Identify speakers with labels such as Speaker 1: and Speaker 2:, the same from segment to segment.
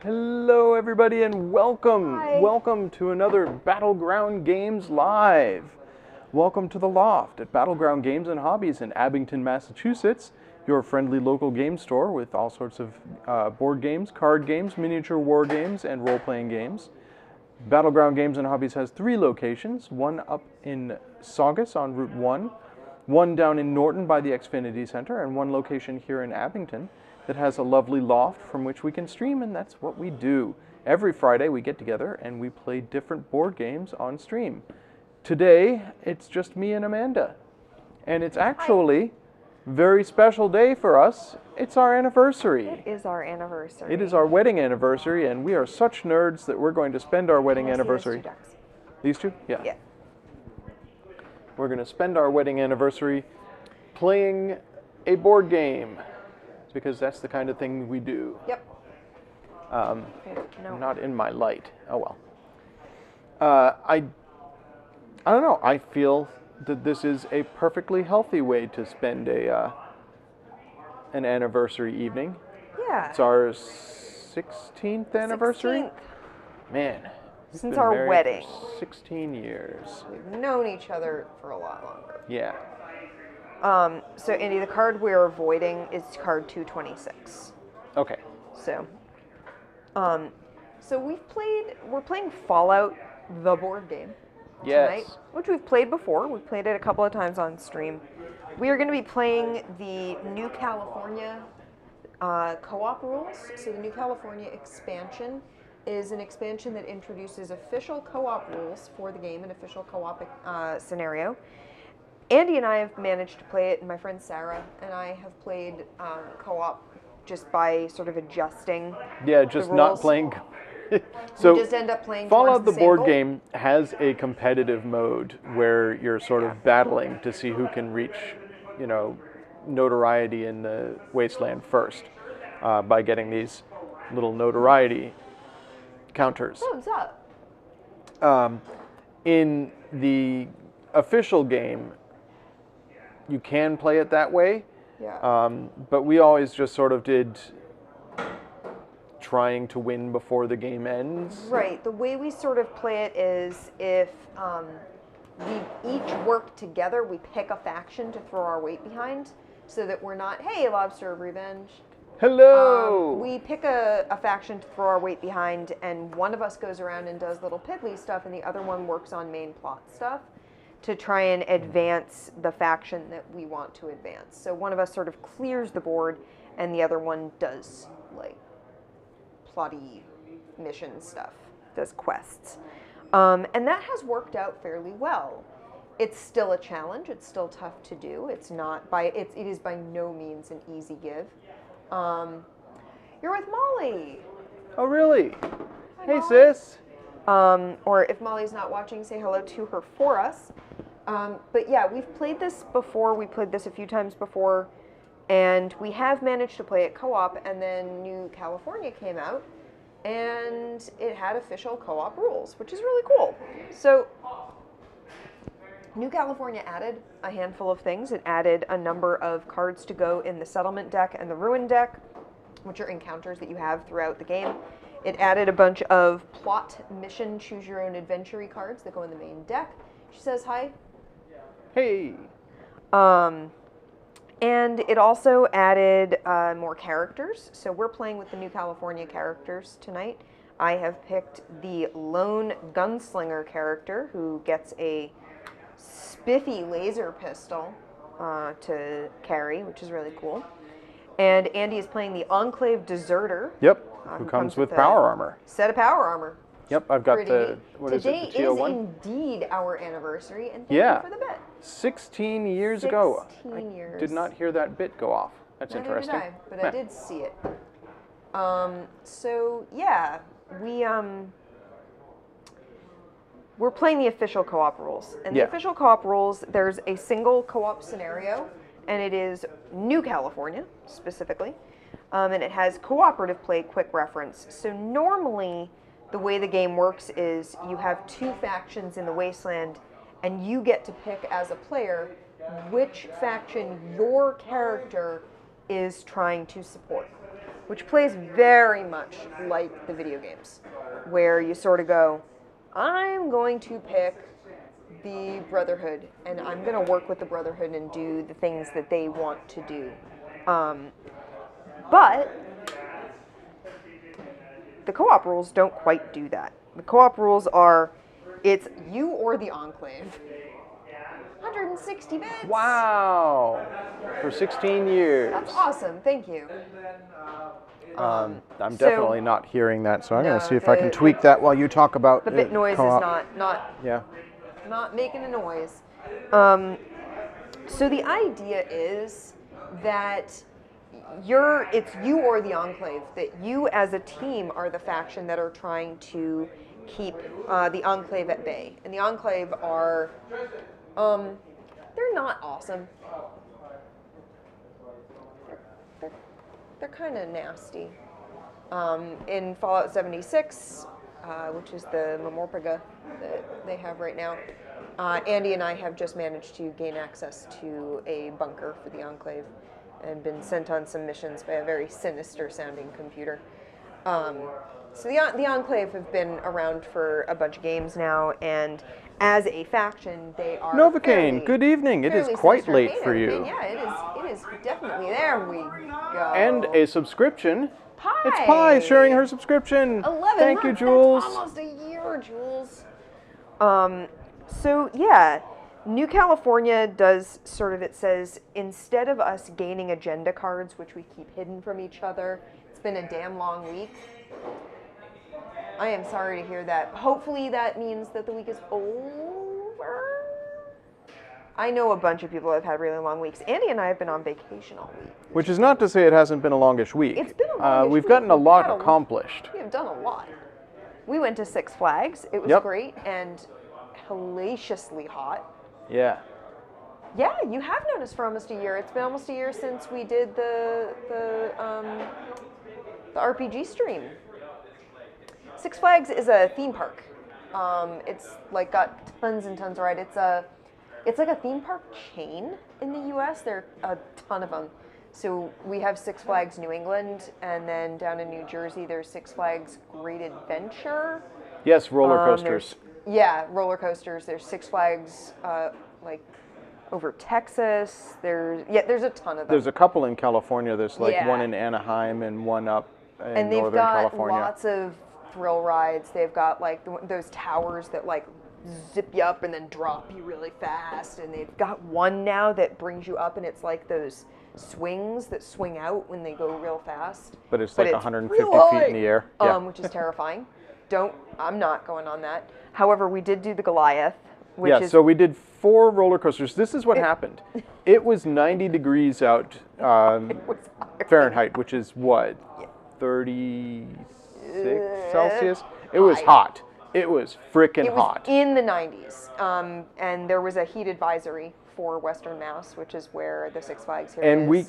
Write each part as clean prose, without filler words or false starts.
Speaker 1: Hello everybody and welcome!
Speaker 2: Hi.
Speaker 1: Welcome to another Battleground Games Live. Welcome to the Loft at Battleground Games and Hobbies in Abington, Massachusetts, your friendly local game store with all sorts of board games, card games, miniature war games, and role-playing games. Battleground Games and Hobbies has 3 locations, one up in Saugus on Route 1, one down in Norton by the Xfinity Center, and one location here in Abington that has a lovely loft from which we can stream, and that's what we do. Every Friday we get together and we play different board games on stream. Today it's just me and Amanda, and it's actually a very special day for us. It's our anniversary.
Speaker 2: It is our anniversary.
Speaker 1: It is our wedding anniversary, and we are such nerds that we're going to spend our wedding anniversary. These two? Yeah.
Speaker 2: Yeah.
Speaker 1: We're going to spend our wedding anniversary playing a board game, because that's the kind of thing we do.
Speaker 2: Yep. No.
Speaker 1: Not in my light. Oh well. I don't know. I feel that this is a perfectly healthy way to spend an anniversary evening.
Speaker 2: Yeah.
Speaker 1: It's our 16th anniversary.
Speaker 2: 16th.
Speaker 1: Man. we've
Speaker 2: Since
Speaker 1: been
Speaker 2: our
Speaker 1: married
Speaker 2: wedding.
Speaker 1: for 16 years.
Speaker 2: We've known each other for a lot longer.
Speaker 1: Yeah.
Speaker 2: So Andy, the card we're avoiding is card 226.
Speaker 1: Okay.
Speaker 2: So we're playing Fallout, the board game, tonight,
Speaker 1: Yes.
Speaker 2: which we've played before. We've played it a couple of times on stream. We are going to be playing the New California co-op rules. So the New California expansion is an expansion that introduces official co-op rules for the game, an official co-op scenario. Andy and I have managed to play it, and my friend Sarah and I have played co-op just by sort of adjusting.
Speaker 1: Yeah, just
Speaker 2: the
Speaker 1: not
Speaker 2: rules.
Speaker 1: playing. So
Speaker 2: We just end up playing
Speaker 1: Fallout
Speaker 2: towards
Speaker 1: the
Speaker 2: the same
Speaker 1: board
Speaker 2: goal.
Speaker 1: game has a competitive mode where you're sort of battling to see who can reach, notoriety in the wasteland first by getting these little notoriety counters.
Speaker 2: Thumbs up.
Speaker 1: In the official game, you can play it that way,
Speaker 2: Yeah.
Speaker 1: but we always just sort of did trying to win before the game ends.
Speaker 2: Right. The way we sort of play it is if we each work together, we pick a faction to throw our weight behind so that we're not, hey, Lobster of Revenge.
Speaker 1: Hello!
Speaker 2: We pick a faction to throw our weight behind, and one of us goes around and does little piddly stuff, and the other one works on main plot stuff to try and advance the faction that we want to advance. So one of us sort of clears the board, and the other one does, like, plotty mission stuff, does quests. And that has worked out fairly well. It's still a challenge. It's still tough to do. It is by no means an easy give. You're with Molly.
Speaker 1: Oh, really?
Speaker 2: Hi,
Speaker 1: Hey,
Speaker 2: Molly.
Speaker 1: sis.
Speaker 2: Or if Molly's not watching, say hello to her for us. But yeah, we've played this before. We played this a few times before. And we have managed to play it co-op, and then New California came out, and it had official co-op rules, which is really cool. So New California added a handful of things. It added a number of cards to go in the settlement deck and the ruin deck, which are encounters that you have throughout the game. It added a bunch of plot, mission, choose your own adventure cards that go in the main deck. She says hi.
Speaker 1: Hey.
Speaker 2: And it also added more characters. So we're playing with the New California characters tonight. I have picked the lone gunslinger character who gets a spiffy laser pistol to carry, which is really cool. And Andy is playing the Enclave Deserter.
Speaker 1: Yep. Who comes with power armor.
Speaker 2: Set of power armor.
Speaker 1: Yep, I've got
Speaker 2: Pretty
Speaker 1: the,
Speaker 2: neat.
Speaker 1: what is
Speaker 2: Today
Speaker 1: it, the TO1?
Speaker 2: is indeed our anniversary, and thank
Speaker 1: Yeah.
Speaker 2: you for the bet.
Speaker 1: 16 years ago.
Speaker 2: 16 years.
Speaker 1: Did not hear that bit go off. That's
Speaker 2: Neither
Speaker 1: interesting.
Speaker 2: did I, but I did see it. So yeah, we're playing the official co-op rules. And the official co-op rules, there's a single co-op scenario, and it is New California, specifically. And it has cooperative play, quick reference. So normally, the way the game works is you have two factions in the wasteland, and you get to pick as a player which faction your character is trying to support, which plays very much like the video games, where you sort of go, I'm going to pick the Brotherhood, and I'm going to work with the Brotherhood and do the things that they want to do. But the co-op rules don't quite do that. The co-op rules are, it's you or the Enclave. 160 bits.
Speaker 1: Wow. For 16 years.
Speaker 2: That's awesome. Thank you.
Speaker 1: I'm definitely not hearing that, so I'm going to see if I can tweak that while you talk about
Speaker 2: the bit noise
Speaker 1: co-op.
Speaker 2: is not making a noise. So the idea is that it's you or the Enclave, that you as a team are the faction that are trying to keep the Enclave at bay. And the Enclave are, they're not awesome. They're kind of nasty. In Fallout 76, which is the Memorpaga that they have right now, Andy and I have just managed to gain access to a bunker for the Enclave and been sent on some missions by a very sinister sounding computer. So the Enclave have been around for a bunch of games now, and as a faction, they are
Speaker 1: Novocaine, good evening. It is quite
Speaker 2: sinister.
Speaker 1: late for you.
Speaker 2: Yeah, it is definitely there. We go.
Speaker 1: And a subscription.
Speaker 2: Pie.
Speaker 1: It's Pie sharing her subscription.
Speaker 2: 11
Speaker 1: Thank you,
Speaker 2: months.
Speaker 1: Jules.
Speaker 2: That's almost a year, Jules. So yeah, New California does sort of, it says, instead of us gaining agenda cards, which we keep hidden from each other, it's been a damn long week. I am sorry to hear that. Hopefully that means that the week is over. I know a bunch of people that have had really long weeks. Andy and I have been on vacation all week.
Speaker 1: Which is not to say it hasn't been a longish week.
Speaker 2: It's been a longish
Speaker 1: We've
Speaker 2: week.
Speaker 1: gotten a lot accomplished.
Speaker 2: We have done a lot. We went to Six Flags. It was great and hellaciously hot.
Speaker 1: Yeah.
Speaker 2: Yeah, you have noticed for almost a year. It's been almost a year since we did the RPG stream. Six Flags is a theme park. It's like got tons and tons of rides. It's like a theme park chain in the U.S. There are a ton of them. So we have Six Flags New England, and then down in New Jersey, there's Six Flags Great Adventure.
Speaker 1: Yes, roller coasters.
Speaker 2: Roller coasters. There's Six Flags like over Texas. There's a ton of them.
Speaker 1: There's a couple in California. There's like one in Anaheim and one up in Northern California.
Speaker 2: And they've got lots of thrill rides. They've got like those towers that like zip you up and then drop you really fast. And they've got one now that brings you up, and it's like those swings that swing out when they go real fast.
Speaker 1: But it's like 150 feet in the air.
Speaker 2: Which is terrifying. I'm not going on that. However, we did do the Goliath, which is...
Speaker 1: so we did 4 roller coasters. This is what happened. It was 90 degrees out Fahrenheit, which is what? 36 Celsius? It was hot. It was freaking hot.
Speaker 2: It was in the 90s. And there was a heat advisory for Western Mass, which is where the Six Flags here is.
Speaker 1: And we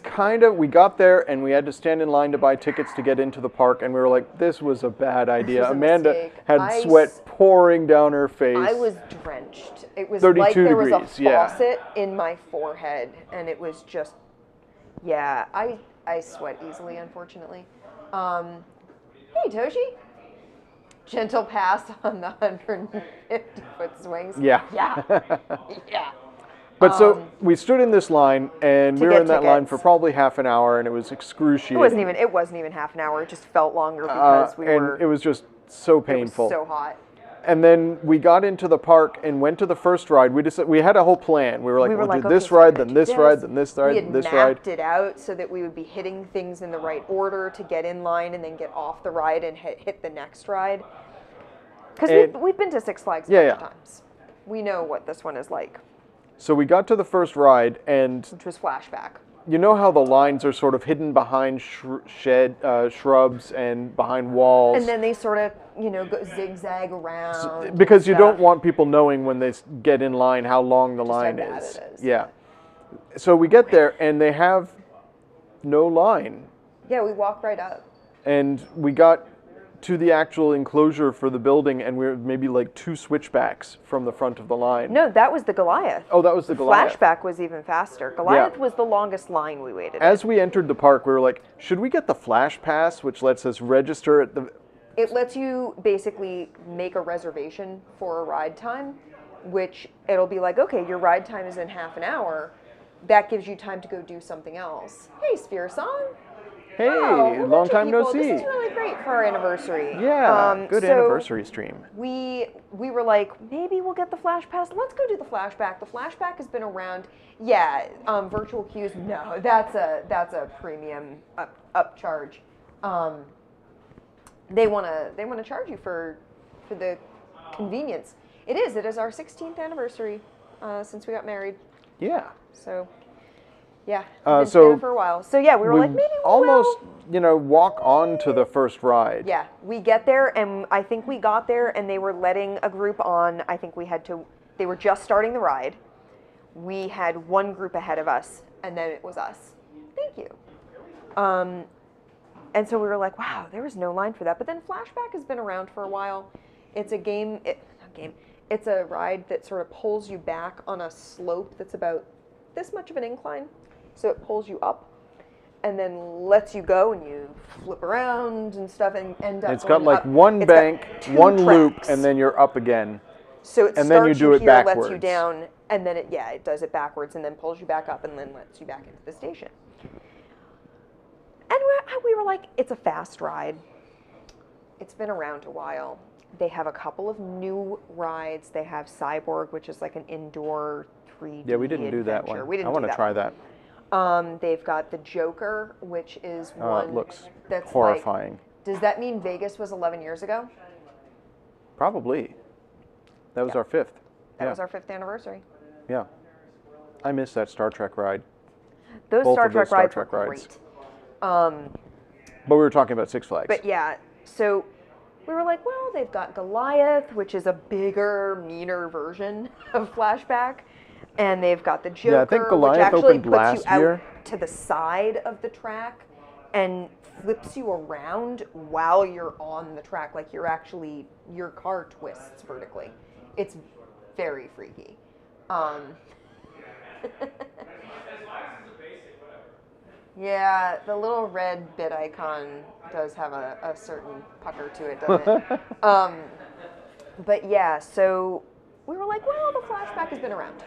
Speaker 1: got there and we had to stand in line to buy tickets to get into the park, and we were like, this was a bad idea. Amanda had sweat pouring down her face.
Speaker 2: I was drenched. It was like there was a faucet in my forehead, and it was just, I sweat easily, unfortunately. Hey, Toshi. Gentle pass on the 150-foot swings.
Speaker 1: Yeah.
Speaker 2: Yeah.
Speaker 1: But so we stood in this line, and we were in that line for probably half an hour, and it was excruciating.
Speaker 2: It wasn't even half an hour. It just felt longer because
Speaker 1: it was just so painful.
Speaker 2: It was so hot.
Speaker 1: And then we got into the park and went to the first ride. We had a whole plan. We were like, we'll do this ride, then this ride, then this ride, then this ride.
Speaker 2: We had mapped it out so that we would be hitting things in the right order to get in line and then get off the ride and hit the next ride. Because we've been to Six Flags a bunch of times. We know what this one is like.
Speaker 1: So we got to the first ride, and...
Speaker 2: Which was Flashback.
Speaker 1: you know how the lines are sort of hidden behind shrubs and behind walls?
Speaker 2: And then they sort of, go zigzag around.
Speaker 1: Because you don't want people knowing when they get in line how long the line
Speaker 2: how bad
Speaker 1: is.
Speaker 2: it is.
Speaker 1: Yeah. So we get there and they have no line.
Speaker 2: Yeah, we walk right up.
Speaker 1: And we got to the actual enclosure for the building, and we were maybe like 2 switchbacks from the front of the line.
Speaker 2: No, that was the Goliath.
Speaker 1: Oh, that was the Goliath.
Speaker 2: Flashback was even faster. Goliath was the longest line we waited.
Speaker 1: As we entered the park, we were like, should we get the Flash Pass, which lets us register at the...
Speaker 2: It lets you basically make a reservation for a ride time, which it'll be like, okay, your ride time is in half an hour. That gives you time to go do something else. Hey, Sphere Song.
Speaker 1: Hey,
Speaker 2: wow,
Speaker 1: long time no see.
Speaker 2: This is really great for our anniversary.
Speaker 1: Yeah, good anniversary stream.
Speaker 2: We were like, maybe we'll get the Flash Pass. Let's go do the Flashback. The Flashback has been around. Yeah, virtual queues. No, that's a premium upcharge. They wanna charge you for the convenience. It is our 16th anniversary since we got married.
Speaker 1: Yeah.
Speaker 2: So. Yeah, been together for a while. So yeah, we were like, maybe we
Speaker 1: almost, walk on to the first ride.
Speaker 2: Yeah, we get there, and I think we got there, and they were letting a group on. I think they were just starting the ride. We had one group ahead of us, and then it was us. Thank you. And so we were like, wow, there was no line for that. But then Flashback has been around for a while. It's it's a ride that sort of pulls you back on a slope that's about this much of an incline. So it pulls you up and then lets you go, and you flip around and stuff and end up
Speaker 1: It's got like
Speaker 2: up.
Speaker 1: one
Speaker 2: It's
Speaker 1: bank,
Speaker 2: got
Speaker 1: one
Speaker 2: two
Speaker 1: loop,
Speaker 2: tracks.
Speaker 1: and then you're up again.
Speaker 2: So it
Speaker 1: and
Speaker 2: starts
Speaker 1: then you do it
Speaker 2: here,
Speaker 1: backwards.
Speaker 2: lets you down, and then it does it backwards, and then pulls you back up, and then lets you back into the station. And we were like, it's a fast ride. It's been around a while. They have a couple of new rides. They have Cyborg, which is like an indoor 3D
Speaker 1: Yeah, we didn't do that one.
Speaker 2: We didn't
Speaker 1: I want to try that.
Speaker 2: They've got the Joker, which is one
Speaker 1: it looks
Speaker 2: that's
Speaker 1: horrifying.
Speaker 2: Like, does that mean Vegas was 11 years ago?
Speaker 1: Probably. That was our 5th.
Speaker 2: That was our 5th anniversary.
Speaker 1: Yeah. I miss that Star Trek ride.
Speaker 2: Those
Speaker 1: Both
Speaker 2: Star
Speaker 1: of those
Speaker 2: Trek rides
Speaker 1: Star Trek
Speaker 2: were
Speaker 1: rides.
Speaker 2: great.
Speaker 1: But we were talking about Six Flags.
Speaker 2: But yeah, so we were like, well, they've got Goliath, which is a bigger, meaner version of Flashback. And they've got the Joker,
Speaker 1: Yeah, I think Goliath
Speaker 2: which actually
Speaker 1: opened
Speaker 2: puts
Speaker 1: last
Speaker 2: you out
Speaker 1: year.
Speaker 2: to the side of the track and flips you around while you're on the track. Like your car twists vertically. It's very freaky. Yeah, the little red bit icon does have a certain pucker to it, doesn't it? But yeah, so we were like, well, the Flashback has been around.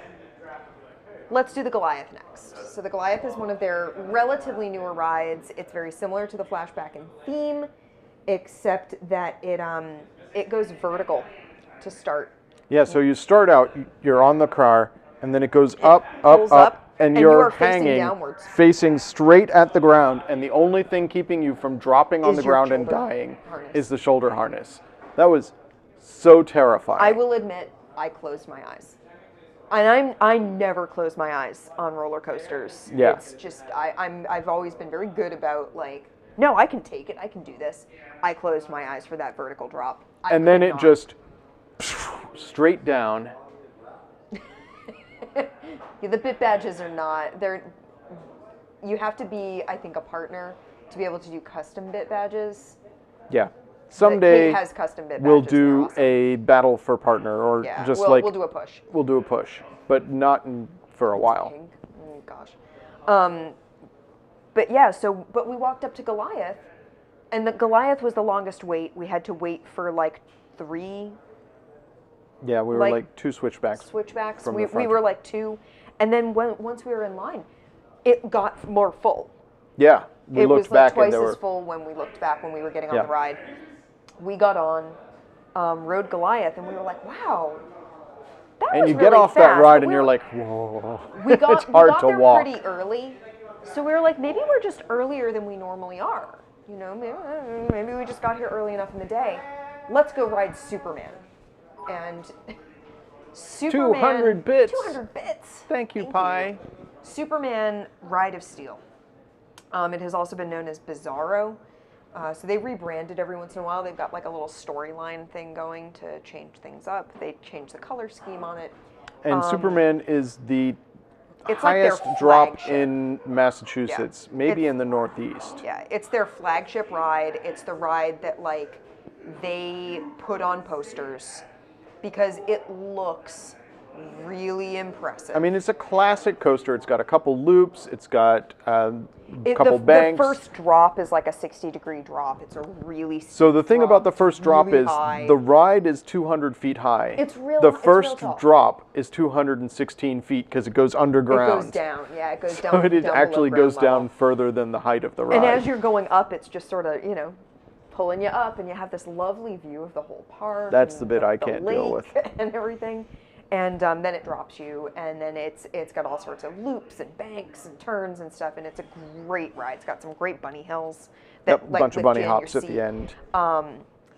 Speaker 2: Let's do the Goliath next. So the Goliath is one of their relatively newer rides. It's very similar to the Flashback in theme, except that it goes vertical to start.
Speaker 1: Yeah, so you start out, you're on the car, and then it goes up, and
Speaker 2: you
Speaker 1: you're
Speaker 2: are facing
Speaker 1: hanging,
Speaker 2: downwards.
Speaker 1: facing straight at the ground, and the only thing keeping you from dropping on
Speaker 2: Is
Speaker 1: the
Speaker 2: your
Speaker 1: ground and
Speaker 2: shoulder
Speaker 1: dying
Speaker 2: harness.
Speaker 1: is the shoulder harness. That was so terrifying.
Speaker 2: I will admit, I closed my eyes. And I never close my eyes on roller coasters.
Speaker 1: Yeah.
Speaker 2: It's just I've always been very good about like, no, I can take it, I can do this. I closed my eyes for that vertical drop.
Speaker 1: And then it just straight down.
Speaker 2: Yeah, the bit badges are not. You have to be, I think, a partner to be able to do custom bit badges.
Speaker 1: Yeah. Someday
Speaker 2: Kate has custom bit
Speaker 1: we'll
Speaker 2: badges, and they're
Speaker 1: do
Speaker 2: awesome.
Speaker 1: a battle for partner, or
Speaker 2: Yeah,
Speaker 1: just
Speaker 2: we'll do a push.
Speaker 1: We'll do a push, but not for a while.
Speaker 2: Oh, gosh. But yeah, but we walked up to Goliath, and the Goliath was the longest wait. We had to wait for like 3.
Speaker 1: Yeah, we were like 2 switchbacks. From the front.
Speaker 2: We were like 2, and then once we were in line, it got more full.
Speaker 1: Yeah, we
Speaker 2: It
Speaker 1: looked
Speaker 2: was like
Speaker 1: back
Speaker 2: twice
Speaker 1: and there
Speaker 2: as
Speaker 1: were
Speaker 2: full when we looked back when we were getting on
Speaker 1: Yeah.
Speaker 2: the ride. We got on, rode Goliath, and we were like, wow, that
Speaker 1: and
Speaker 2: was
Speaker 1: you
Speaker 2: really
Speaker 1: get off
Speaker 2: fast.
Speaker 1: that ride
Speaker 2: But
Speaker 1: and you're like, whoa.
Speaker 2: we got,
Speaker 1: it's hard
Speaker 2: we got
Speaker 1: to
Speaker 2: there
Speaker 1: walk.
Speaker 2: pretty early, so we were like, maybe we're just earlier than we normally are. You know, maybe we just got here early enough in the day. Let's go ride Superman. And Superman,
Speaker 1: 200 bits.
Speaker 2: 200 bits.
Speaker 1: Thank you, Pi.
Speaker 2: Superman Ride of Steel. It has also been known as Bizarro. So they rebranded every once in a while. They've got like a little storyline thing going to change things up. They changed the color scheme on it.
Speaker 1: And Superman is the
Speaker 2: It's like their
Speaker 1: highest drop
Speaker 2: flagship.
Speaker 1: in Massachusetts, maybe
Speaker 2: It's-
Speaker 1: in the Northeast.
Speaker 2: Yeah, it's their flagship ride. It's the ride that like they put on posters because it looks really impressive.
Speaker 1: I mean, it's a classic coaster. It's got a couple loops. It's got a couple
Speaker 2: the
Speaker 1: banks.
Speaker 2: first drop is like a 60-degree drop. It's a really steep
Speaker 1: So the thing about the first drop
Speaker 2: really
Speaker 1: is
Speaker 2: high.
Speaker 1: the ride is 200 feet high.
Speaker 2: It's real-
Speaker 1: The
Speaker 2: it's real
Speaker 1: first
Speaker 2: tall.
Speaker 1: drop is 216 feet because it goes underground.
Speaker 2: It goes down. Yeah, it goes down.
Speaker 1: So it
Speaker 2: down below
Speaker 1: actually
Speaker 2: ground
Speaker 1: goes down
Speaker 2: level.
Speaker 1: further than the height of the ride.
Speaker 2: And as you're going up, it's just sort of, pulling you up, and you have this lovely view of the whole park.
Speaker 1: That's
Speaker 2: and
Speaker 1: the bit I can't deal
Speaker 2: lake and everything. And then it drops you, and then it's got all sorts of loops and banks and turns and stuff, and it's a great ride. It's got some great bunny hills.
Speaker 1: Yep, a bunch of bunny
Speaker 2: lift you in your
Speaker 1: hops at the
Speaker 2: seat.
Speaker 1: end.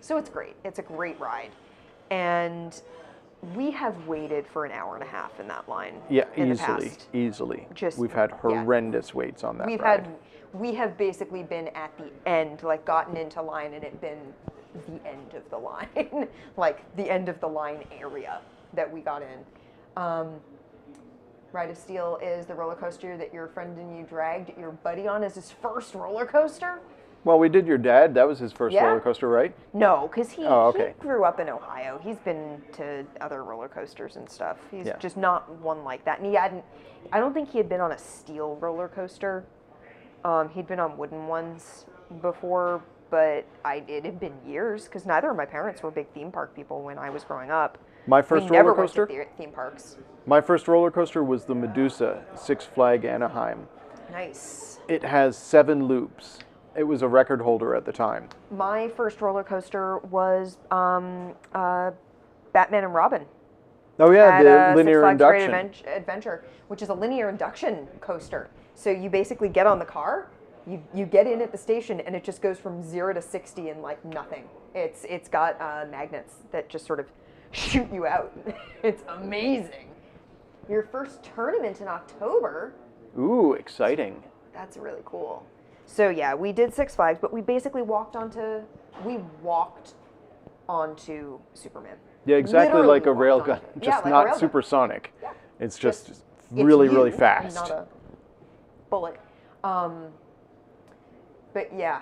Speaker 2: So it's great. It's a great ride. And we have waited for an hour and a half in that line.
Speaker 1: Yeah,
Speaker 2: in
Speaker 1: easily,
Speaker 2: the past.
Speaker 1: easily.
Speaker 2: Just-
Speaker 1: We've had
Speaker 2: yeah.
Speaker 1: horrendous waits on that ride.
Speaker 2: We have basically been at the end, like gotten into line, and it been the end of the line, like the end of the line area that we got in. Ride of Steel is the roller coaster that your friend and you dragged your buddy on as his first roller coaster.
Speaker 1: Well, we did your dad. That was his first
Speaker 2: Yeah.
Speaker 1: roller coaster, right?
Speaker 2: No, because he
Speaker 1: okay.
Speaker 2: grew up in Ohio. He's been to other roller coasters and stuff. He's
Speaker 1: Yeah.
Speaker 2: just not one like that. And I don't think he had been on a steel roller coaster. He'd been on wooden ones before, but it had been years because neither of my parents were big theme park people when I was growing up.
Speaker 1: My first
Speaker 2: we never
Speaker 1: roller coaster?
Speaker 2: went to theme parks.
Speaker 1: My first roller coaster was the Medusa, Six Flag Anaheim.
Speaker 2: Nice.
Speaker 1: It has 7 loops. It was a record holder at the time.
Speaker 2: My first roller coaster was Batman and Robin.
Speaker 1: Oh yeah,
Speaker 2: At
Speaker 1: the linear
Speaker 2: Six Flags
Speaker 1: induction.
Speaker 2: Great Adventure, which is a linear induction coaster. So you basically get on the car, you get in at the station, and it just goes from 0 to 60 in like nothing. It's got magnets that just sort of shoot you out. It's amazing. Your first tournament in October.
Speaker 1: Ooh, exciting.
Speaker 2: That's really cool. So yeah, we did Six Flags, but we basically walked onto Superman.
Speaker 1: Yeah, exactly
Speaker 2: Literally
Speaker 1: like a
Speaker 2: walked
Speaker 1: railgun,
Speaker 2: onto it.
Speaker 1: just
Speaker 2: Yeah, like a
Speaker 1: not
Speaker 2: railgun.
Speaker 1: supersonic.
Speaker 2: Yeah.
Speaker 1: It's just
Speaker 2: It's
Speaker 1: really,
Speaker 2: you
Speaker 1: really
Speaker 2: and
Speaker 1: fast.
Speaker 2: not a bullet. But yeah,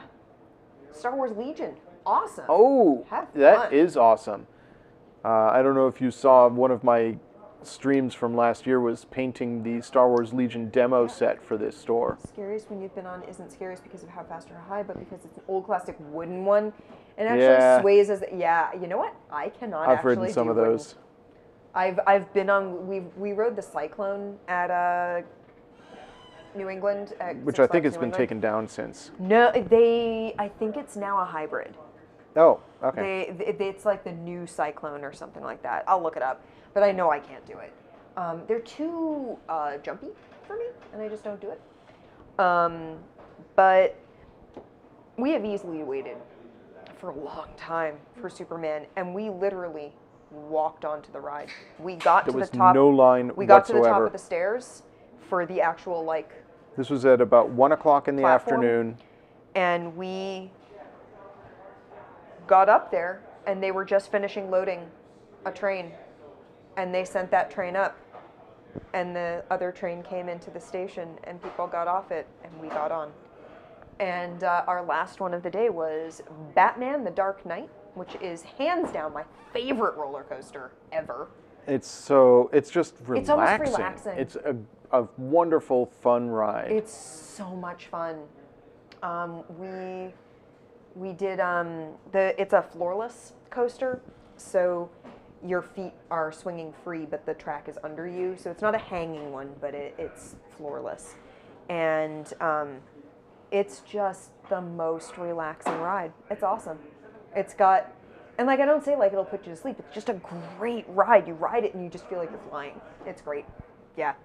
Speaker 2: Star Wars Legion, awesome.
Speaker 1: Oh,
Speaker 2: Have
Speaker 1: that
Speaker 2: fun.
Speaker 1: is awesome. I don't know if you saw one of my streams from last year was painting the Star Wars Legion demo set for this store.
Speaker 2: Scariest one you've been on isn't scariest because of how fast or high, but because it's an old classic wooden one, and actually
Speaker 1: Yeah.
Speaker 2: sways as you know what? I cannot.
Speaker 1: I've
Speaker 2: actually
Speaker 1: ridden some
Speaker 2: do
Speaker 1: of
Speaker 2: wooden.
Speaker 1: those.
Speaker 2: I've been on. We rode the Cyclone at New England, at
Speaker 1: Which
Speaker 2: Six
Speaker 1: I think
Speaker 2: Flags
Speaker 1: has
Speaker 2: New
Speaker 1: been
Speaker 2: England.
Speaker 1: taken down since.
Speaker 2: No, I think it's now a hybrid.
Speaker 1: Oh, okay.
Speaker 2: It's like the new Cyclone or something like that. I'll look it up, but I know I can't do it. They're too jumpy for me, and I just don't do it. But we have easily waited for a long time for Superman, and we literally walked onto the ride. We got
Speaker 1: There
Speaker 2: to the
Speaker 1: was
Speaker 2: top.
Speaker 1: no line
Speaker 2: We got to the top
Speaker 1: whatsoever.
Speaker 2: of the stairs for the actual
Speaker 1: This was at about 1 o'clock in the
Speaker 2: platform.
Speaker 1: afternoon.
Speaker 2: And we got up there, and they were just finishing loading a train, and they sent that train up, and the other train came into the station, and people got off it, and we got on. And our last one of the day was Batman: The Dark Knight, which is hands down my favorite roller coaster ever.
Speaker 1: It's just relaxing.
Speaker 2: It's almost relaxing.
Speaker 1: It's a wonderful, fun ride.
Speaker 2: It's so much fun. We did it's a floorless coaster, so your feet are swinging free, but the track is under you. So it's not a hanging one, but it's floorless, and it's just the most relaxing ride. It's awesome. It's got, and I don't say it'll put you to sleep. It's just a great ride. You ride it and you just feel like you're flying. It's great. Yeah.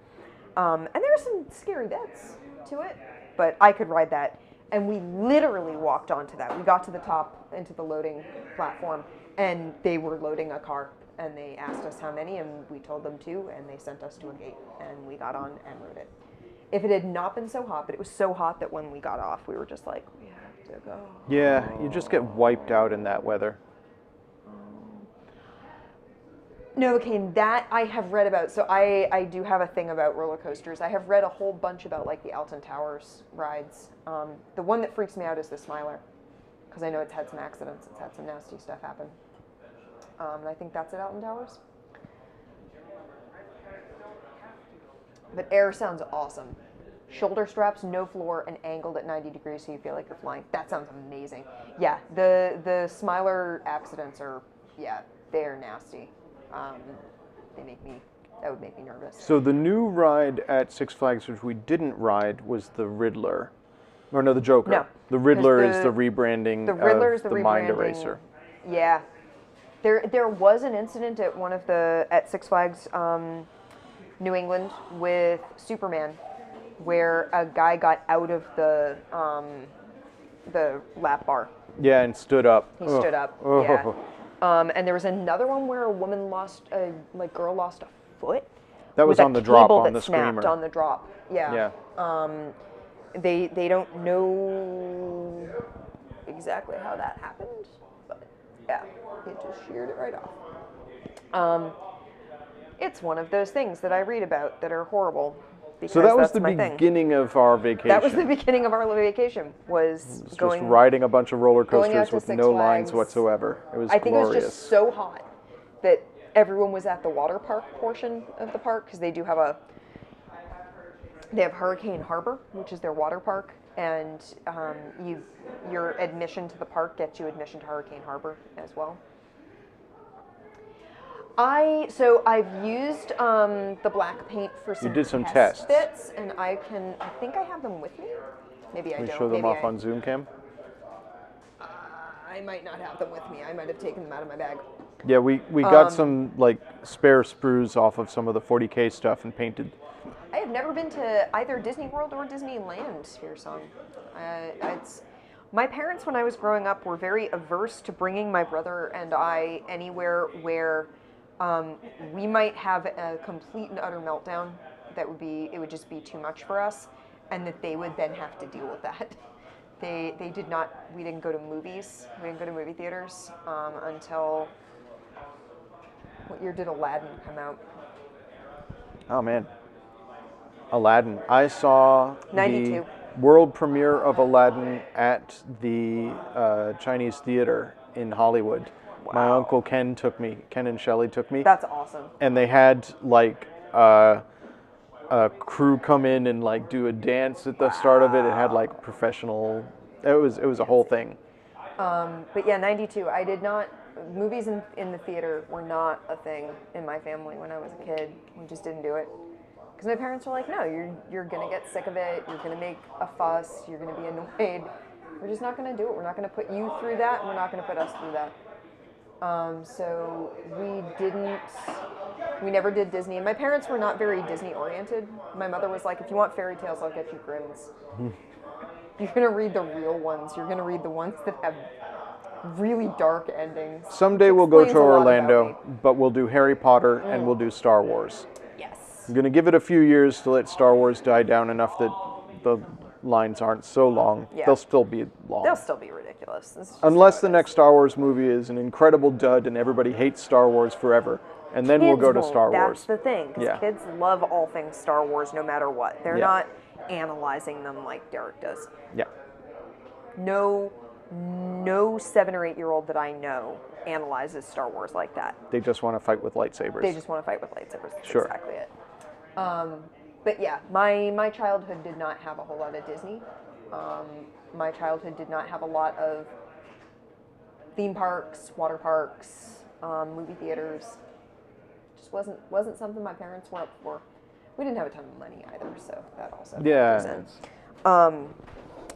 Speaker 2: And there are some scary bits to it, but I could ride that. And we literally walked onto that. We got to the top, into the loading platform, and they were loading a car. And they asked us how many, and we told them 2, and they sent us to a gate. And we got on and rode it. If it had not been so hot, but it was so hot that when we got off, we were just like, we have to go.
Speaker 1: Yeah, you just get wiped out in that weather.
Speaker 2: Novocaine, that I have read about. So I do have a thing about roller coasters. I have read a whole bunch about like the Alton Towers rides. The one that freaks me out is the Smiler, because I know it's had some accidents. It's had some nasty stuff happen. And I think that's at Alton Towers. But air sounds awesome. Shoulder straps, no floor, and angled at 90 degrees so you feel like you're flying. That sounds amazing. Yeah, the Smiler accidents are, yeah, they're nasty. That would make me nervous.
Speaker 1: So the new ride at Six Flags, which we didn't ride, was the Riddler. Or no, the Joker.
Speaker 2: No.
Speaker 1: The Riddler is the rebranding of the Mind Eraser.
Speaker 2: Yeah. There was an incident at Six Flags New England with Superman, where a guy got out of the lap bar.
Speaker 1: Yeah, and stood up.
Speaker 2: He stood up.
Speaker 1: Oh.
Speaker 2: Yeah. And there was another one where a woman girl lost a foot.
Speaker 1: That was on the drop, on the screamer.
Speaker 2: On the drop. Yeah.
Speaker 1: Yeah.
Speaker 2: They don't know exactly how that happened, but yeah, it just sheared it right off. It's one of those things that I read about that are horrible.
Speaker 1: So that was the beginning of our vacation.
Speaker 2: That was the beginning of our vacation. Was
Speaker 1: just riding a bunch of roller coasters with no lines whatsoever. It was glorious.
Speaker 2: I think it was just so hot that everyone was at the water park portion of the park, because they have Hurricane Harbor, which is their water park, and your admission to the park gets you admission to Hurricane Harbor as well. I've used the black paint for some.
Speaker 1: You did some tests
Speaker 2: bits, and I think I have them with me. Maybe I don't.
Speaker 1: Can you show them off on Zoom cam?
Speaker 2: I might not have them with me. I might have taken them out of my bag.
Speaker 1: Yeah, we got some like spare sprues off of some of the 40K stuff and painted.
Speaker 2: I have never been to either Disney World or Disneyland, Spearsong. My parents, when I was growing up, were very averse to bringing my brother and I anywhere where we might have a complete and utter meltdown. It would just be too much for us, and that they would then have to deal with that. We didn't go to movies. We didn't go to movie theaters until, what year did Aladdin come out?
Speaker 1: Oh man, Aladdin. I saw
Speaker 2: 92.
Speaker 1: The world premiere of Aladdin at the Chinese Theater in Hollywood. Wow. My uncle Ken and Shelley took me.
Speaker 2: That's awesome.
Speaker 1: And they had like a crew come in and like do a dance at the start of it. It had like professional. It was a whole thing.
Speaker 2: But yeah, 92. I did not. Movies in the theater were not a thing in my family when I was a kid. We just didn't do it. Because my parents were like, no, you're going to get sick of it. You're going to make a fuss. You're going to be annoyed. We're just not going to do it. We're not going to put you through that, and we're not going to put us through that. So we never did Disney. And my parents were not very Disney oriented. My mother was like, if you want fairy tales, I'll get you Grimm's. You're going to read the real ones. You're going to read the ones that have really dark endings.
Speaker 1: Someday we'll go to Orlando, but we'll do Harry Potter and we'll do Star Wars.
Speaker 2: Yes.
Speaker 1: I'm going to give it a few years to let Star Wars die down enough that the lines aren't so long.
Speaker 2: Yeah.
Speaker 1: They'll still be long.
Speaker 2: They'll still be ridiculous.
Speaker 1: Unless the next Star Wars movie is an incredible dud and everybody hates Star Wars forever. And then we'll go to Star Wars.
Speaker 2: That's the thing, because kids love all things Star Wars no matter what. They're not analyzing them like Derek does.
Speaker 1: Yeah.
Speaker 2: No 7 or 8 year old that I know analyzes Star Wars like that.
Speaker 1: They just want to fight with lightsabers.
Speaker 2: They just want to fight with lightsabers. That's
Speaker 1: sure.
Speaker 2: Exactly it. But yeah, my childhood did not have a whole lot of Disney. My childhood did not have a lot of theme parks, water parks, movie theaters. Just wasn't something my parents were up for. We didn't have a ton of money either, so that also factors in.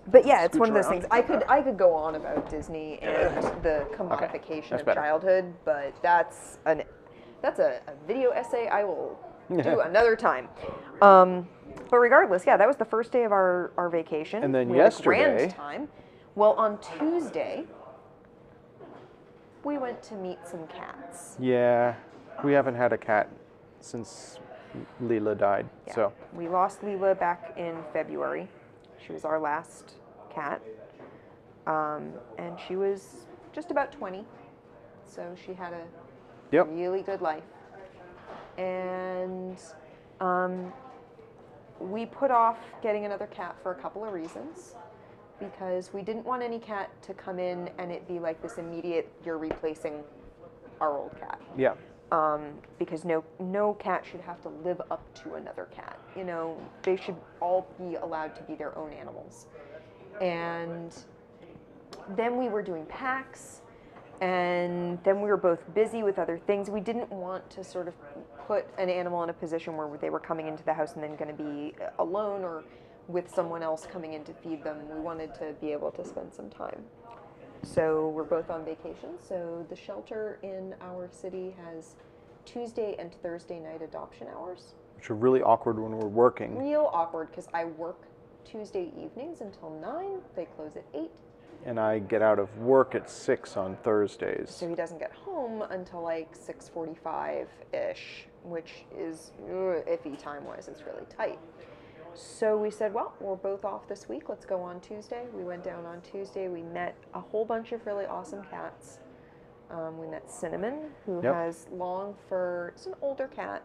Speaker 2: But yeah, it's one of those things. I could go on about Disney and the commodification of childhood, but that's a video essay I will do another time. But regardless, yeah, that was the first day of our vacation.
Speaker 1: And then
Speaker 2: we
Speaker 1: yesterday,
Speaker 2: had a grand time. Well, on Tuesday, we went to meet some cats.
Speaker 1: Yeah, we haven't had a cat since Leela died.
Speaker 2: Yeah.
Speaker 1: So
Speaker 2: We lost Leela back in February. She was our last cat. And she was just about 20. So she had a
Speaker 1: Yep.
Speaker 2: really good life. And we put off getting another cat for a couple of reasons. Because we didn't want any cat to come in and it be like this immediate, you're replacing our old cat.
Speaker 1: Yeah.
Speaker 2: Because no cat should have to live up to another cat. You know, they should all be allowed to be their own animals. And then we were doing packs, and then we were both busy with other things. We didn't want to sort of put an animal in a position where they were coming into the house and then going to be alone or with someone else coming in to feed them. We wanted to be able to spend some time. So we're both on vacation. So the shelter in our city has Tuesday and Thursday night adoption hours.
Speaker 1: Which are really awkward when we're working.
Speaker 2: Real awkward because I work Tuesday evenings until 9. They close at 8.
Speaker 1: And I get out of work at 6 on Thursdays.
Speaker 2: So he doesn't get home until like 6:45-ish, which is iffy time-wise. It's really tight. So we said, well, we're both off this week. Let's go on Tuesday. We went down on Tuesday. We met a whole bunch of really awesome cats. We met Cinnamon, who has long fur. It's an older cat.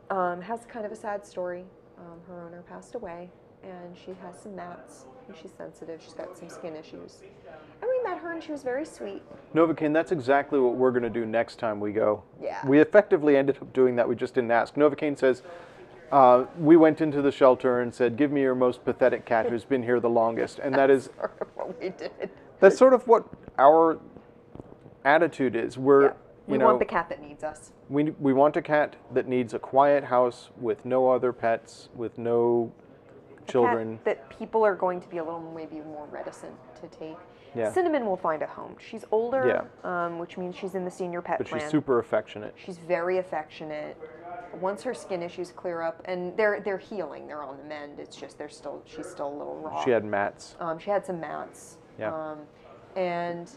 Speaker 2: Has kind of a sad story. Her owner passed away, and she has some mats. And she's sensitive. She's got some skin issues. And we met her, and she was very sweet.
Speaker 1: Novocaine, that's exactly what we're going to do next time we go.
Speaker 2: Yeah.
Speaker 1: We effectively ended up doing that. We just didn't ask. Novocaine says, we went into the shelter and said, give me your most pathetic cat who's been here the longest. And that is
Speaker 2: sort of what we did.
Speaker 1: That's sort of what our attitude is. We
Speaker 2: want the cat that needs us.
Speaker 1: We want a cat that needs a quiet house with no other pets, with no children.
Speaker 2: Cat that people are going to be a little maybe more reticent to take.
Speaker 1: Yeah.
Speaker 2: Cinnamon will find a home. She's older, which means she's in the senior pet plan.
Speaker 1: But she's super affectionate.
Speaker 2: She's very affectionate. Once her skin issues clear up, and they're healing, they're on the mend. It's just she's still a little raw.
Speaker 1: She had mats.
Speaker 2: She had some mats.
Speaker 1: Yeah.
Speaker 2: And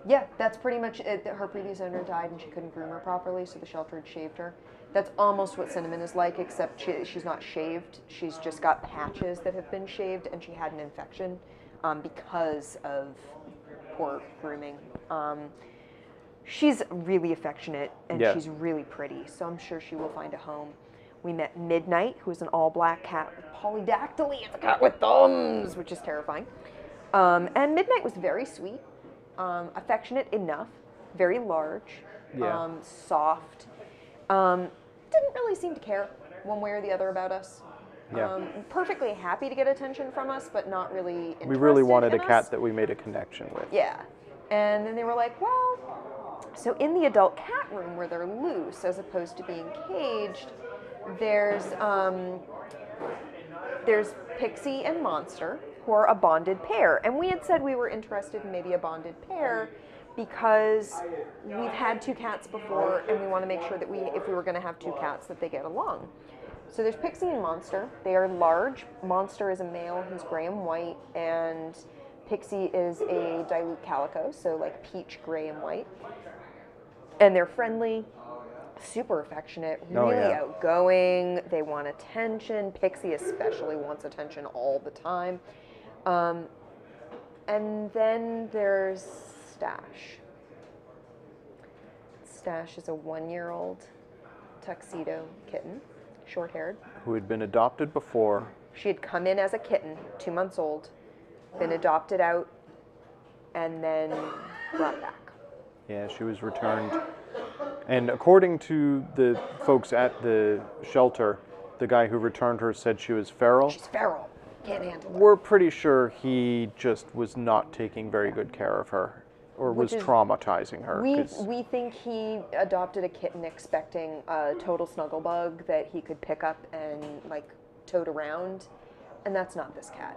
Speaker 2: yeah, that's pretty much it. Her previous owner died, and she couldn't groom her properly, so the shelter had shaved her. That's almost what Cinnamon is like, except she's not shaved. She's just got patches that have been shaved, and she had an infection because of poor grooming. She's really affectionate, and she's really pretty, so I'm sure she will find a home. We met Midnight, who is an all-black cat with polydactyly. It's a cat with thumbs, which is terrifying. And Midnight was very sweet, affectionate enough, very large, soft. Didn't really seem to care one way or the other about us. Perfectly happy to get attention from us, but not really interested.
Speaker 1: We really wanted a cat that we made a connection with.
Speaker 2: Yeah. And then they were like, well, so in the adult cat room where they're loose as opposed to being caged, there's Pixie and Monster, who are a bonded pair. And we had said we were interested in maybe a bonded pair because we've had 2 cats before, and we want to make sure that if we were going to have 2 cats, that they get along. So there's Pixie and Monster. They are large. Monster is a male who's gray and white, and Pixie is a dilute calico, so like peach, gray, and white. And they're friendly, super affectionate, really outgoing. They want attention. Pixie especially wants attention all the time. And then there's Stash. Stash is a 1-year-old tuxedo kitten, short-haired.
Speaker 1: Who had been adopted before.
Speaker 2: She had come in as a kitten, 2 months old, been adopted out, and then brought back.
Speaker 1: Yeah, she was returned. And according to the folks at the shelter, the guy who returned her said she was feral.
Speaker 2: She's feral. Can't handle her.
Speaker 1: We're pretty sure he just was not taking very good care of her, or was traumatizing her.
Speaker 2: We think he adopted a kitten expecting a total snuggle bug that he could pick up and like tote around, and that's not this cat.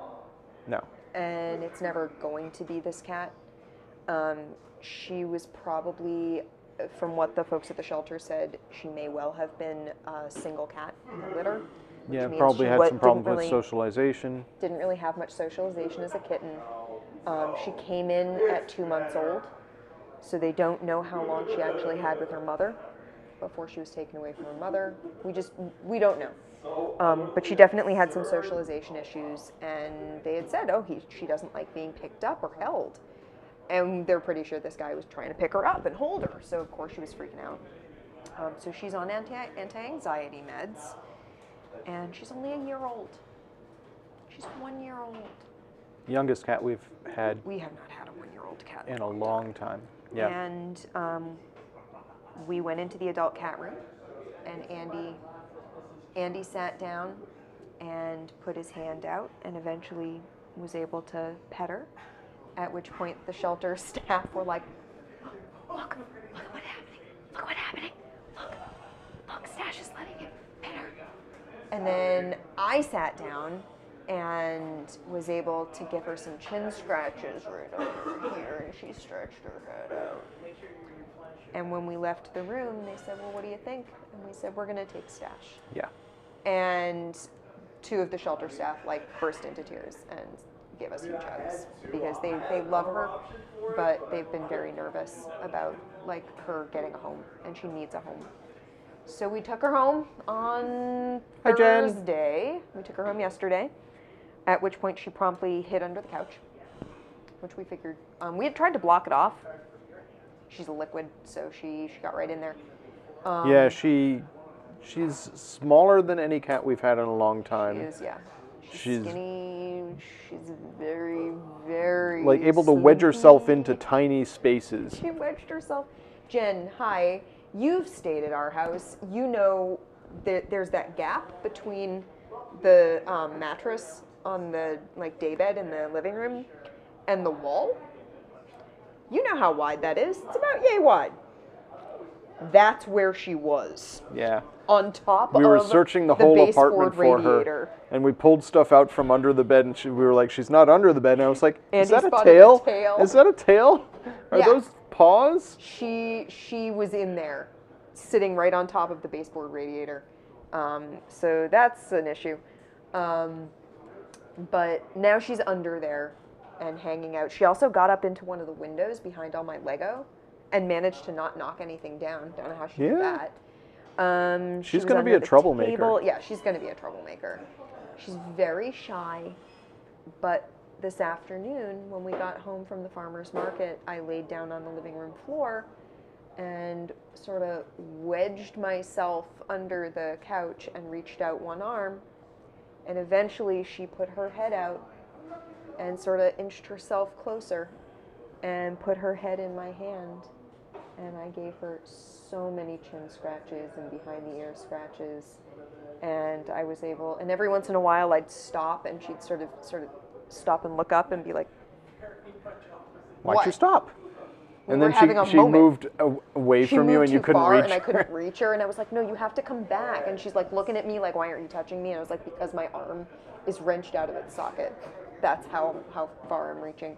Speaker 1: No.
Speaker 2: And it's never going to be this cat. She was probably, from what the folks at the shelter said, she may well have been a single cat in the litter.
Speaker 1: Yeah, probably had some problems with socialization.
Speaker 2: Didn't really have much socialization as a kitten. She came in at 2 months old, so they don't know how long she actually had with her mother. before she was taken away from her mother. We don't know. But she definitely had some socialization issues, and they had said, oh, she doesn't like being picked up or held. And they're pretty sure this guy was trying to pick her up and hold her, so of course she was freaking out. So she's on anti-anxiety meds, and she's only a year old. She's 1 year old.
Speaker 1: Youngest cat we've had.
Speaker 2: We have not had a 1-year-old cat
Speaker 1: in a long time. Yeah.
Speaker 2: And we went into the adult cat room, and Andy sat down and put his hand out, and eventually was able to pet her. At which point the shelter staff were like, look what's happening. Look what's happening. Look, Stash is letting him pet her. And then I sat down and was able to give her some chin scratches right over here, and she stretched her head out. And when we left the room, they said, well, what do you think? And we said, we're going to take Stash.
Speaker 1: Yeah.
Speaker 2: And 2 of the shelter staff burst into tears and give us huge hugs because they love her, but they've been very nervous about her getting a home, and she needs a home. So we took her home on Thursday. We took her home yesterday, at which point she promptly hid under the couch, which we figured. We had tried to block it off. She's a liquid, so she got right in there.
Speaker 1: Yeah, she's smaller than any cat we've had in a long time.
Speaker 2: She is, yeah. She's skinny. She's very, very
Speaker 1: able to wedge herself into tiny spaces.
Speaker 2: She wedged herself. Jen, hi. You've stayed at our house. You know that there's that gap between the mattress on the daybed in the living room and the wall. You know how wide that is. It's about yay wide. That's where she was.
Speaker 1: Yeah.
Speaker 2: On top
Speaker 1: we were searching the whole apartment for
Speaker 2: radiator.
Speaker 1: her, and we pulled stuff out from under the bed, and we were like, she's not under the bed. And I was like, is that a tail? Is that a tail? Are those paws?
Speaker 2: She was in there, sitting right on top of the baseboard radiator. So that's an issue. But now she's under there and hanging out. She also got up into one of the windows behind all my Lego and managed to not knock anything down. Don't know how she did that.
Speaker 1: She's going to be a troublemaker.
Speaker 2: Yeah, she's going to be a troublemaker. She's very shy, but this afternoon when we got home from the farmer's market, I laid down on the living room floor and sort of wedged myself under the couch and reached out one arm, and eventually she put her head out and sort of inched herself closer and put her head in my hand. And I gave her so many chin scratches and behind the ear scratches. And I was able, and every once in a while I'd stop and she'd sort of stop and look up and be like,
Speaker 1: why'd you stop?
Speaker 2: And then she
Speaker 1: moved away from you and you couldn't reach her.
Speaker 2: And I couldn't reach her. And I was like, no, you have to come back. And she's like looking at me like, why aren't you touching me? And I was like, because my arm is wrenched out of its socket. That's how far I'm reaching.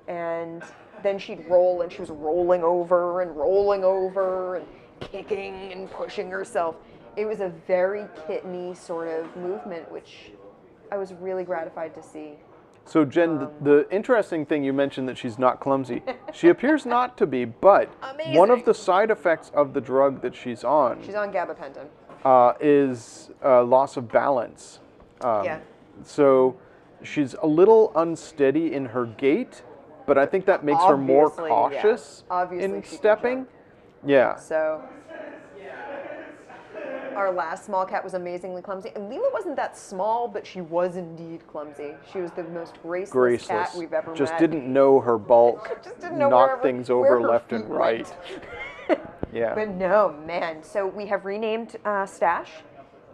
Speaker 2: And then she'd roll, and she was rolling over and kicking and pushing herself. It was a very kitteny sort of movement, which I was really gratified to see.
Speaker 1: So Jen, the interesting thing you mentioned that she's not clumsy. She appears not to be, but one of the side effects of the drug that she's on
Speaker 2: gabapentin,
Speaker 1: is loss of balance.
Speaker 2: Yeah.
Speaker 1: So she's a little unsteady in her gait, but I think that makes her more cautious in stepping. Yeah.
Speaker 2: So our last small cat was amazingly clumsy. And Lila wasn't that small, but she was indeed clumsy. She was the most graceless cat we've ever met.
Speaker 1: Just didn't know her bulk.
Speaker 2: Just didn't know
Speaker 1: knock things over left and right. Yeah.
Speaker 2: But no, man. So we have renamed Stash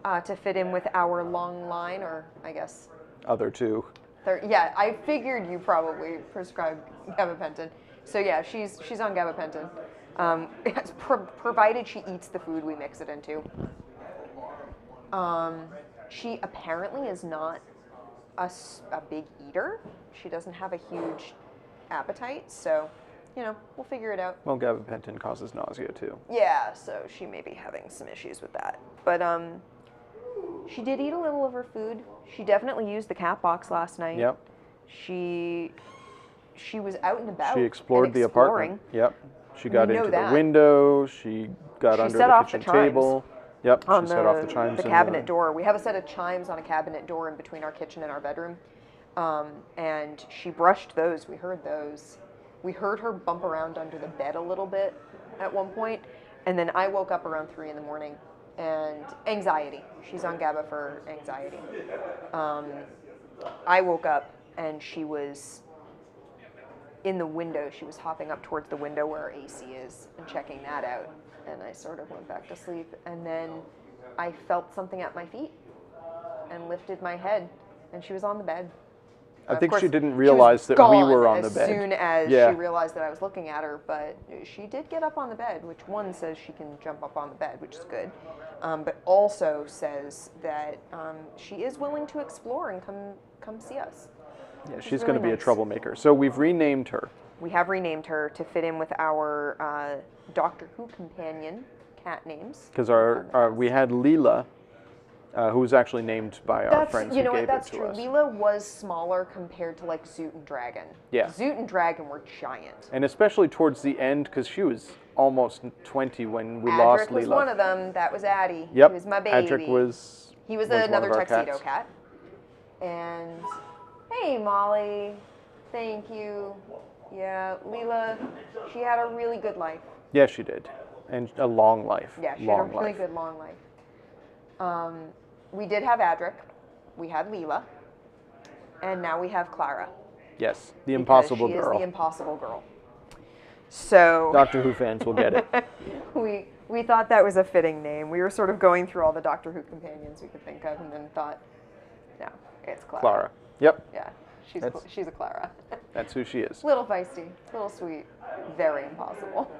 Speaker 2: to fit in with our long line, or I guess
Speaker 1: other two.
Speaker 2: Yeah, I figured you probably prescribed gabapentin. So yeah, she's on gabapentin, provided she eats the food we mix it into. She apparently is not a big eater. She doesn't have a huge appetite, so we'll figure it out.
Speaker 1: Well, gabapentin causes nausea too.
Speaker 2: Yeah, so she may be having some issues with that. But she did eat a little of her food. She definitely used the cat box last night.
Speaker 1: Yep.
Speaker 2: She was out and about.
Speaker 1: She explored the apartment. Yep. She got
Speaker 2: We know
Speaker 1: into
Speaker 2: that.
Speaker 1: the window. She got
Speaker 2: She
Speaker 1: under
Speaker 2: set
Speaker 1: the
Speaker 2: off the
Speaker 1: kitchen
Speaker 2: chimes
Speaker 1: table. Yep,
Speaker 2: on
Speaker 1: she set off the chimes.
Speaker 2: the cabinet door. We have a set of chimes on a cabinet door in between our kitchen and our bedroom. And she brushed those. We heard those. We heard her bump around under the bed a little bit at one point. And then I woke up around 3 in the morning and anxiety. She's on GABA for anxiety. I woke up and she was in the window. She was hopping up towards the window where our AC is and checking that out. And I sort of went back to sleep. And then I felt something at my feet and lifted my head. And she was on the bed.
Speaker 1: I
Speaker 2: Of
Speaker 1: think
Speaker 2: course,
Speaker 1: she didn't realize that we
Speaker 2: gone
Speaker 1: were on the
Speaker 2: as
Speaker 1: bed.
Speaker 2: soon as
Speaker 1: Yeah.
Speaker 2: she realized that I was looking at her, but she did get up on the bed, which one says she can jump up on the bed, which is good, but also says that she is willing to explore and come see us.
Speaker 1: Yeah,
Speaker 2: Which is
Speaker 1: she's
Speaker 2: really
Speaker 1: going to be a
Speaker 2: nice.
Speaker 1: troublemaker. So we've renamed her.
Speaker 2: We have renamed her to fit in with our Doctor Who companion cat names.
Speaker 1: Because we had Leela, who was actually named by our friends who gave
Speaker 2: That's
Speaker 1: it to
Speaker 2: true.
Speaker 1: us.
Speaker 2: Leela was smaller compared to like Zoot and Dragon.
Speaker 1: Yeah.
Speaker 2: Zoot and Dragon were giant.
Speaker 1: And especially towards the end, because she was almost 20 when we
Speaker 2: Adric
Speaker 1: lost
Speaker 2: was
Speaker 1: Leela.
Speaker 2: one of them. That was Addie.
Speaker 1: Yep.
Speaker 2: He was my baby.
Speaker 1: Adric was.
Speaker 2: He was
Speaker 1: one
Speaker 2: another
Speaker 1: of our
Speaker 2: tuxedo
Speaker 1: cats.
Speaker 2: cat. And hey, Molly, thank you. Yeah, Leela, she had a really good life.
Speaker 1: Yeah, she did, and a long life.
Speaker 2: Yeah, she
Speaker 1: long
Speaker 2: had a really
Speaker 1: life.
Speaker 2: good long life. We did have Adric. We had Leela. And now we have Clara.
Speaker 1: Yes, the
Speaker 2: because
Speaker 1: impossible
Speaker 2: she
Speaker 1: girl.
Speaker 2: is the impossible girl. So
Speaker 1: Doctor Who fans will get it.
Speaker 2: we thought that was a fitting name. We were sort of going through all the Doctor Who companions we could think of, and then thought, no, it's Clara.
Speaker 1: Clara. Yep,
Speaker 2: Yeah, she's a Clara.
Speaker 1: that's who she is.
Speaker 2: Little feisty, little sweet, very impossible.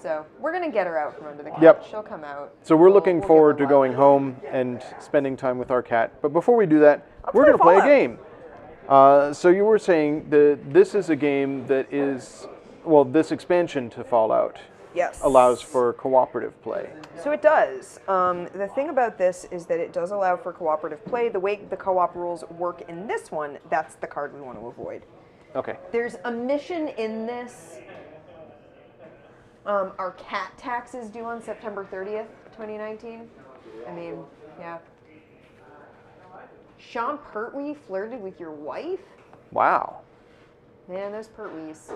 Speaker 2: So we're gonna get her out from under the couch.
Speaker 1: Yep.
Speaker 2: She'll come out.
Speaker 1: So we're
Speaker 2: We'll
Speaker 1: looking
Speaker 2: give
Speaker 1: forward
Speaker 2: her
Speaker 1: to
Speaker 2: love.
Speaker 1: going home and spending time with our cat. But before we do that, we're
Speaker 2: play
Speaker 1: going to play a
Speaker 2: Fallout.
Speaker 1: game. So you were saying that this is a game that is, well, this expansion to Fallout
Speaker 2: Yes.
Speaker 1: allows for cooperative play.
Speaker 2: So it does. The thing about this is that it does allow for cooperative play. The way the co-op rules work in this one, that's the card we want to avoid.
Speaker 1: Okay.
Speaker 2: There's a mission in this. Our cat tax is due on September 30th, 2019. I mean, yeah. Sean Pertwee flirted with your wife?
Speaker 1: Wow.
Speaker 2: Man, those Pertwees.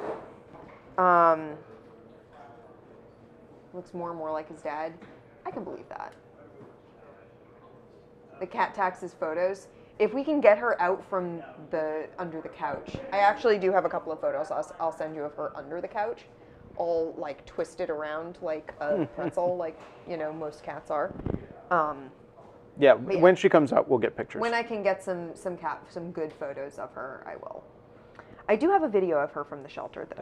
Speaker 2: Looks more and more like his dad. I can believe that. The cat taxes photos. If we can get her out from the under the couch. I actually do have a couple of photos I'll send you of her under the couch, all like twisted around like a pretzel, like, you know, most cats are.
Speaker 1: Yeah,
Speaker 2: yeah.
Speaker 1: when she comes out, we'll get pictures.
Speaker 2: When I can get some good photos of her, I will. I do have a video of her from the shelter that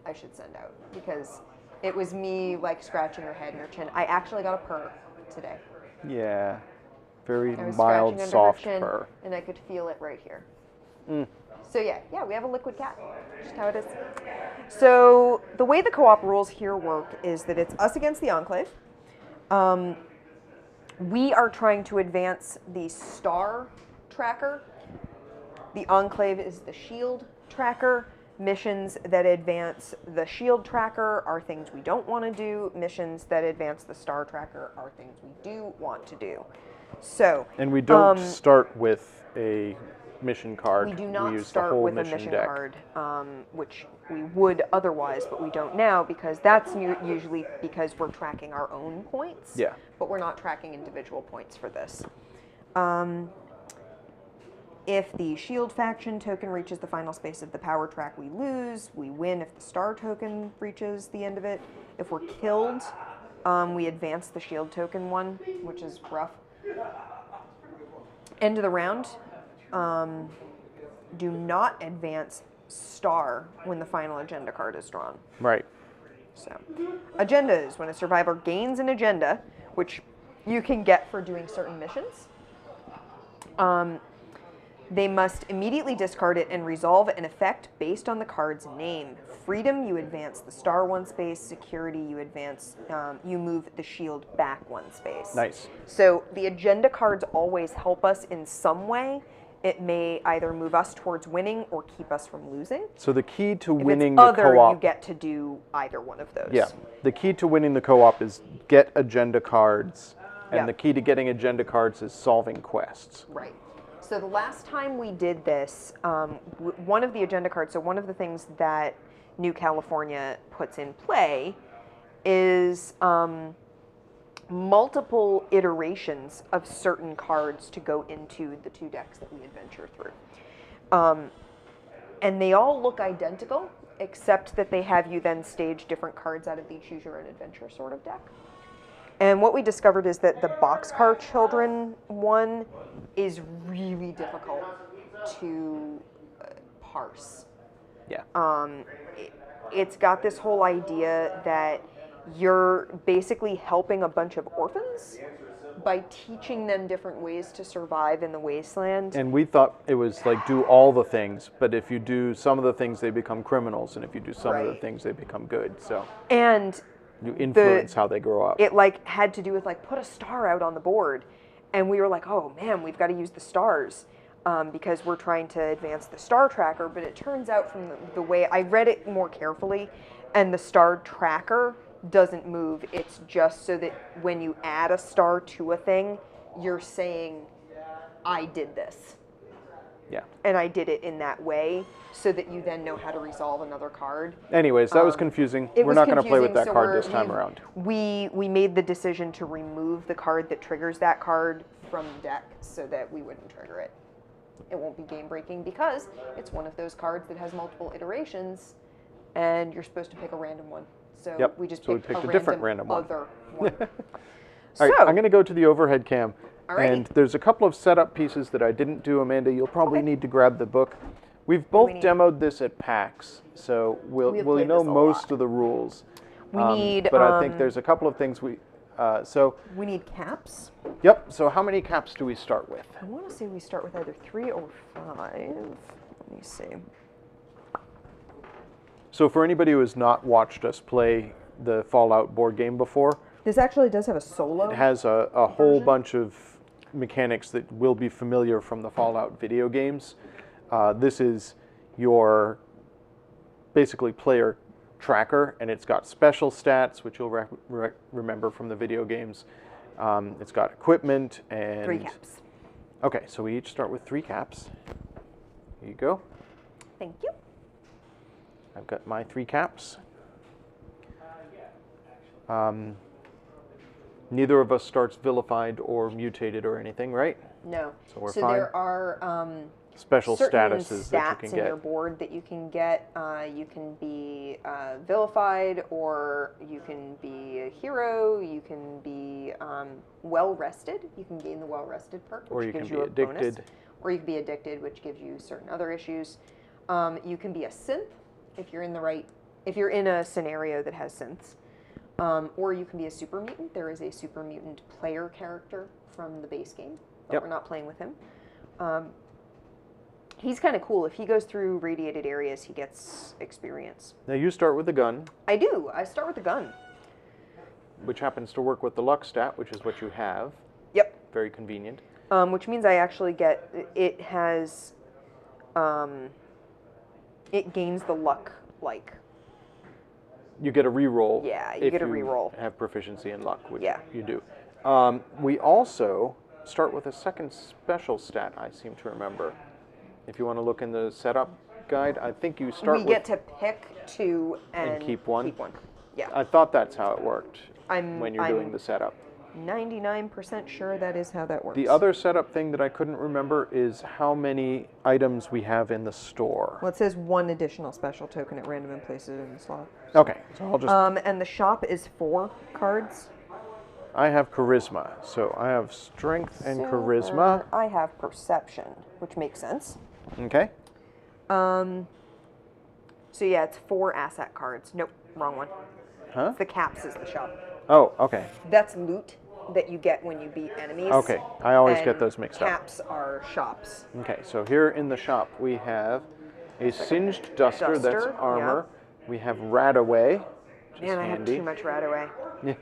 Speaker 2: I should send out, because it was me like scratching her head and her chin. I actually got a purr today.
Speaker 1: Yeah. Very
Speaker 2: I was
Speaker 1: mild,
Speaker 2: scratching under
Speaker 1: soft
Speaker 2: her chin,
Speaker 1: purr.
Speaker 2: and I could feel it right here.
Speaker 1: Mm.
Speaker 2: So yeah, we have a liquid cat. Just how it is. So the way the co-op rules here work is that it's us against the Enclave. We are trying to advance the star tracker. The Enclave is the shield tracker. Missions that advance the shield tracker are things we don't want to do. Missions that advance the star tracker are things we do want to do. So,
Speaker 1: And we don't start with a mission card.
Speaker 2: we do not
Speaker 1: use the
Speaker 2: start
Speaker 1: whole
Speaker 2: with a mission
Speaker 1: deck.
Speaker 2: card, which we would otherwise, but we don't now, because that's usually because we're tracking our own points.
Speaker 1: Yeah.
Speaker 2: But we're not tracking individual points for this. If the shield faction token reaches the final space of the power track, we lose. We win if the star token reaches the end of it. If we're killed, we advance the shield token one, which is rough. End of the round. Do not advance star when the final agenda card is drawn.
Speaker 1: Right.
Speaker 2: So, agendas. When a survivor gains an agenda, which you can get for doing certain missions, they must immediately discard it and resolve an effect based on the card's name. Freedom, you advance the star one space. Security, you advance, you move the shield back one space.
Speaker 1: Nice.
Speaker 2: So the agenda cards always help us in some way, It may either move us towards winning or keep us from losing.
Speaker 1: So the key to
Speaker 2: If
Speaker 1: winning
Speaker 2: it's
Speaker 1: the
Speaker 2: other,
Speaker 1: co-op...
Speaker 2: you get to do either one of those.
Speaker 1: Yeah. The key to winning the co-op is get agenda cards. And
Speaker 2: Yeah.
Speaker 1: the key to getting agenda cards is solving quests.
Speaker 2: Right. So the last time we did this, one of the agenda cards, so one of the things that New California puts in play is multiple iterations of certain cards to go into the 2 decks that we adventure through. And they all look identical, except that they have you then stage different cards out of the Choose Your Own Adventure sort of deck. And what we discovered is that the Boxcar Children one is really difficult to parse.
Speaker 1: Yeah.
Speaker 2: It's got this whole idea that you're basically helping a bunch of orphans by teaching them different ways to survive in the wasteland.
Speaker 1: And we thought it was like do all the things, but if you do some of the things, they become criminals, and if you do some of the
Speaker 2: Right.
Speaker 1: things, they become good. So
Speaker 2: And
Speaker 1: you influence how they grow up.
Speaker 2: it like had to do with like put a star out on the board, and we were like, oh man, we've got to use the stars because we're trying to advance the star tracker. But it turns out from the way I read it more carefully, and the star tracker doesn't move. It's just so that when you add a star to a thing, you're saying, I did this.
Speaker 1: Yeah.
Speaker 2: And I did it in that way, so that you then know how to resolve another card.
Speaker 1: Anyways, that was confusing. We're not going to play with that card this time around.
Speaker 2: We made the decision to remove the card that triggers that card from the deck so that we wouldn't trigger it. It won't be game breaking because it's one of those cards that has multiple iterations, and you're supposed to pick a random one. So
Speaker 1: Yep.
Speaker 2: we just
Speaker 1: So we
Speaker 2: picked
Speaker 1: picked a different random one.
Speaker 2: other one.
Speaker 1: All right,
Speaker 2: So,
Speaker 1: I'm going to go to the overhead cam.
Speaker 2: Alrighty.
Speaker 1: And there's a couple of setup pieces that I didn't do, Amanda. You'll probably need to grab the book. We've both
Speaker 2: need?
Speaker 1: demoed this at PAX, so we'll
Speaker 2: played
Speaker 1: know
Speaker 2: this a
Speaker 1: most
Speaker 2: lot.
Speaker 1: of the rules.
Speaker 2: We need,
Speaker 1: But I think there's a couple of things we...
Speaker 2: we need caps.
Speaker 1: Yep, so how many caps do we start with?
Speaker 2: I want to say we start with either 3 or 5. Let me see.
Speaker 1: So for anybody who has not watched us play the Fallout board game before,
Speaker 2: This actually does have a solo.
Speaker 1: it has a whole bunch of mechanics that will be familiar from the Fallout video games. This is your basically player tracker, and it's got special stats, which you'll remember from the video games. It's got equipment and...
Speaker 2: 3 caps.
Speaker 1: Okay, so we each start with 3 caps. Here you go.
Speaker 2: Thank you.
Speaker 1: I've got my 3 caps. Neither of us starts vilified or mutated or anything, right?
Speaker 2: No.
Speaker 1: So we're
Speaker 2: so
Speaker 1: fine.
Speaker 2: there are
Speaker 1: Special
Speaker 2: certain
Speaker 1: statuses that you
Speaker 2: stats
Speaker 1: can
Speaker 2: in your
Speaker 1: get.
Speaker 2: board that you can get. You can be vilified, or you can be a hero. You can be well rested. You can gain the well rested perk, which
Speaker 1: Or you
Speaker 2: gives
Speaker 1: can
Speaker 2: you
Speaker 1: be
Speaker 2: a bonus.
Speaker 1: addicted.
Speaker 2: Or you can be addicted, which gives you certain other issues. You can be a synth if you're in a scenario that has synths. Or you can be a super mutant. There is a super mutant player character from the base game, but
Speaker 1: Yep.
Speaker 2: we're not playing with him. He's kind of cool. If he goes through radiated areas, he gets experience.
Speaker 1: Now you start with the gun,
Speaker 2: I do. I start with the gun.
Speaker 1: which happens to work with the luck stat, which is what you have.
Speaker 2: Yep.
Speaker 1: Very convenient.
Speaker 2: Which means I actually get, it has, it gains the luck, like.
Speaker 1: You get a reroll.
Speaker 2: Yeah, you get a reroll.
Speaker 1: Have proficiency in luck, which
Speaker 2: Yeah.
Speaker 1: you do. We also start with a second special stat, I seem to remember. If you want to look in the setup guide, I think you start
Speaker 2: We
Speaker 1: with...
Speaker 2: get to pick 2 and
Speaker 1: keep one?
Speaker 2: Keep 1. Yeah.
Speaker 1: I thought that's how it worked when you're
Speaker 2: I'm
Speaker 1: doing the setup.
Speaker 2: 99% sure that is how that works.
Speaker 1: The other setup thing that I couldn't remember is how many items we have in the store.
Speaker 2: Well, it says 1 additional special token at random and places it in the slot.
Speaker 1: Okay, so I'll just...
Speaker 2: And the shop is 4 cards.
Speaker 1: I have charisma, so I have strength and charisma.
Speaker 2: I have perception, which makes sense.
Speaker 1: Okay.
Speaker 2: So yeah, it's 4 asset cards. Nope, wrong one.
Speaker 1: Huh?
Speaker 2: The caps is the shop.
Speaker 1: Oh, okay.
Speaker 2: That's loot that you get when you beat enemies.
Speaker 1: Okay, I always
Speaker 2: and
Speaker 1: get those mixed up.
Speaker 2: caps are shops.
Speaker 1: Okay, so here in the shop we have a singed duster, that's
Speaker 2: Duster,
Speaker 1: armor. We have Radaway, which is
Speaker 2: Man, I have
Speaker 1: handy
Speaker 2: too much Radaway.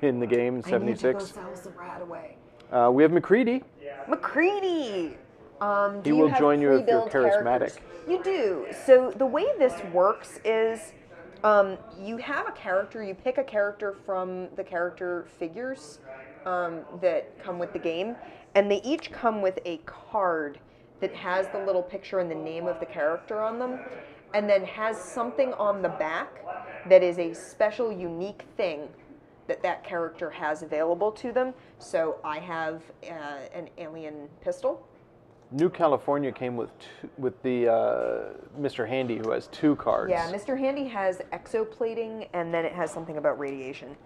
Speaker 1: in the game,
Speaker 2: I need to go
Speaker 1: 76.
Speaker 2: sell some Radaway.
Speaker 1: We have McCready.
Speaker 2: McCready!
Speaker 1: He will join you if you're charismatic.
Speaker 2: You do. So the way this works is you have a character, you pick a character from the character figures that come with the game, and they each come with a card that has the little picture and the name of the character on them, and then has something on the back that is a special, unique thing that character has available to them. So I have an alien pistol.
Speaker 1: New California came with the Mr. Handy, who has 2 cards.
Speaker 2: Yeah, Mr. Handy has exoplating, and then it has something about radiation.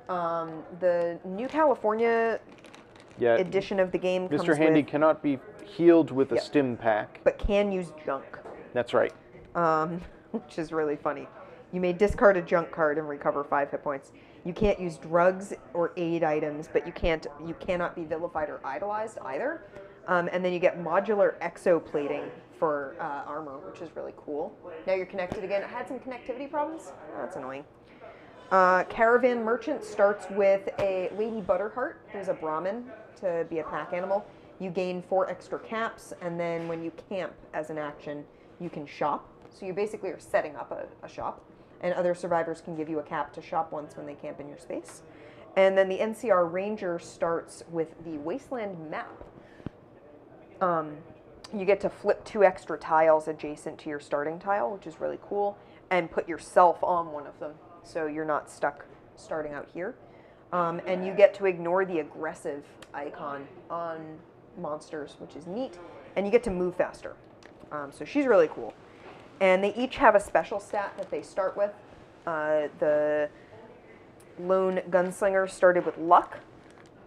Speaker 2: The New California edition of the game comes
Speaker 1: Mr. Handy cannot be healed with a stim pack.
Speaker 2: but can use junk.
Speaker 1: That's right.
Speaker 2: Which is really funny. You may discard a junk card and recover 5 hit points. You can't use drugs or aid items, but you cannot be vilified or idolized either. And then you get modular exoplating for armor, which is really cool. Now you're connected again. I had some connectivity problems. Oh, that's annoying. Caravan Merchant starts with a Lady Butterheart, who's a Brahmin, to be a pack animal. You gain 4 extra caps, and then when you camp as an action, you can shop. So you basically are setting up a shop, and other survivors can give you a cap to shop once when they camp in your space. And then the NCR Ranger starts with the Wasteland Map. You get to flip 2 extra tiles adjacent to your starting tile, which is really cool, and put yourself on one of them, so you're not stuck starting out here. And you get to ignore the aggressive icon on monsters, which is neat, and you get to move faster. So she's really cool. And they each have a special stat that they start with. The Lone Gunslinger started with luck,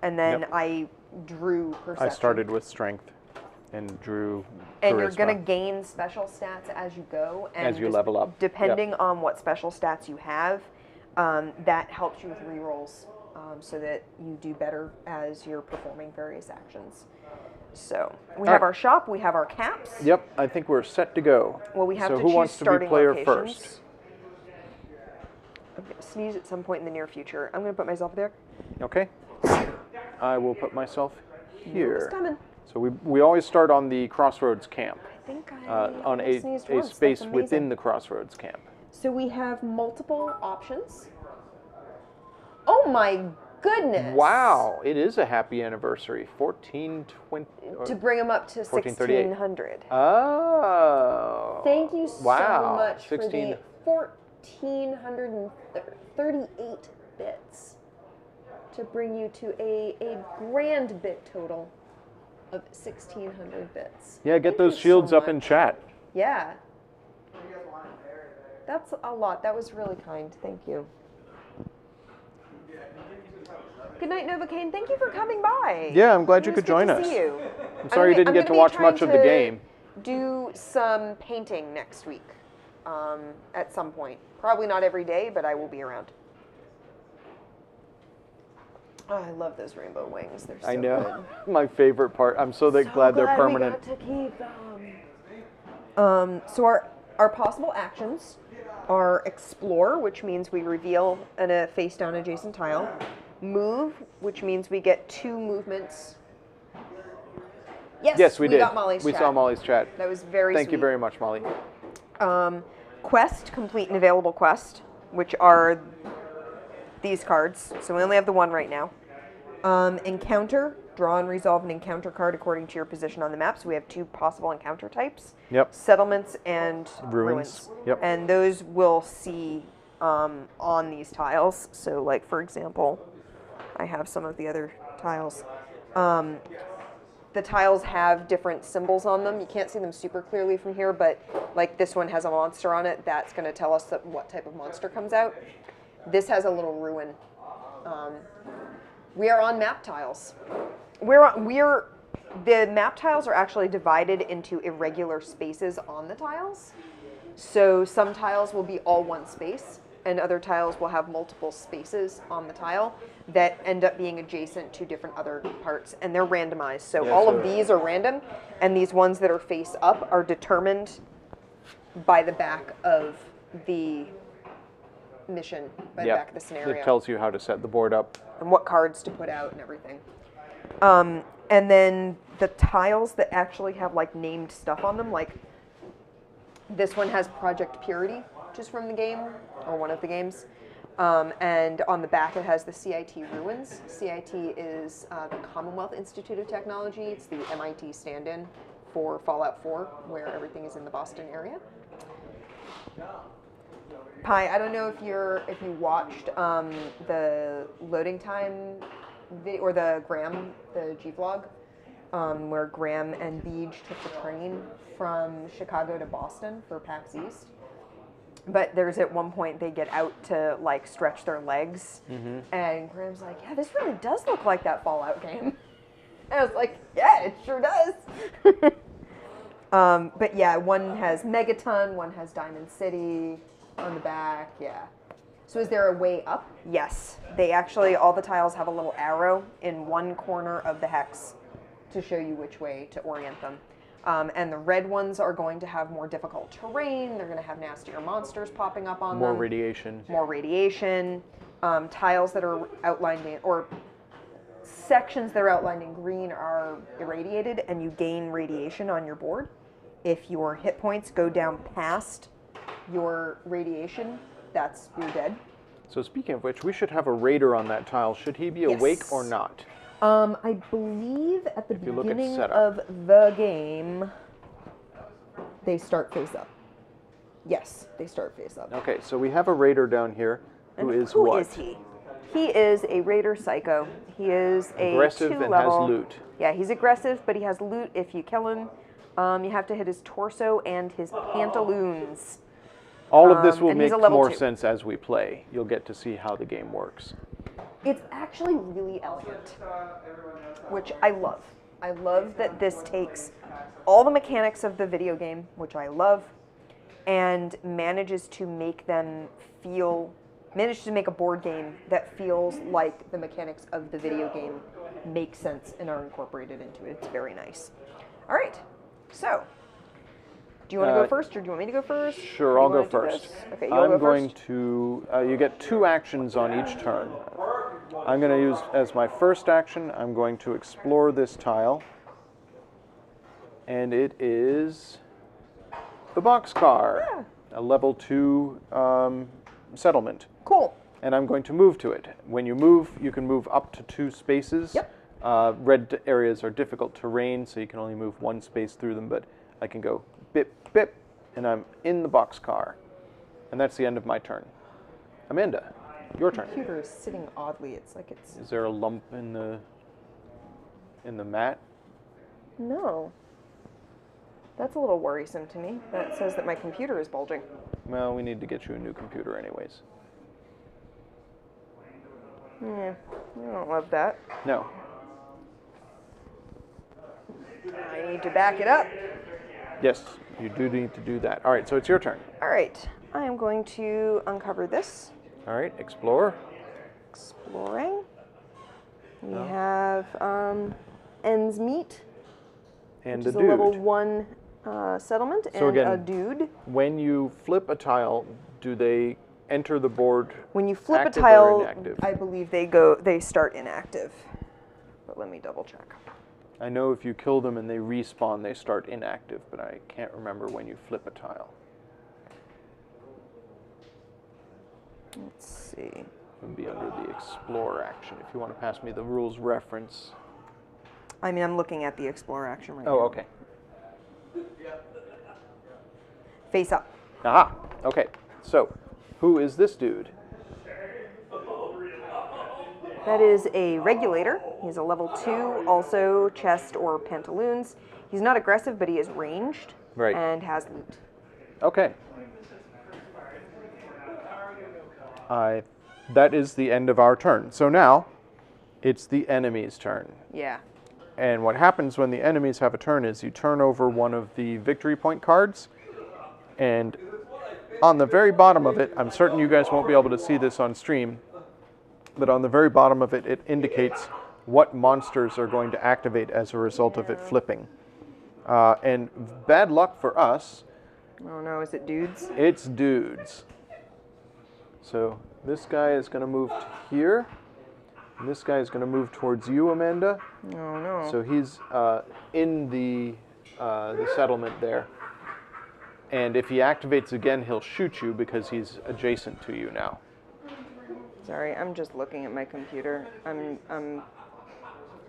Speaker 2: and then I drew perception.
Speaker 1: I started with strength and drew charisma.
Speaker 2: And you're going to gain special stats as you go. And
Speaker 1: as you level up.
Speaker 2: Depending on what special stats you have, that helps you with rerolls so that you do better as you're performing various actions. So we have our shop, we have our caps.
Speaker 1: Yep, I think we're set to go.
Speaker 2: Well, we have
Speaker 1: so
Speaker 2: to
Speaker 1: who
Speaker 2: choose
Speaker 1: wants to be
Speaker 2: starting
Speaker 1: player
Speaker 2: locations.
Speaker 1: first?
Speaker 2: I'm going to sneeze at some point in the near future. I'm going to put myself there.
Speaker 1: Okay. I will put myself here.
Speaker 2: It's coming.
Speaker 1: So we always start on the Crossroads camp.
Speaker 2: I think
Speaker 1: on a space within the Crossroads camp.
Speaker 2: So we have multiple options. Oh my goodness!
Speaker 1: Wow, it is a happy anniversary. 1420.
Speaker 2: To bring them up to 1600.
Speaker 1: Oh.
Speaker 2: Thank you so much
Speaker 1: 16.
Speaker 2: for the 1438 bits to bring you to a grand bit total of 1600 bits.
Speaker 1: Yeah, get those shields up in chat.
Speaker 2: Yeah. That's a lot. That was really kind. Thank you. Good night, Novocaine. Thank you for coming by.
Speaker 1: Yeah, I'm glad you could join us.
Speaker 2: See you.
Speaker 1: I'm sorry you didn't get to watch much of the game.
Speaker 2: Do some painting next week at some point. Probably not every day, but I will be around. Oh, I love those rainbow wings. They're so
Speaker 1: I know.
Speaker 2: good.
Speaker 1: My favorite part. I'm so glad they're permanent.
Speaker 2: We got to keep them. So our possible actions are explore, which means we reveal a face down adjacent tile. Move, which means we get 2 movements.
Speaker 1: Yes, we did.
Speaker 2: Got Molly's
Speaker 1: we
Speaker 2: chat.
Speaker 1: saw Molly's chat.
Speaker 2: That was very
Speaker 1: Thank
Speaker 2: sweet.
Speaker 1: you very much, Molly.
Speaker 2: Quest, complete and available quest, which are these cards. So we only have the one right now. Encounter, draw and resolve an encounter card according to your position on the map. So we have 2 possible encounter types.
Speaker 1: Yep.
Speaker 2: Settlements and ruins.
Speaker 1: Yep.
Speaker 2: And those we'll see on these tiles. So like, for example, I have some of the other tiles. The tiles have different symbols on them. You can't see them super clearly from here, but like this one has a monster on it. That's going to tell us what type of monster comes out. This has a little ruin. We are on map tiles. The map tiles are actually divided into irregular spaces on the tiles. So some tiles will be all one space, and other tiles will have multiple spaces on the tile that end up being adjacent to different other parts, and they're randomized. So all of these are random, and these ones that are face up are determined by the back of the mission, by the back of the scenario.
Speaker 1: It tells you how to set the board up.
Speaker 2: And what cards to put out and everything. And then the tiles that actually have like named stuff on them, like this one has Project Purity, which is from the game, or one of the games. And on the back it has the CIT ruins. CIT is the Commonwealth Institute of Technology. It's the MIT stand-in for Fallout 4, where everything is in the Boston area. Pi, I don't know if you watched the loading time video, or the G-vlog, where Graham and Beej took the train from Chicago to Boston for PAX East. But there's at one point they get out to like stretch their legs, and Graham's like, "Yeah, this really does look like that Fallout game." And I was like, "Yeah, it sure does." But yeah, one has Megaton, one has Diamond City on the back. Yeah. So is there a way up? Yes. They actually, all the tiles have a little arrow in one corner of the hex to show you which way to orient them. And the red ones are going to have more difficult terrain. They're going to have nastier monsters popping up on them.
Speaker 1: More radiation.
Speaker 2: More radiation. Tiles that are outlined in, or sections that are outlined in green are irradiated, and you gain radiation on your board. If your hit points go down past your radiation, you're dead.
Speaker 1: So speaking of which, we should have a raider on that tile. Should he be awake or not?
Speaker 2: I believe at the beginning of the game, they start face up. Yes, they start face up.
Speaker 1: Okay, so we have a raider down here who is what?
Speaker 2: Who is he? He is a raider psycho. He is
Speaker 1: aggressive
Speaker 2: a 2-level.
Speaker 1: And has loot.
Speaker 2: Yeah, he's aggressive, but he has loot if you kill him. You have to hit his torso and his pantaloons.
Speaker 1: All of this will make more
Speaker 2: 2.
Speaker 1: sense as we play. You'll get to see how the game works.
Speaker 2: It's actually really elegant, which I love. I love that this takes all the mechanics of the video game, which I love, and manages to make a board game that feels like the mechanics of the video game make sense and are incorporated into it. It's very nice. All right, so do you want to go first, or do you want me to go first?
Speaker 1: Sure, I'll go first.
Speaker 2: Okay,
Speaker 1: I'm going to, you get 2 actions on each turn. I'm going to use, as my first action, I'm going to explore this tile. And it is the boxcar, a level 2 settlement.
Speaker 2: Cool.
Speaker 1: And I'm going to move to it. When you move, you can move up to 2 spaces.
Speaker 2: Yep.
Speaker 1: Red areas are difficult terrain, so you can only move 1 space through them, but I can go bip, bip, and I'm in the boxcar. And that's the end of my turn. Amanda, your turn.
Speaker 2: The computer is sitting oddly. It's like it's...
Speaker 1: Is there a lump in the mat?
Speaker 2: No. That's a little worrisome to me. That says that my computer is bulging.
Speaker 1: Well, we need to get you a new computer anyways.
Speaker 2: Yeah, I don't love that.
Speaker 1: No.
Speaker 2: I need to back it up.
Speaker 1: Yes, you do need to do that. All right, so it's your turn.
Speaker 2: All right, I am going to uncover this.
Speaker 1: All right, explore.
Speaker 2: Exploring. We have Ends Meet,
Speaker 1: and
Speaker 2: which is
Speaker 1: a dude.
Speaker 2: a level 1 settlement,
Speaker 1: so
Speaker 2: and
Speaker 1: again,
Speaker 2: a dude.
Speaker 1: When you flip a tile, do they enter the board?
Speaker 2: When you flip a
Speaker 1: active
Speaker 2: tile,
Speaker 1: or inactive?
Speaker 2: I believe they start inactive. But let me double check.
Speaker 1: I know if you kill them and they respawn, they start inactive, but I can't remember when you flip a tile.
Speaker 2: Let's see.
Speaker 1: It would be under the explore action if you want to pass me the rules reference.
Speaker 2: I mean, I'm looking at the explore action right now.
Speaker 1: Oh, okay.
Speaker 2: Face up.
Speaker 1: Aha, okay. So, who is this dude?
Speaker 2: That is a regulator. He's a level 2, also chest or pantaloons. He's not aggressive, but he is ranged.
Speaker 1: Right.
Speaker 2: And has loot.
Speaker 1: Okay. That is the end of our turn. So now, it's the enemy's turn.
Speaker 2: Yeah.
Speaker 1: And what happens when the enemies have a turn is you turn over one of the victory point cards, and on the very bottom of it, I'm certain you guys won't be able to see this on stream, but on the very bottom of it, it indicates what monsters are going to activate as a result of it flipping. And bad luck for us.
Speaker 2: Oh no, is it dudes?
Speaker 1: It's dudes. So this guy is going to move to here, And this guy is going to move towards you, Amanda.
Speaker 2: Oh no.
Speaker 1: So he's in the settlement there. And if he activates again, he'll shoot you because he's adjacent to you now.
Speaker 2: Sorry, I'm just looking at my computer. I'm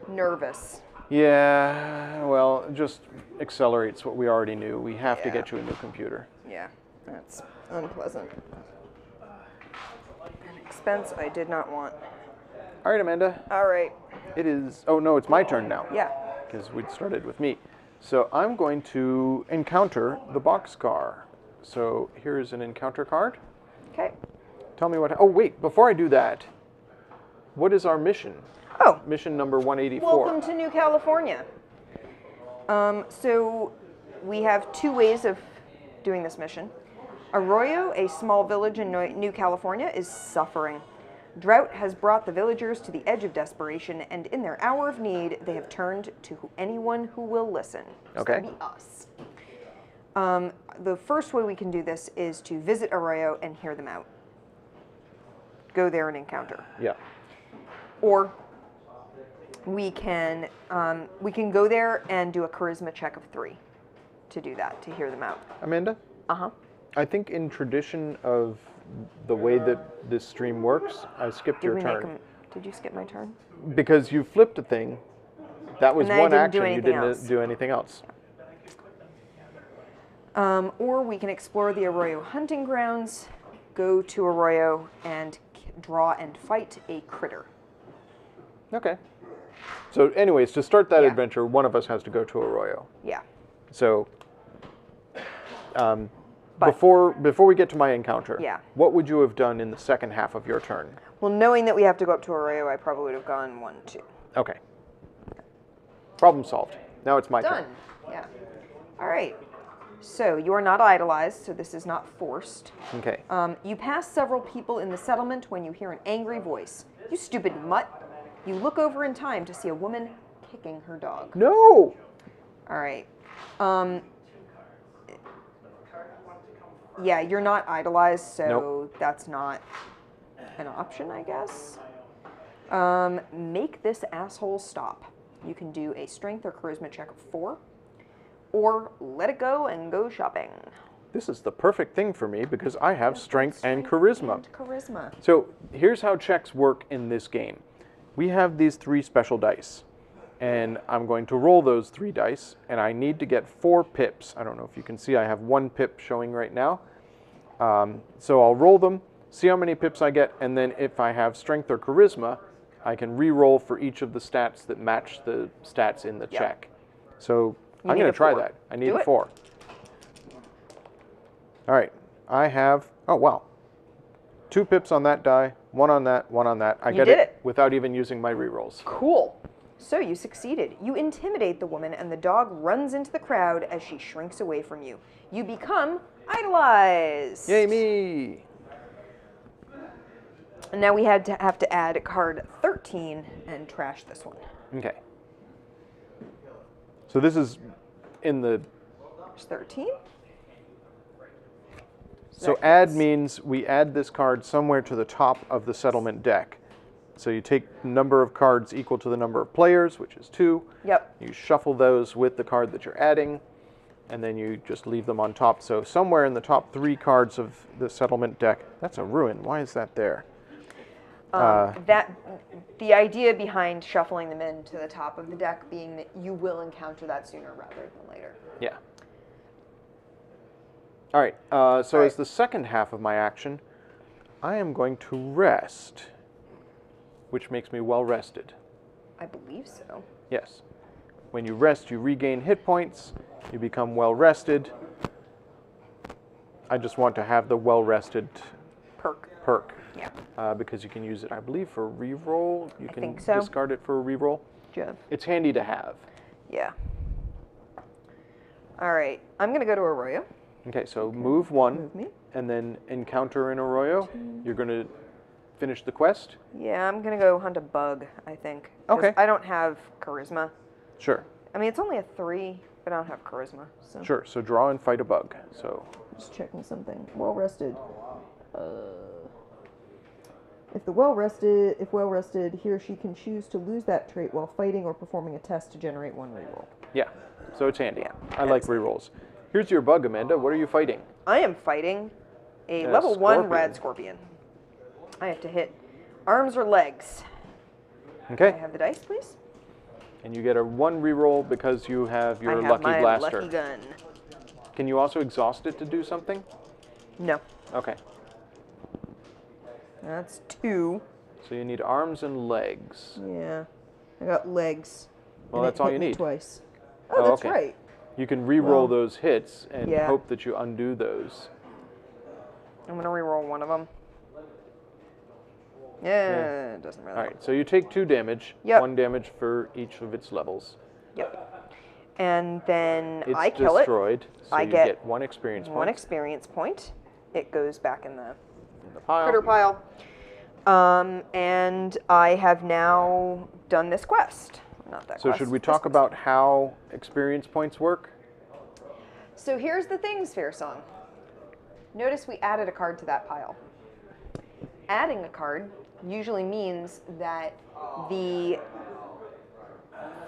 Speaker 2: nervous.
Speaker 1: Yeah, well, it just accelerates what we already knew. We have to get you a new computer.
Speaker 2: Yeah, that's unpleasant. An expense I did not want.
Speaker 1: All right, Amanda.
Speaker 2: All right.
Speaker 1: It is... Oh, no, it's my turn now.
Speaker 2: Yeah.
Speaker 1: Because we'd started with me. So I'm going to encounter the boxcar. So here's an encounter card.
Speaker 2: Okay.
Speaker 1: Tell me what... Oh, wait, before I do that, what is our mission?
Speaker 2: Oh.
Speaker 1: Mission number 184.
Speaker 2: Welcome to New California. So we have two ways of doing this mission. Arroyo, a small village in New California, is suffering. Drought has brought the villagers to the edge of desperation, and in their hour of need, they have turned to anyone who will listen.
Speaker 1: Okay.
Speaker 2: So that'd be us. The first way we can do this is to visit Arroyo and hear them out. Go there and encounter.
Speaker 1: Yeah.
Speaker 2: Or we can go there and do a charisma check of 3 to do that, to hear them out.
Speaker 1: Amanda?
Speaker 2: Uh-huh.
Speaker 1: I think in tradition of the way that this stream works, I skipped your turn.
Speaker 2: Did you skip my turn?
Speaker 1: Because you flipped a thing. That was
Speaker 2: And
Speaker 1: one
Speaker 2: I didn't do
Speaker 1: action. You
Speaker 2: anything
Speaker 1: didn't
Speaker 2: else.
Speaker 1: do anything else.
Speaker 2: Or we can explore the Arroyo hunting grounds, go to Arroyo, and draw and fight a critter.
Speaker 1: Okay. So anyways, to start that
Speaker 2: Yeah.
Speaker 1: adventure, one of us has to go to Arroyo.
Speaker 2: Yeah.
Speaker 1: So before we get to my encounter,
Speaker 2: Yeah.
Speaker 1: what would you have done in the second half of your turn?
Speaker 2: Well, knowing that we have to go up to Arroyo, I probably would have gone 1, 2.
Speaker 1: Okay. Problem solved. Now it's my
Speaker 2: Done.
Speaker 1: turn.
Speaker 2: Yeah. All right. So you are not idolized, so this is not forced.
Speaker 1: Okay.
Speaker 2: You pass several people in the settlement when you hear an angry voice. You stupid mutt. You look over in time to see a woman kicking her dog.
Speaker 1: No!
Speaker 2: All right. Yeah, you're not idolized, so
Speaker 1: Nope.
Speaker 2: that's not an option, I guess. Make this asshole stop. You can do a strength or charisma check of 4, or let it go and go shopping.
Speaker 1: This is the perfect thing for me because I have strength and charisma.
Speaker 2: And charisma.
Speaker 1: So here's how checks work in this game. We have these 3 special dice, and I'm going to roll those 3 dice, and I need to get 4 pips. I don't know if you can see, I have 1 pip showing right now. So I'll roll them, see how many pips I get, and then if I have strength or charisma, I can re-roll for each of the stats that match the stats in the check. So I'm
Speaker 2: need
Speaker 1: going
Speaker 2: a
Speaker 1: to try
Speaker 2: 4.
Speaker 1: that. I need
Speaker 2: Do
Speaker 1: a
Speaker 2: it.
Speaker 1: 4. All right, I have, oh wow, 2 pips on that die, 1 on that, 1 on that. I
Speaker 2: You
Speaker 1: get
Speaker 2: did it.
Speaker 1: without even using my re-rolls.
Speaker 2: Cool. So you succeeded. You intimidate the woman, and the dog runs into the crowd as she shrinks away from you. You become idolized.
Speaker 1: Yay me!
Speaker 2: And now we have to add card 13 and trash this one.
Speaker 1: Okay. So this is in the...
Speaker 2: There's 13?
Speaker 1: So add means we add this card somewhere to the top of the settlement deck. So you take the number of cards equal to the number of players, which is 2.
Speaker 2: Yep.
Speaker 1: You shuffle those with the card that you're adding, and then you just leave them on top. So somewhere in the top 3 cards of the settlement deck, that's a ruin. Why is that there?
Speaker 2: The idea behind shuffling them into the top of the deck being that you will encounter that sooner rather than later.
Speaker 1: Yeah. All right. So as the second half of my action, I am going to rest, which makes me well rested.
Speaker 2: I believe so.
Speaker 1: Yes. When you rest, you regain hit points. You become well rested. I just want to have the well rested perk.
Speaker 2: Yeah.
Speaker 1: Because you can use it, I believe, for reroll. You can
Speaker 2: think so.
Speaker 1: discard it for a reroll.
Speaker 2: Jeff.
Speaker 1: It's handy to have.
Speaker 2: Yeah. All right. I'm going to go to Arroyo.
Speaker 1: Okay, so move 1,
Speaker 2: Move me.
Speaker 1: and then encounter in Arroyo. You're going to finish the quest?
Speaker 2: Yeah, I'm going to go hunt a bug, I think. 'Cause
Speaker 1: Okay.
Speaker 2: I don't have charisma.
Speaker 1: Sure.
Speaker 2: I mean, it's only a 3, but I don't have charisma. So.
Speaker 1: Sure, so draw and fight a bug. So
Speaker 2: Just checking something. Well rested. If well rested, he or she can choose to lose that trait while fighting or performing a test to generate 1 reroll.
Speaker 1: Yeah, so it's handy. I like rerolls. Here's your bug, Amanda. What are you fighting?
Speaker 2: I am fighting a level 1 rad scorpion. I have to hit arms or legs.
Speaker 1: Okay.
Speaker 2: Can I have the dice, please?
Speaker 1: And you get a 1 reroll because you have your
Speaker 2: I have
Speaker 1: lucky
Speaker 2: my
Speaker 1: blaster.
Speaker 2: lucky gun.
Speaker 1: Can you also exhaust it to do something?
Speaker 2: No.
Speaker 1: Okay.
Speaker 2: That's 2.
Speaker 1: So you need arms and legs.
Speaker 2: Yeah. I got legs.
Speaker 1: Well, that's all you need.
Speaker 2: Twice. Oh, that's
Speaker 1: okay.
Speaker 2: right.
Speaker 1: You can re-roll those hits and
Speaker 2: yeah.
Speaker 1: hope that you undo those.
Speaker 2: I'm going to re-roll one of them. Yeah, it doesn't really.
Speaker 1: All right, so you take 2 damage.
Speaker 2: Yep.
Speaker 1: 1 damage for each of its levels.
Speaker 2: Yep. And then
Speaker 1: it's
Speaker 2: I kill
Speaker 1: destroyed,
Speaker 2: it.
Speaker 1: So
Speaker 2: I
Speaker 1: you
Speaker 2: get
Speaker 1: 1 experience point.
Speaker 2: 1 experience point. It goes back in the
Speaker 1: pile.
Speaker 2: critter pile. And I have now done this quest. Not that
Speaker 1: So
Speaker 2: quest.
Speaker 1: should we talk about how experience points work?
Speaker 2: So here's the thing, Sphere Song. Notice we added a card to that pile. Adding a card usually means that the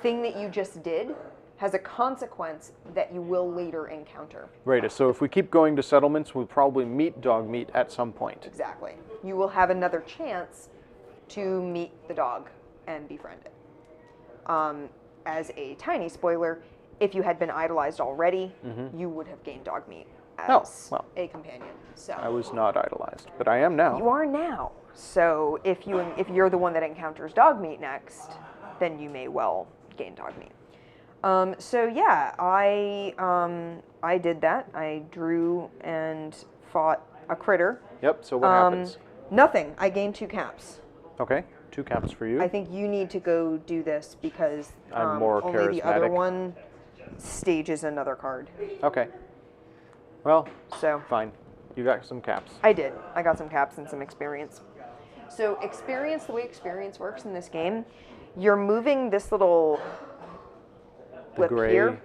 Speaker 2: thing that you just did has a consequence that you will later encounter.
Speaker 1: Right, so if we keep going to settlements, we'll probably meet dog meat at some point.
Speaker 2: Exactly. You will have another chance to meet the dog and befriend it. As a tiny spoiler, if you had been idolized already, you would have gained dog meat as a companion. So
Speaker 1: I was not idolized, but I am now.
Speaker 2: You are now. So if you're the one that encounters dog meat next, then you may well gain dog meat. So yeah, I did that. I drew and fought a critter.
Speaker 1: Yep. So what happens?
Speaker 2: Nothing. I gained 2 caps.
Speaker 1: Okay. 2 caps for you.
Speaker 2: I think you need to go do this because
Speaker 1: I'm more
Speaker 2: only
Speaker 1: charismatic.
Speaker 2: the other one stages another card.
Speaker 1: Okay. Well,
Speaker 2: so
Speaker 1: fine. You got some caps.
Speaker 2: I did. I got some caps and some experience. So experience, the way experience works in this game, you're moving this little blip here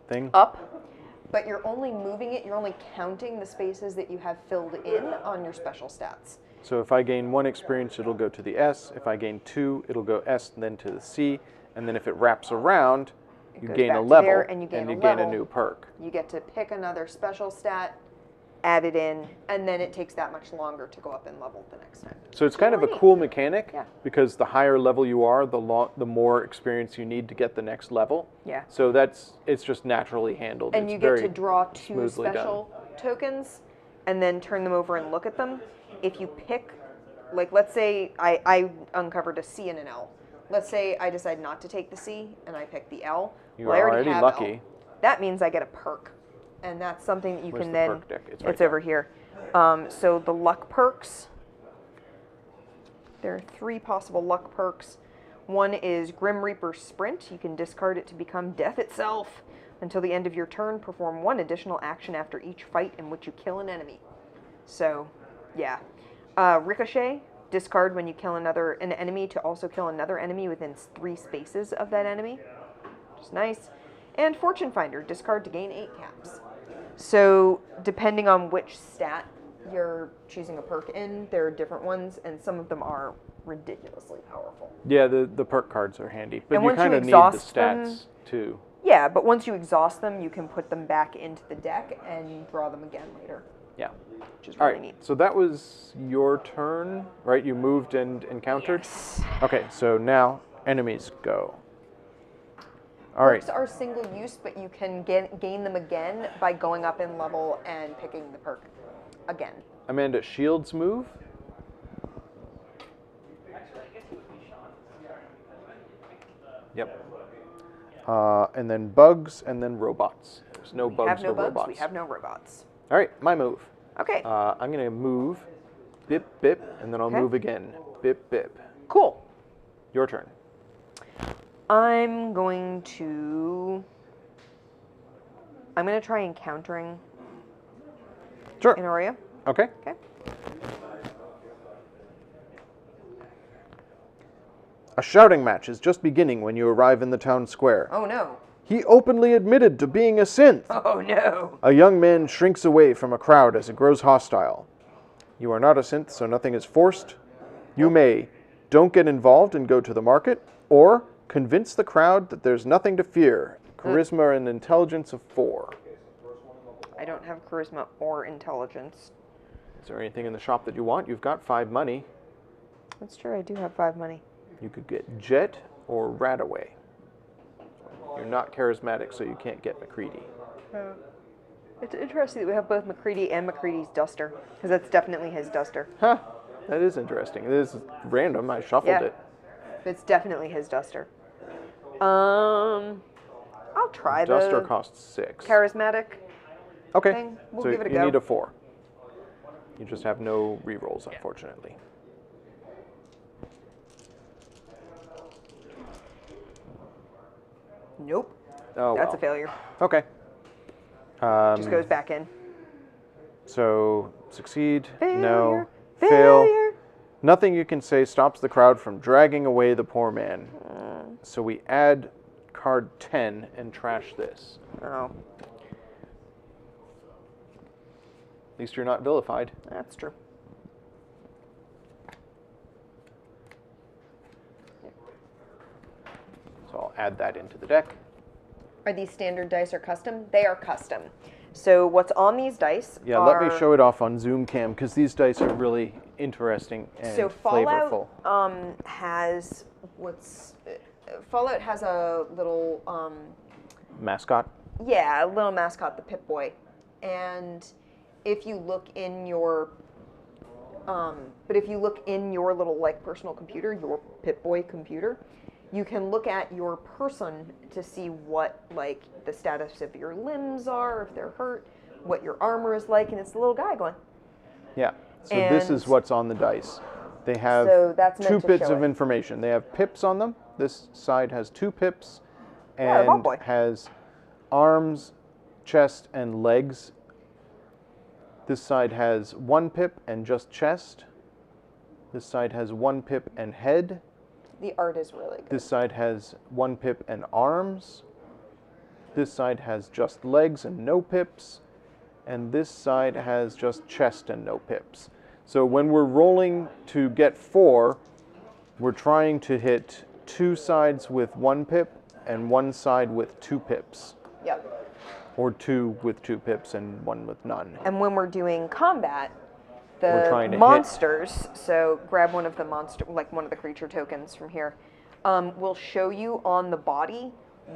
Speaker 1: thing
Speaker 2: up, but you're only moving it, you're only counting the spaces that you have filled in on your special stats.
Speaker 1: So if I gain 1 experience, it'll go to the S. If I gain 2, it'll go S and then to the C. And then if it wraps around, you gain a level
Speaker 2: and you gain
Speaker 1: a new perk.
Speaker 2: You get to pick another special stat, add it in, and then it takes that much longer to go up in level the next time.
Speaker 1: So it's kind of a cool mechanic because the higher level you are, the more experience you need to get the next level.
Speaker 2: Yeah.
Speaker 1: So it's just naturally handled.
Speaker 2: And you get to draw 2 special tokens and then turn them over and look at them. If you pick, like let's say I uncovered a C and an L. Let's say I decide not to take the C and I pick the L.
Speaker 1: You're already lucky.
Speaker 2: L. That means I get a perk. And that's something that you
Speaker 1: Where's
Speaker 2: can
Speaker 1: the
Speaker 2: then,
Speaker 1: perk deck?
Speaker 2: it's over here. So the luck perks, there are 3 possible luck perks. One is Grim Reaper Sprint. You can discard it to become death itself. Until the end of your turn, perform 1 additional action after each fight in which you kill an enemy. So, yeah. Ricochet, discard when you kill an enemy to also kill another enemy within 3 spaces of that enemy. Which is nice. And Fortune Finder, discard to gain 8 caps. So, depending on which stat you're choosing a perk in, there are different ones, and some of them are ridiculously powerful.
Speaker 1: Yeah, the perk cards are handy, but
Speaker 2: and
Speaker 1: you kind of need the stats too.
Speaker 2: Yeah, but once you exhaust them, you can put them back into the deck and draw them again later.
Speaker 1: Yeah.
Speaker 2: Which is really neat.
Speaker 1: So that was your turn, right? You moved and encountered?
Speaker 2: Yes.
Speaker 1: Okay, so now enemies go. All
Speaker 2: Perks
Speaker 1: right.
Speaker 2: are single use, but you can gain them again by going up in level and picking the perk again.
Speaker 1: Amanda, shields move? Yep. And then bugs, and then robots. There's no bugs or robots.
Speaker 2: We have no robots.
Speaker 1: All right, my move.
Speaker 2: Okay.
Speaker 1: I'm going to move, bip, bip, and then I'll move again. Bip, bip.
Speaker 2: Cool.
Speaker 1: Your turn.
Speaker 2: I'm going to try encountering an Arroyo.
Speaker 1: Okay.
Speaker 2: Okay.
Speaker 1: A shouting match is just beginning when you arrive in the town square.
Speaker 2: Oh no.
Speaker 1: He openly admitted to being a synth.
Speaker 2: Oh no.
Speaker 1: A young man shrinks away from a crowd as it grows hostile. You are not a synth, so nothing is forced. You may don't get involved and go to the market, or convince the crowd that there's nothing to fear. Charisma and intelligence of 4.
Speaker 2: I don't have charisma or intelligence.
Speaker 1: Is there anything in the shop that you want? You've got 5 money.
Speaker 2: That's true, I do have 5 money.
Speaker 1: You could get Jet or Radaway. You're not charismatic, so you can't get McCready.
Speaker 2: It's interesting that we have both McCready and McCready's duster, because that's definitely his duster.
Speaker 1: Huh. That is interesting. It is random. I shuffled it.
Speaker 2: It's definitely his duster. I'll try the
Speaker 1: Duster costs 6.
Speaker 2: charismatic
Speaker 1: Okay.
Speaker 2: thing. We'll
Speaker 1: So
Speaker 2: give it a
Speaker 1: you
Speaker 2: go.
Speaker 1: need a 4. You just have no rerolls, unfortunately.
Speaker 2: Nope.
Speaker 1: Oh,
Speaker 2: That's
Speaker 1: well.
Speaker 2: a failure.
Speaker 1: Okay.
Speaker 2: Just goes back in.
Speaker 1: So, succeed,
Speaker 2: Failure.
Speaker 1: no,
Speaker 2: Failure.
Speaker 1: fail. Nothing you can say stops the crowd from dragging away the poor man. So we add card 10 and trash this.
Speaker 2: Oh,
Speaker 1: At least you're not vilified.
Speaker 2: that's true.
Speaker 1: So I'll add that into the deck.
Speaker 2: Are these standard dice or custom? They are custom. So what's on these dice
Speaker 1: Yeah,
Speaker 2: are...
Speaker 1: let me show it off on Zoom Cam, because these dice are really interesting and
Speaker 2: So
Speaker 1: flavorful.
Speaker 2: Fallout has what's... Fallout has a little...
Speaker 1: Mascot?
Speaker 2: Yeah, a little mascot, the Pip-Boy. And if you look in your... but if you look in your little, like, personal computer, your Pip-Boy computer, you can look at your person to see what, like, the status of your limbs are, if they're hurt, what your armor is like, and it's the little guy going.
Speaker 1: Yeah. So this is
Speaker 2: And-
Speaker 1: what's on the dice. They have
Speaker 2: So that's meant
Speaker 1: 2
Speaker 2: to
Speaker 1: bits
Speaker 2: show
Speaker 1: of
Speaker 2: it.
Speaker 1: information. They have pips on them. This side has 2 pips
Speaker 2: Yeah, ball
Speaker 1: and
Speaker 2: boy.
Speaker 1: has arms, chest, and legs. This side has 1 pip and just chest. This side has 1 pip and head.
Speaker 2: The art is really good.
Speaker 1: This side has 1 pip and arms. This side has just legs and no pips. And this side has just chest and no pips. So when we're rolling to get 4, we're trying to hit 2 sides with 1 pip and 1 side with 2 pips.
Speaker 2: Yep.
Speaker 1: Or 2 with 2 pips and 1 with none.
Speaker 2: And when we're doing combat,
Speaker 1: We're trying
Speaker 2: the
Speaker 1: to hit.
Speaker 2: monsters, so grab one of the monster, like one of the creature tokens from here, will show you on the body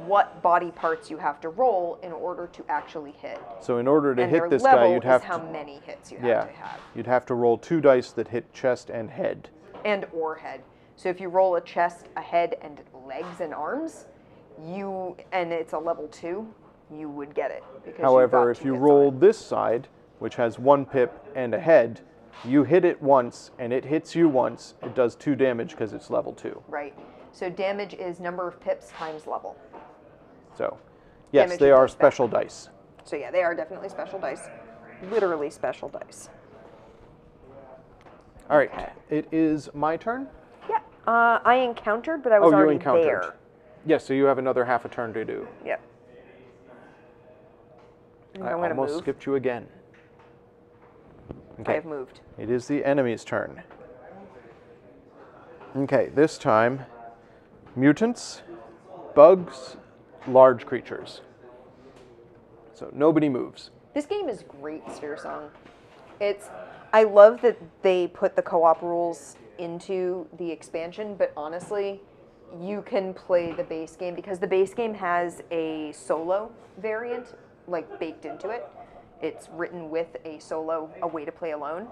Speaker 2: what body parts you have to roll in order to actually hit.
Speaker 1: So in order to
Speaker 2: And
Speaker 1: hit
Speaker 2: their
Speaker 1: this
Speaker 2: level
Speaker 1: guy, you'd have
Speaker 2: is how
Speaker 1: to...
Speaker 2: many hits you
Speaker 1: Yeah,
Speaker 2: have to have.
Speaker 1: you'd have to roll 2 dice that hit chest and head.
Speaker 2: And or head. So if you roll a chest, a head, and legs and arms, and it's a level 2, you would get it. Because
Speaker 1: However,
Speaker 2: you've got
Speaker 1: if
Speaker 2: 2
Speaker 1: you
Speaker 2: hits
Speaker 1: roll
Speaker 2: on it.
Speaker 1: this side, which has 1 pip and a head, you hit it once, and it hits you once. It does 2 damage because it's level 2.
Speaker 2: Right. So damage is number of pips times level.
Speaker 1: So, yes,
Speaker 2: Damage
Speaker 1: they
Speaker 2: it
Speaker 1: are
Speaker 2: does that.
Speaker 1: special dice.
Speaker 2: So yeah, they are definitely special dice. Literally special dice.
Speaker 1: All right, it is my turn.
Speaker 2: Yeah. I encountered, but I was
Speaker 1: You
Speaker 2: already
Speaker 1: encountered.
Speaker 2: there.
Speaker 1: Yes, so you have another half a turn to do.
Speaker 2: Yep.
Speaker 1: I
Speaker 2: I'm gonna
Speaker 1: almost
Speaker 2: move.
Speaker 1: skipped you again.
Speaker 2: I
Speaker 1: Okay,
Speaker 2: have moved.
Speaker 1: it is the enemy's turn. Okay, this time, mutants, bugs, large creatures. So nobody moves.
Speaker 2: This game is great, Sphere Song. I love that they put the co-op rules into the expansion, but honestly, you can play the base game because the base game has a solo variant, like, baked into it. It's written with a way to play alone.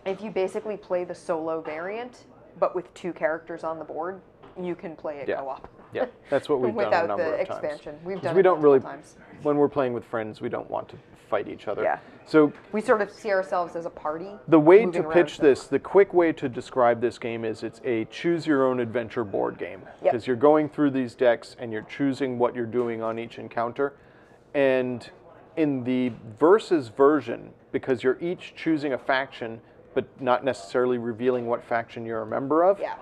Speaker 2: If you basically play the solo variant, but with 2 characters on the board, you can play it co-op.
Speaker 1: Yeah, that's what we've done a
Speaker 2: Without
Speaker 1: number
Speaker 2: the
Speaker 1: of times.
Speaker 2: expansion. We've
Speaker 1: 'Cause
Speaker 2: done
Speaker 1: we
Speaker 2: it
Speaker 1: don't really,
Speaker 2: multiple times.
Speaker 1: when we're playing with friends, we don't want to fight each other.
Speaker 2: Yeah.
Speaker 1: So
Speaker 2: We sort of see ourselves as a party.
Speaker 1: the way
Speaker 2: moving
Speaker 1: to
Speaker 2: around
Speaker 1: pitch
Speaker 2: stuff.
Speaker 1: this, the quick way to describe this game is it's a choose your own adventure board game.
Speaker 2: Yep.
Speaker 1: Because you're going through these decks and you're choosing what you're doing on each encounter. And in the versus version, because you're each choosing a faction, but not necessarily revealing what faction you're a member of,
Speaker 2: Yeah.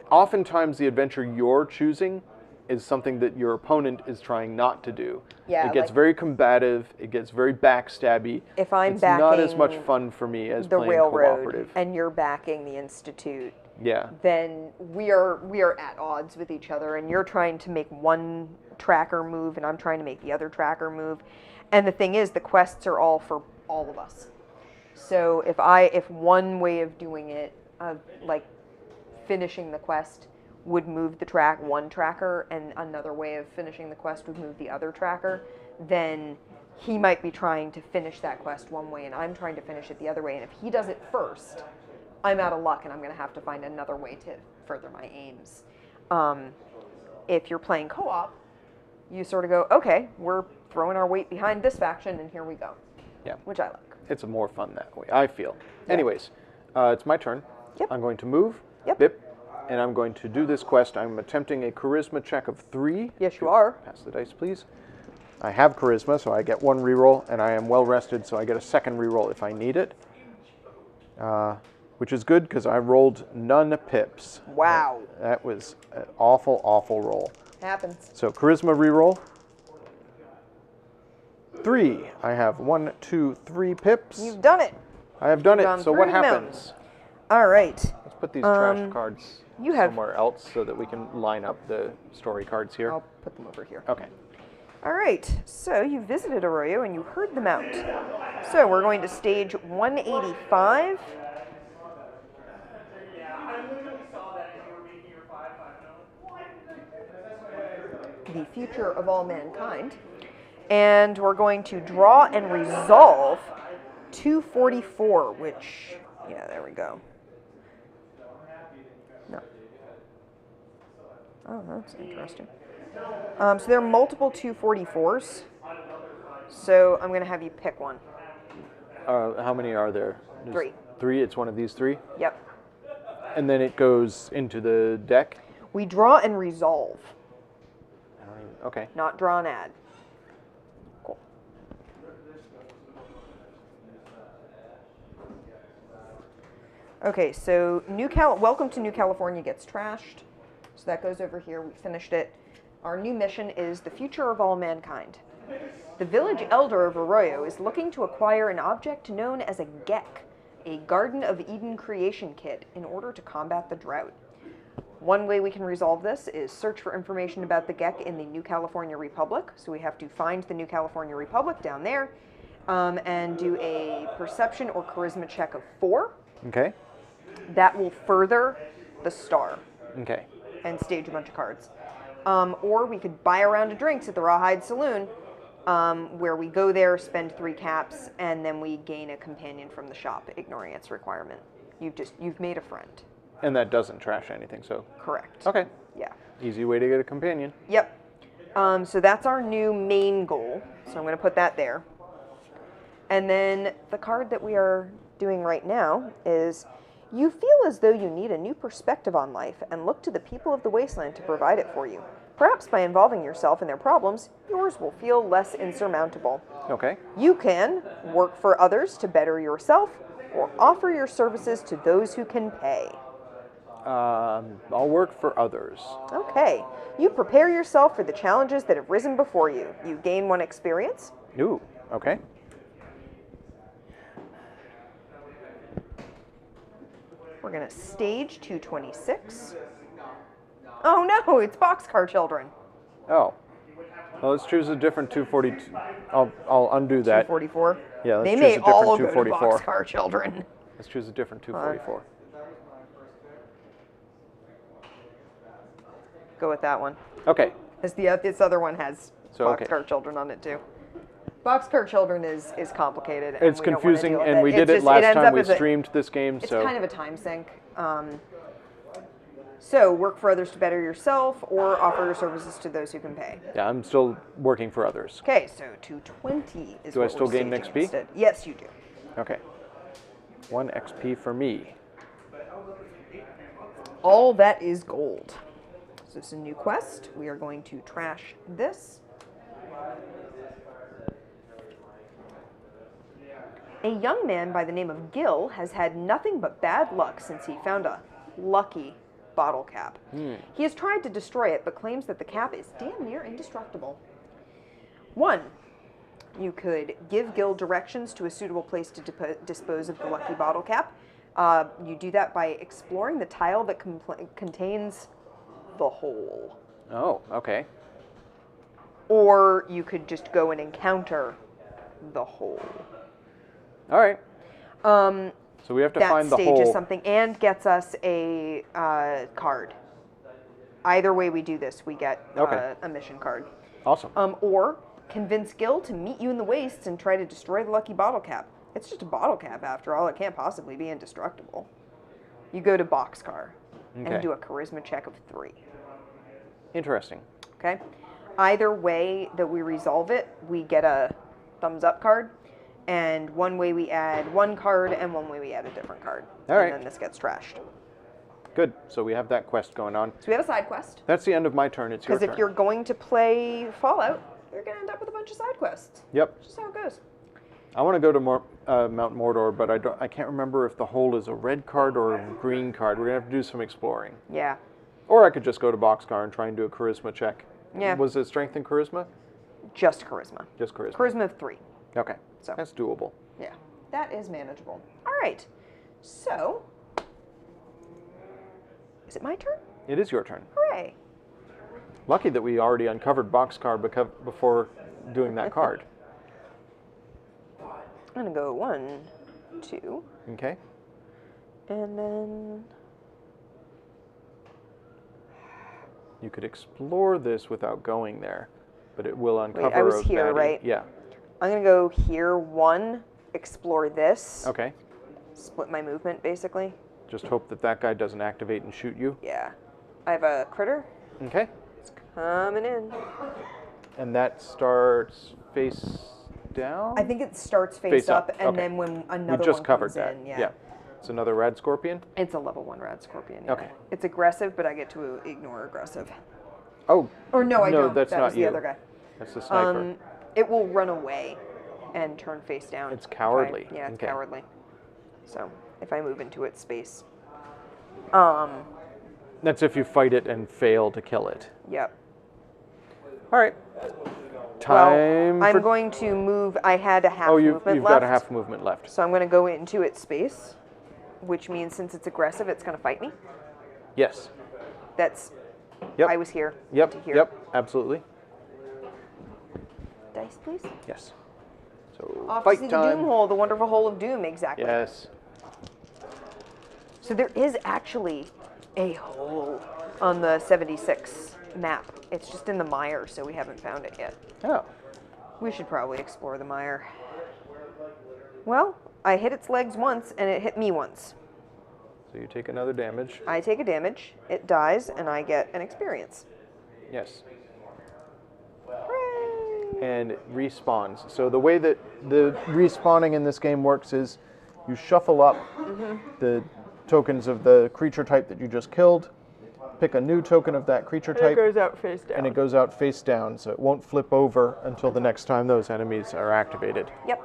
Speaker 1: oftentimes the adventure you're choosing is something that your opponent is trying not to do.
Speaker 2: Yeah,
Speaker 1: it gets
Speaker 2: like-
Speaker 1: very combative. It gets very backstabby.
Speaker 2: If I'm
Speaker 1: it's not as much
Speaker 2: backing
Speaker 1: fun for me as
Speaker 2: the
Speaker 1: playing
Speaker 2: railroad
Speaker 1: cooperative.
Speaker 2: and you're backing the Institute,
Speaker 1: Yeah.
Speaker 2: then we are at odds with each other, and you're trying to make one tracker move and I'm trying to make the other tracker move. And the thing is, the quests are all for all of us. So if one way of doing it, like finishing the quest, would move the one tracker, and another way of finishing the quest would move the other tracker, then he might be trying to finish that quest one way and I'm trying to finish it the other way. And if he does it first, I'm out of luck and I'm going to have to find another way to further my aims. If you're playing co-op, you sort of go, okay, we're throwing our weight behind this faction and here we go.
Speaker 1: Yeah.
Speaker 2: Which I like.
Speaker 1: It's more fun that way, I feel.
Speaker 2: Yeah.
Speaker 1: Anyways, it's my turn.
Speaker 2: Yep.
Speaker 1: I'm going to move.
Speaker 2: Yep.
Speaker 1: Bip. And I'm going to do this quest. I'm attempting a charisma check of 3.
Speaker 2: Yes, you are.
Speaker 1: Pass the dice, please. I have charisma, so I get 1 reroll, and I am well rested, so I get a 2nd reroll if I need it. Which is good, because I rolled none pips.
Speaker 2: Wow.
Speaker 1: That was an awful, awful roll.
Speaker 2: Happens.
Speaker 1: So charisma reroll. 3. I have 1, 2, 3 pips.
Speaker 2: You've done it.
Speaker 1: I have done it.
Speaker 2: Gone
Speaker 1: So
Speaker 2: through
Speaker 1: what
Speaker 2: the
Speaker 1: happens?
Speaker 2: mountains. All right.
Speaker 1: Let's put these trash cards
Speaker 2: you have-
Speaker 1: somewhere else so that we can line up the story cards here.
Speaker 2: I'll put them over here.
Speaker 1: Okay.
Speaker 2: All right. So you visited Arroyo and you heard them out. So we're going to stage 185. The future of all mankind. And we're going to draw and resolve 244, which, yeah, there we go. No. Oh, that's interesting. So there are multiple 244s. So I'm going to have you pick one.
Speaker 1: How many are there?
Speaker 2: 3.
Speaker 1: 3? It's one of these 3?
Speaker 2: Yep.
Speaker 1: And then it goes into the deck?
Speaker 2: We draw and resolve,
Speaker 1: Okay.
Speaker 2: not draw and add. Cool. Okay, so Welcome to New California gets trashed. So that goes over here. We finished it. Our new mission is the future of all mankind. The village elder of Arroyo is looking to acquire an object known as a geck, a Garden of Eden creation kit, in order to combat the drought. One way we can resolve this is search for information about the geck in the New California Republic. So we have to find the New California Republic down there and do a perception or charisma check of 4.
Speaker 1: Okay.
Speaker 2: That will further the star
Speaker 1: Okay.
Speaker 2: and stage a bunch of cards. Or we could buy a round of drinks at the Rawhide Saloon, where we go there, spend 3 caps, and then we gain a companion from the shop, ignoring its requirement. You've made a friend.
Speaker 1: And that doesn't trash anything, so...
Speaker 2: Correct.
Speaker 1: Okay.
Speaker 2: Yeah.
Speaker 1: Easy way to get a companion.
Speaker 2: Yep. So that's our new main goal. So I'm going to put that there. And then the card that we are doing right now is, you feel as though you need a new perspective on life and look to the people of the wasteland to provide it for you. Perhaps by involving yourself in their problems, yours will feel less insurmountable.
Speaker 1: Okay.
Speaker 2: You can work for others to better yourself, or offer your services to those who can pay.
Speaker 1: I'll work for others.
Speaker 2: Okay. You prepare yourself for the challenges that have risen before you. You gain 1 experience.
Speaker 1: Ooh, okay.
Speaker 2: We're going to stage 226. Oh no, it's Boxcar Children.
Speaker 1: Oh. Well, let's choose a different 242. I'll undo that.
Speaker 2: 244.
Speaker 1: Yeah, let's
Speaker 2: They
Speaker 1: choose
Speaker 2: may
Speaker 1: a different
Speaker 2: all go to
Speaker 1: 244.
Speaker 2: Boxcar Children.
Speaker 1: Let's choose a different 244.
Speaker 2: Go with that one.
Speaker 1: Okay.
Speaker 2: As this other one has
Speaker 1: So, okay.
Speaker 2: Boxcar Children on it too. Boxcar Children is complicated. And
Speaker 1: It's
Speaker 2: we don't wanna
Speaker 1: confusing,
Speaker 2: deal with
Speaker 1: and we
Speaker 2: It's
Speaker 1: did it
Speaker 2: just-
Speaker 1: last
Speaker 2: ends
Speaker 1: time
Speaker 2: up
Speaker 1: we
Speaker 2: as a-
Speaker 1: streamed this game,
Speaker 2: It's
Speaker 1: so...
Speaker 2: kind of a time sink. So work for others to better yourself, or offer your services to those who can pay.
Speaker 1: Yeah, I'm still working for others.
Speaker 2: Okay, so 220 is
Speaker 1: Do I
Speaker 2: what
Speaker 1: still
Speaker 2: we're
Speaker 1: gain an
Speaker 2: staging
Speaker 1: XP?
Speaker 2: instead. Yes, you do.
Speaker 1: Okay. 1 XP for me.
Speaker 2: All that is gold. So it's a new quest. We are going to trash this. A young man by the name of Gil has had nothing but bad luck since he found a lucky bottle cap. He has tried to destroy it, but claims that the cap is damn near indestructible. 1. You could give Gil directions to a suitable place to dispose of the lucky bottle cap. You do that by exploring the tile that contains the hole.
Speaker 1: Oh, okay.
Speaker 2: Or you could just go and encounter the hole.
Speaker 1: All right. So we have to find the hole.
Speaker 2: That stage is something and gets us a card. Either way we do this, we get a mission card.
Speaker 1: Awesome.
Speaker 2: Or convince Gil to meet you in the wastes and try to destroy the lucky bottle cap. It's just a bottle cap after all. It can't possibly be indestructible. You go to Boxcar and do a charisma check of 3.
Speaker 1: Interesting.
Speaker 2: Okay. Either way that we resolve it, we get a thumbs up card. And one way we add one card, and one way we add a different card.
Speaker 1: All right.
Speaker 2: And then this gets trashed.
Speaker 1: Good. So we have that quest going on.
Speaker 2: So we have a side quest.
Speaker 1: That's the end of my turn. It's your turn.
Speaker 2: Because if you're going to play Fallout, you're going to end up with a bunch of side quests.
Speaker 1: Yep.
Speaker 2: That's just how it goes.
Speaker 1: I want to go to Mount Mordor, but I can't remember if the hole is a red card or a green card. We're going to have to do some exploring.
Speaker 2: Yeah.
Speaker 1: Or I could just go to Boxcar and try and do a charisma check.
Speaker 2: Yeah.
Speaker 1: Was it strength and charisma?
Speaker 2: Just charisma.
Speaker 1: Just charisma.
Speaker 2: Charisma of 3.
Speaker 1: Okay.
Speaker 2: So
Speaker 1: that's doable.
Speaker 2: Yeah. That is manageable. All right. So, is it my turn?
Speaker 1: It is your turn.
Speaker 2: Hooray.
Speaker 1: Lucky that we already uncovered Boxcar before doing that card.
Speaker 2: I'm going to go 1, 2.
Speaker 1: Okay.
Speaker 2: And then...
Speaker 1: You could explore this without going there, but it will uncover.
Speaker 2: Wait, I was here,
Speaker 1: baddie.
Speaker 2: right?
Speaker 1: Yeah.
Speaker 2: I'm going to go here, 1, explore this.
Speaker 1: Okay.
Speaker 2: Split my movement, basically.
Speaker 1: Just hope that guy doesn't activate and shoot you.
Speaker 2: Yeah. I have a critter.
Speaker 1: Okay.
Speaker 2: It's coming in.
Speaker 1: And that starts face down?
Speaker 2: I think it starts face up, and
Speaker 1: okay.
Speaker 2: then when another
Speaker 1: we just
Speaker 2: one
Speaker 1: covered
Speaker 2: comes
Speaker 1: that.
Speaker 2: in, yeah.
Speaker 1: It's another rad scorpion?
Speaker 2: It's a level 1 rad scorpion, yeah.
Speaker 1: Okay.
Speaker 2: It's aggressive, but I get to ignore aggressive.
Speaker 1: Oh.
Speaker 2: Or no, I don't.
Speaker 1: That's
Speaker 2: that
Speaker 1: not
Speaker 2: was
Speaker 1: you.
Speaker 2: the other guy.
Speaker 1: That's the sniper.
Speaker 2: It will run away and turn face down.
Speaker 1: It's cowardly.
Speaker 2: Yeah, it's
Speaker 1: Okay.
Speaker 2: cowardly. So, if I move into its space.
Speaker 1: That's if you fight it and fail to kill it.
Speaker 2: Yep.
Speaker 1: All right. Time
Speaker 2: I'm going to move. I had a half movement left.
Speaker 1: You've got a half movement left.
Speaker 2: So I'm going to go into its space, which means since it's aggressive, it's going to fight me.
Speaker 1: Yes.
Speaker 2: That's.
Speaker 1: Yep.
Speaker 2: I was here.
Speaker 1: Yep.
Speaker 2: To here.
Speaker 1: Yep. Absolutely.
Speaker 2: Dice, please.
Speaker 1: Yes. So
Speaker 2: Off
Speaker 1: fight
Speaker 2: to see
Speaker 1: time.
Speaker 2: the Doom Hole, the wonderful hole of doom. Exactly.
Speaker 1: Yes.
Speaker 2: So there is actually a hole on the 76 map. It's just in the mire, so we haven't found it yet.
Speaker 1: Oh.
Speaker 2: We should probably explore the mire. Well, I hit its legs once, and it hit me once.
Speaker 1: So you take another damage.
Speaker 2: I take a damage, it dies, and I get an experience.
Speaker 1: Yes.
Speaker 2: Hooray!
Speaker 1: And it respawns. So the way that the respawning in this game works is you shuffle up the tokens of the creature type that you just killed, pick a new token of that creature type,
Speaker 2: It goes out face down.
Speaker 1: and it goes out face down, so it won't flip over until the next time those enemies are activated.
Speaker 2: Yep.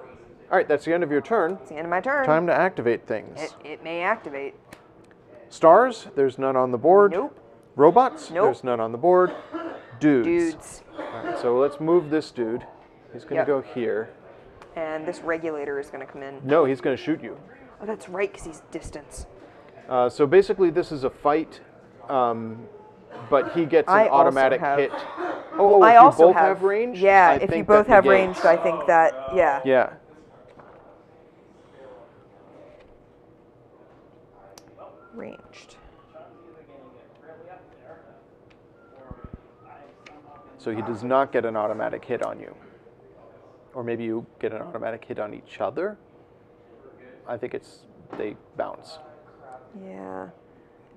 Speaker 1: All right, that's the end of your turn.
Speaker 2: It's the end of my turn.
Speaker 1: Time to activate things.
Speaker 2: It may activate.
Speaker 1: Stars, there's none on the board.
Speaker 2: Nope.
Speaker 1: Robots,
Speaker 2: Nope.
Speaker 1: there's none on the board. Dudes.
Speaker 2: Dudes.
Speaker 1: All right, so let's move this dude. He's going to
Speaker 2: Yep.
Speaker 1: go here.
Speaker 2: And this regulator is going to come in.
Speaker 1: No, he's going to shoot you.
Speaker 2: Oh, that's right, because he's distance.
Speaker 1: So basically, this is a fight, but he gets
Speaker 2: I
Speaker 1: an
Speaker 2: also
Speaker 1: automatic
Speaker 2: have-
Speaker 1: hit.
Speaker 2: Well,
Speaker 1: if
Speaker 2: I
Speaker 1: you
Speaker 2: also
Speaker 1: both
Speaker 2: have,
Speaker 1: have range?
Speaker 2: Yeah,
Speaker 1: I
Speaker 2: if you
Speaker 1: think
Speaker 2: both
Speaker 1: that
Speaker 2: have
Speaker 1: negates.
Speaker 2: ranged, I think that, yeah.
Speaker 1: Yeah.
Speaker 2: Ranged.
Speaker 1: So he does not get an automatic hit on you. Or maybe you get an automatic hit on each other. I think they bounce.
Speaker 2: Yeah.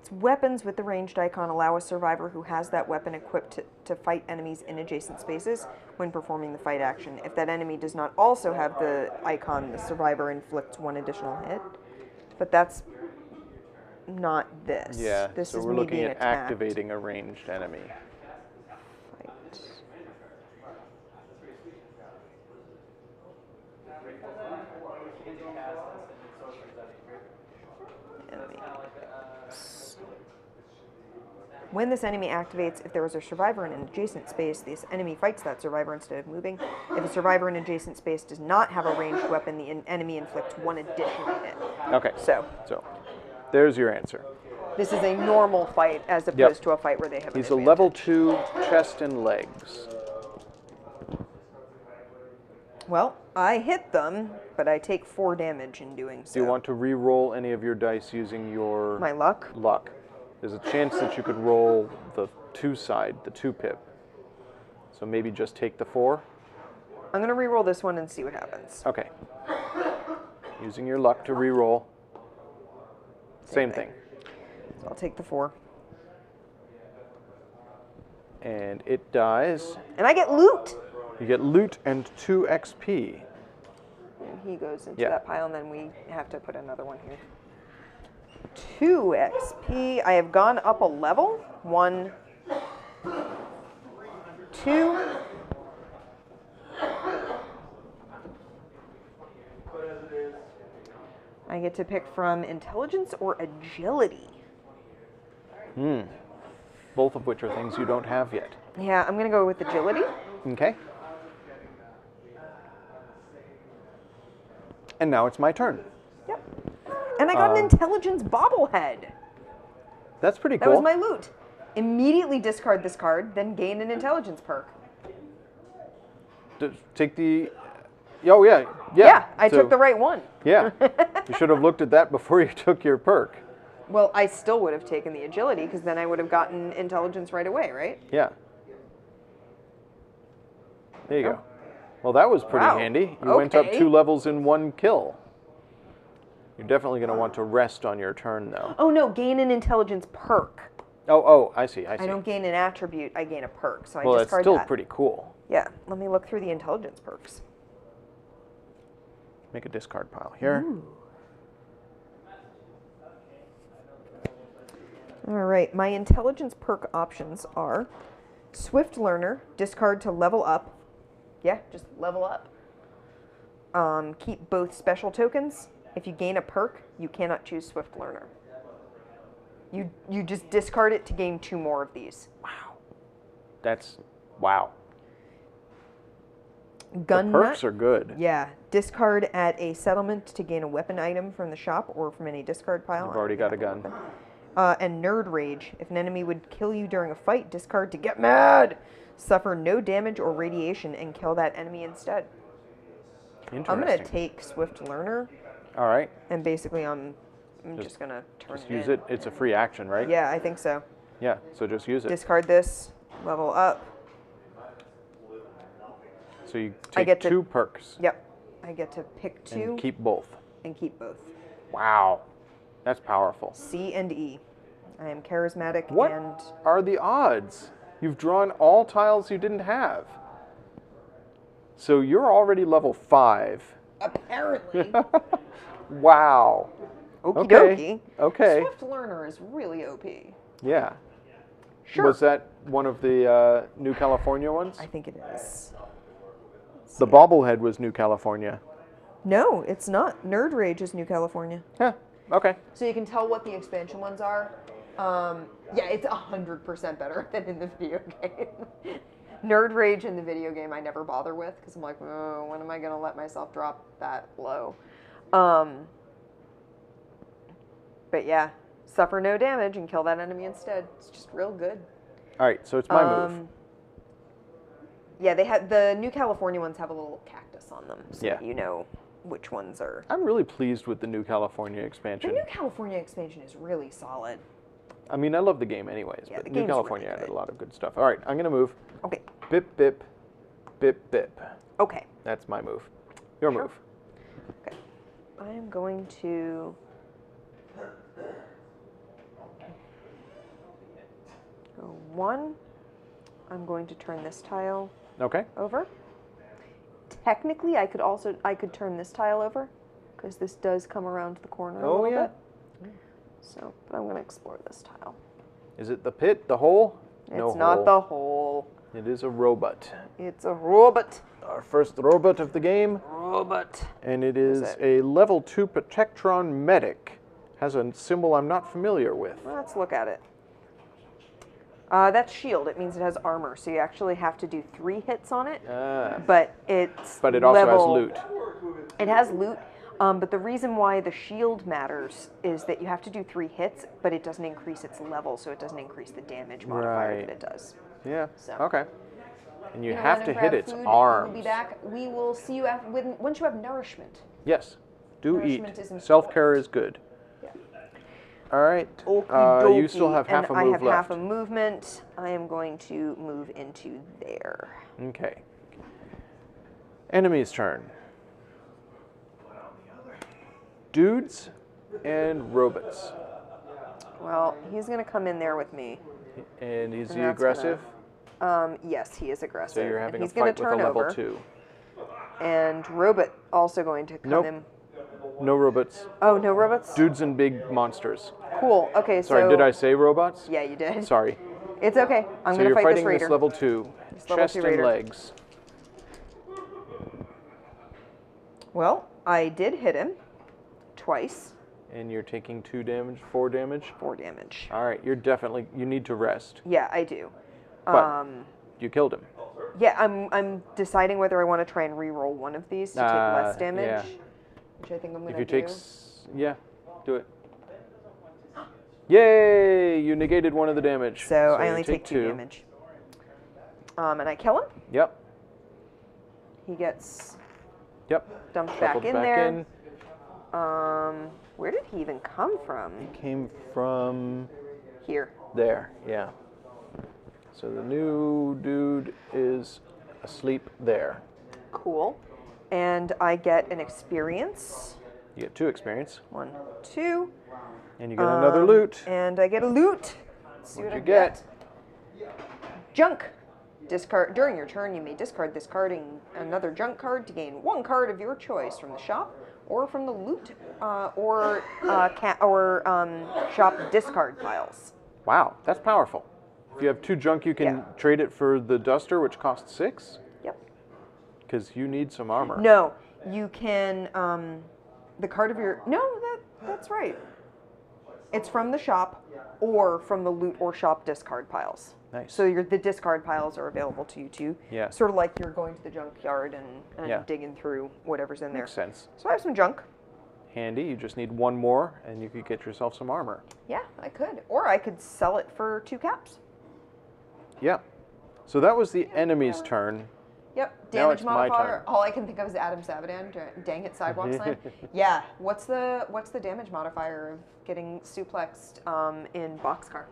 Speaker 2: Its weapons with the ranged icon allow a survivor who has that weapon equipped to fight enemies in adjacent spaces when performing the fight action. If that enemy does not also have the icon, the survivor inflicts one additional hit. But that's not this.
Speaker 1: Yeah,
Speaker 2: This
Speaker 1: so
Speaker 2: is
Speaker 1: we're
Speaker 2: me
Speaker 1: looking
Speaker 2: being
Speaker 1: at
Speaker 2: attacked.
Speaker 1: activating a ranged enemy.
Speaker 2: Fight. Enemy. When this enemy activates, if there is a survivor in an adjacent space, this enemy fights that survivor instead of moving. If a survivor in an adjacent space does not have a ranged weapon, the enemy inflicts 1 additional hit.
Speaker 1: Okay.
Speaker 2: So
Speaker 1: there's your answer.
Speaker 2: this is a normal fight as opposed to a fight where they have
Speaker 1: He's
Speaker 2: an
Speaker 1: a level 2 chest and legs.
Speaker 2: Well, I hit them, but I take 4 damage in doing so.
Speaker 1: Do you want to re-roll any of your dice using your...
Speaker 2: My luck?
Speaker 1: Luck. There's a chance that you could roll the 2 side, the 2 pip. So maybe just take the 4?
Speaker 2: I'm going to re-roll this one and see what happens.
Speaker 1: Okay. Using your luck to re-roll. Same thing.
Speaker 2: So I'll take the 4.
Speaker 1: And it dies.
Speaker 2: And I get loot!
Speaker 1: You get loot and 2 XP.
Speaker 2: And he goes into that pile, and then we have to put another one here. 2 XP. I have gone up a level. 1, 2. I get to pick from intelligence or agility.
Speaker 1: Both of which are things you don't have yet.
Speaker 2: Yeah, I'm going to go with agility.
Speaker 1: Okay. And now it's my turn.
Speaker 2: Yep. And I got an intelligence bobblehead.
Speaker 1: That's pretty cool.
Speaker 2: That was my loot. Immediately discard this card, then gain an intelligence perk.
Speaker 1: Take the... Oh, yeah.
Speaker 2: Yeah, I took the right one.
Speaker 1: Yeah. You should have looked at that before you took your perk.
Speaker 2: Well, I still would have taken the agility, because then I would have gotten intelligence right away, right?
Speaker 1: Yeah. There you go. Well, that was pretty handy. You went up 2 levels in 1 kill. You're definitely going to want to rest on your turn, though.
Speaker 2: Oh, no, gain an intelligence perk.
Speaker 1: Oh, I see.
Speaker 2: I don't gain an attribute, I gain a perk, so I
Speaker 1: well,
Speaker 2: discard
Speaker 1: that's still
Speaker 2: that.
Speaker 1: pretty cool.
Speaker 2: Yeah, let me look through the intelligence perks.
Speaker 1: Make a discard pile here.
Speaker 2: Ooh. All right, my intelligence perk options are Swift Learner, discard to level up. Yeah, just level up. Keep both special tokens. If you gain a perk, you cannot choose Swift Learner. You just discard it to gain 2 more of these.
Speaker 1: Wow. Wow.
Speaker 2: Gun
Speaker 1: the perks are good.
Speaker 2: Yeah. Discard at a settlement to gain a weapon item from the shop or from any discard pile.
Speaker 1: I've already got a gun.
Speaker 2: And Nerd Rage. If an enemy would kill you during a fight, discard to get mad. Suffer no damage or radiation and kill that enemy instead.
Speaker 1: Interesting.
Speaker 2: I'm going to take Swift Learner.
Speaker 1: All right.
Speaker 2: And basically I'm just going to turn it in.
Speaker 1: Use it. It's a free action, right?
Speaker 2: Yeah, I think so.
Speaker 1: Yeah, so just use it.
Speaker 2: Discard this. Level up.
Speaker 1: So you take 2 perks.
Speaker 2: Yep. I get to pick 2.
Speaker 1: And keep both.
Speaker 2: And keep both.
Speaker 1: Wow. That's powerful.
Speaker 2: C and E. I am charismatic
Speaker 1: What
Speaker 2: and...
Speaker 1: are the odds? You've drawn all tiles you didn't have. So you're already level 5.
Speaker 2: Apparently.
Speaker 1: Wow.
Speaker 2: Okie
Speaker 1: Okay.
Speaker 2: dokie.
Speaker 1: Okay.
Speaker 2: Swift Learner is really OP.
Speaker 1: Yeah.
Speaker 2: Sure.
Speaker 1: Was that one of the New California ones?
Speaker 2: I think it is.
Speaker 1: The bobblehead was New California.
Speaker 2: No, it's not. Nerd Rage is New California.
Speaker 1: Yeah. Okay.
Speaker 2: So you can tell what the expansion ones are. Yeah, it's 100% better than in the video game. Nerd Rage in the video game I never bother with because I'm like, oh, when am I going to let myself drop that low? But yeah, suffer no damage and kill that enemy instead. It's just real good.
Speaker 1: All right, so it's my move.
Speaker 2: Yeah, they had the New California ones have a little cactus on them, so
Speaker 1: Yeah.
Speaker 2: you know which ones are.
Speaker 1: I'm really pleased with the New California expansion.
Speaker 2: The New California expansion is really solid.
Speaker 1: I mean, I love the game anyways,
Speaker 2: Yeah,
Speaker 1: but
Speaker 2: the
Speaker 1: New
Speaker 2: game's
Speaker 1: California
Speaker 2: really
Speaker 1: added
Speaker 2: good.
Speaker 1: a lot of good stuff. All right, I'm going to move.
Speaker 2: Okay.
Speaker 1: Bip, bip, bip, bip.
Speaker 2: Okay.
Speaker 1: That's my move. Your
Speaker 2: Sure.
Speaker 1: move.
Speaker 2: Okay. I am going to go 1. I'm going to turn this tile
Speaker 1: Okay.
Speaker 2: over. Technically, I could turn this tile over because this does come around the corner a little bit. So, but I'm going to explore this tile.
Speaker 1: Is it the pit, the hole?
Speaker 2: It's not the hole.
Speaker 1: It is a robot.
Speaker 2: It's a robot.
Speaker 1: Our first robot of the game.
Speaker 2: Robot.
Speaker 1: And it is a level 2 Protectron medic. Has a symbol I'm not familiar with.
Speaker 2: Let's look at it. That's shield. It means it has armor, so you actually have to do 3 hits on it. But
Speaker 1: But it also has loot.
Speaker 2: It has loot, but the reason why the shield matters is that you have to do 3 hits, but it doesn't increase its level, so it doesn't increase the damage modifier that it does.
Speaker 1: Yeah.
Speaker 2: So.
Speaker 1: Okay. And you
Speaker 2: Gonna
Speaker 1: have
Speaker 2: run
Speaker 1: to
Speaker 2: and
Speaker 1: hit
Speaker 2: grab
Speaker 1: its
Speaker 2: food.
Speaker 1: arms.
Speaker 2: We'll be back. We will see you once you have nourishment.
Speaker 1: Yes. Do eat.
Speaker 2: Nourishment is important.
Speaker 1: Self-care is good.
Speaker 2: Yeah.
Speaker 1: All right. You still have half a move left.
Speaker 2: I have half a movement. I am going to move into there.
Speaker 1: Okay. Enemy's turn. Dudes and robots.
Speaker 2: Well, he's going to come in there with me.
Speaker 1: And is he aggressive?
Speaker 2: Yes, he is aggressive.
Speaker 1: So you're having a
Speaker 2: he's gonna
Speaker 1: fight with a
Speaker 2: turn
Speaker 1: level
Speaker 2: over.
Speaker 1: 2.
Speaker 2: And robot also going to come in.
Speaker 1: No robots.
Speaker 2: Oh, no robots?
Speaker 1: Dudes and big monsters.
Speaker 2: Cool. Okay, so...
Speaker 1: Sorry, did I say robots?
Speaker 2: Yeah, you did.
Speaker 1: Sorry.
Speaker 2: It's okay. I'm
Speaker 1: So
Speaker 2: going to
Speaker 1: you're
Speaker 2: fight
Speaker 1: fighting
Speaker 2: this raider.
Speaker 1: this level 2.
Speaker 2: Level
Speaker 1: Chest
Speaker 2: 2
Speaker 1: and
Speaker 2: raider.
Speaker 1: legs.
Speaker 2: Well, I did hit him twice.
Speaker 1: And you're taking 2 damage, 4 damage?
Speaker 2: 4 damage.
Speaker 1: All right, you need to rest.
Speaker 2: Yeah, I do.
Speaker 1: But you killed him.
Speaker 2: Yeah, I'm deciding whether I want to try and re-roll one of these to take less damage.
Speaker 1: Yeah.
Speaker 2: Which I think I'm going
Speaker 1: If
Speaker 2: to
Speaker 1: you
Speaker 2: do.
Speaker 1: take, yeah, do it. Yay! You negated one of the damage.
Speaker 2: So I
Speaker 1: you
Speaker 2: only take 2 damage. And I kill him.
Speaker 1: Yep.
Speaker 2: He gets
Speaker 1: Yep.
Speaker 2: dumped
Speaker 1: Shuffled
Speaker 2: back in
Speaker 1: back
Speaker 2: there.
Speaker 1: in.
Speaker 2: Where did he even come from?
Speaker 1: He came from
Speaker 2: Here.
Speaker 1: there. Yeah. So the new dude is asleep there.
Speaker 2: Cool. And I get an experience.
Speaker 1: You get 2 experience.
Speaker 2: 1, 2.
Speaker 1: And you get another loot.
Speaker 2: And I get a loot. Let's see
Speaker 1: What'd
Speaker 2: what
Speaker 1: you
Speaker 2: I
Speaker 1: get?
Speaker 2: Junk. Discard. During your turn, you may discard discarding another junk card to gain 1 card of your choice from the shop or from the loot or shop discard piles.
Speaker 1: Wow, that's powerful. If you have 2 junk, you can trade it for the duster, which costs 6.
Speaker 2: Yep.
Speaker 1: Because you need some armor.
Speaker 2: No, you can. The card of your that's right. It's from the shop or from the loot or shop discard piles.
Speaker 1: Nice.
Speaker 2: So the discard piles are available to you too.
Speaker 1: Yeah.
Speaker 2: Sort of like you're going to the junkyard and digging through whatever's in there.
Speaker 1: Makes sense.
Speaker 2: So I have some junk.
Speaker 1: Handy. You just need 1 more, and you could get yourself some armor.
Speaker 2: Yeah, I could. Or I could sell it for 2 caps.
Speaker 1: Yeah. So that was the enemy's turn.
Speaker 2: Yep.
Speaker 1: Now
Speaker 2: Damage
Speaker 1: it's my
Speaker 2: modifier.
Speaker 1: turn.
Speaker 2: All I can think of is Adam Sabadan. Dang it, sidewalk slam. Yeah. What's the damage modifier of getting suplexed in boxcar?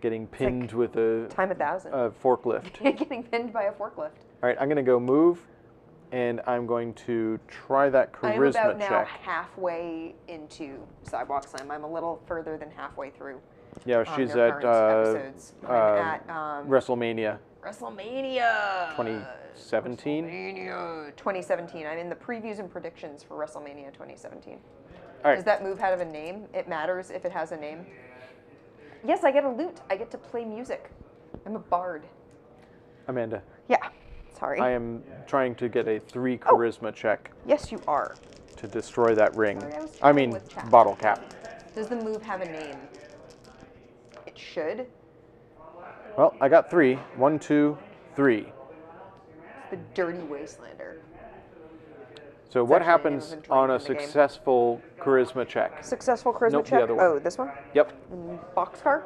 Speaker 1: Getting pinned with a
Speaker 2: Time 1,000.
Speaker 1: forklift.
Speaker 2: Getting pinned by a forklift.
Speaker 1: All right, I'm going to go move, and I'm going to try that
Speaker 2: I'm
Speaker 1: charisma
Speaker 2: about now
Speaker 1: check.
Speaker 2: halfway into sidewalk slam. I'm a little further than halfway through.
Speaker 1: Yeah, she's
Speaker 2: your
Speaker 1: at
Speaker 2: current episodes. I'm at
Speaker 1: WrestleMania
Speaker 2: WrestleMania
Speaker 1: 2017.
Speaker 2: WrestleMania 2017. I'm in the previews and predictions for WrestleMania 2017.
Speaker 1: All right.
Speaker 2: Does that move have a name? It matters if it has a name. Yes, I get a lute. I get to play music. I'm a bard.
Speaker 1: Amanda,
Speaker 2: Yeah. Sorry.
Speaker 1: I am trying to get a 3 charisma check
Speaker 2: Yes, you are.
Speaker 1: to destroy that ring.
Speaker 2: Sorry, I was
Speaker 1: I
Speaker 2: chatting
Speaker 1: mean,
Speaker 2: with chat.
Speaker 1: bottle cap.
Speaker 2: Does the move have a name? It should.
Speaker 1: Well, I got 3. 1, 2, 3.
Speaker 2: It's the Dirty Wastelander.
Speaker 1: So what
Speaker 2: actually the name
Speaker 1: happens
Speaker 2: of a drink
Speaker 1: on a
Speaker 2: in the game.
Speaker 1: successful charisma check?
Speaker 2: Successful charisma
Speaker 1: Nope, the
Speaker 2: check.
Speaker 1: other one.
Speaker 2: Oh, this one?
Speaker 1: Yep.
Speaker 2: Boxcar.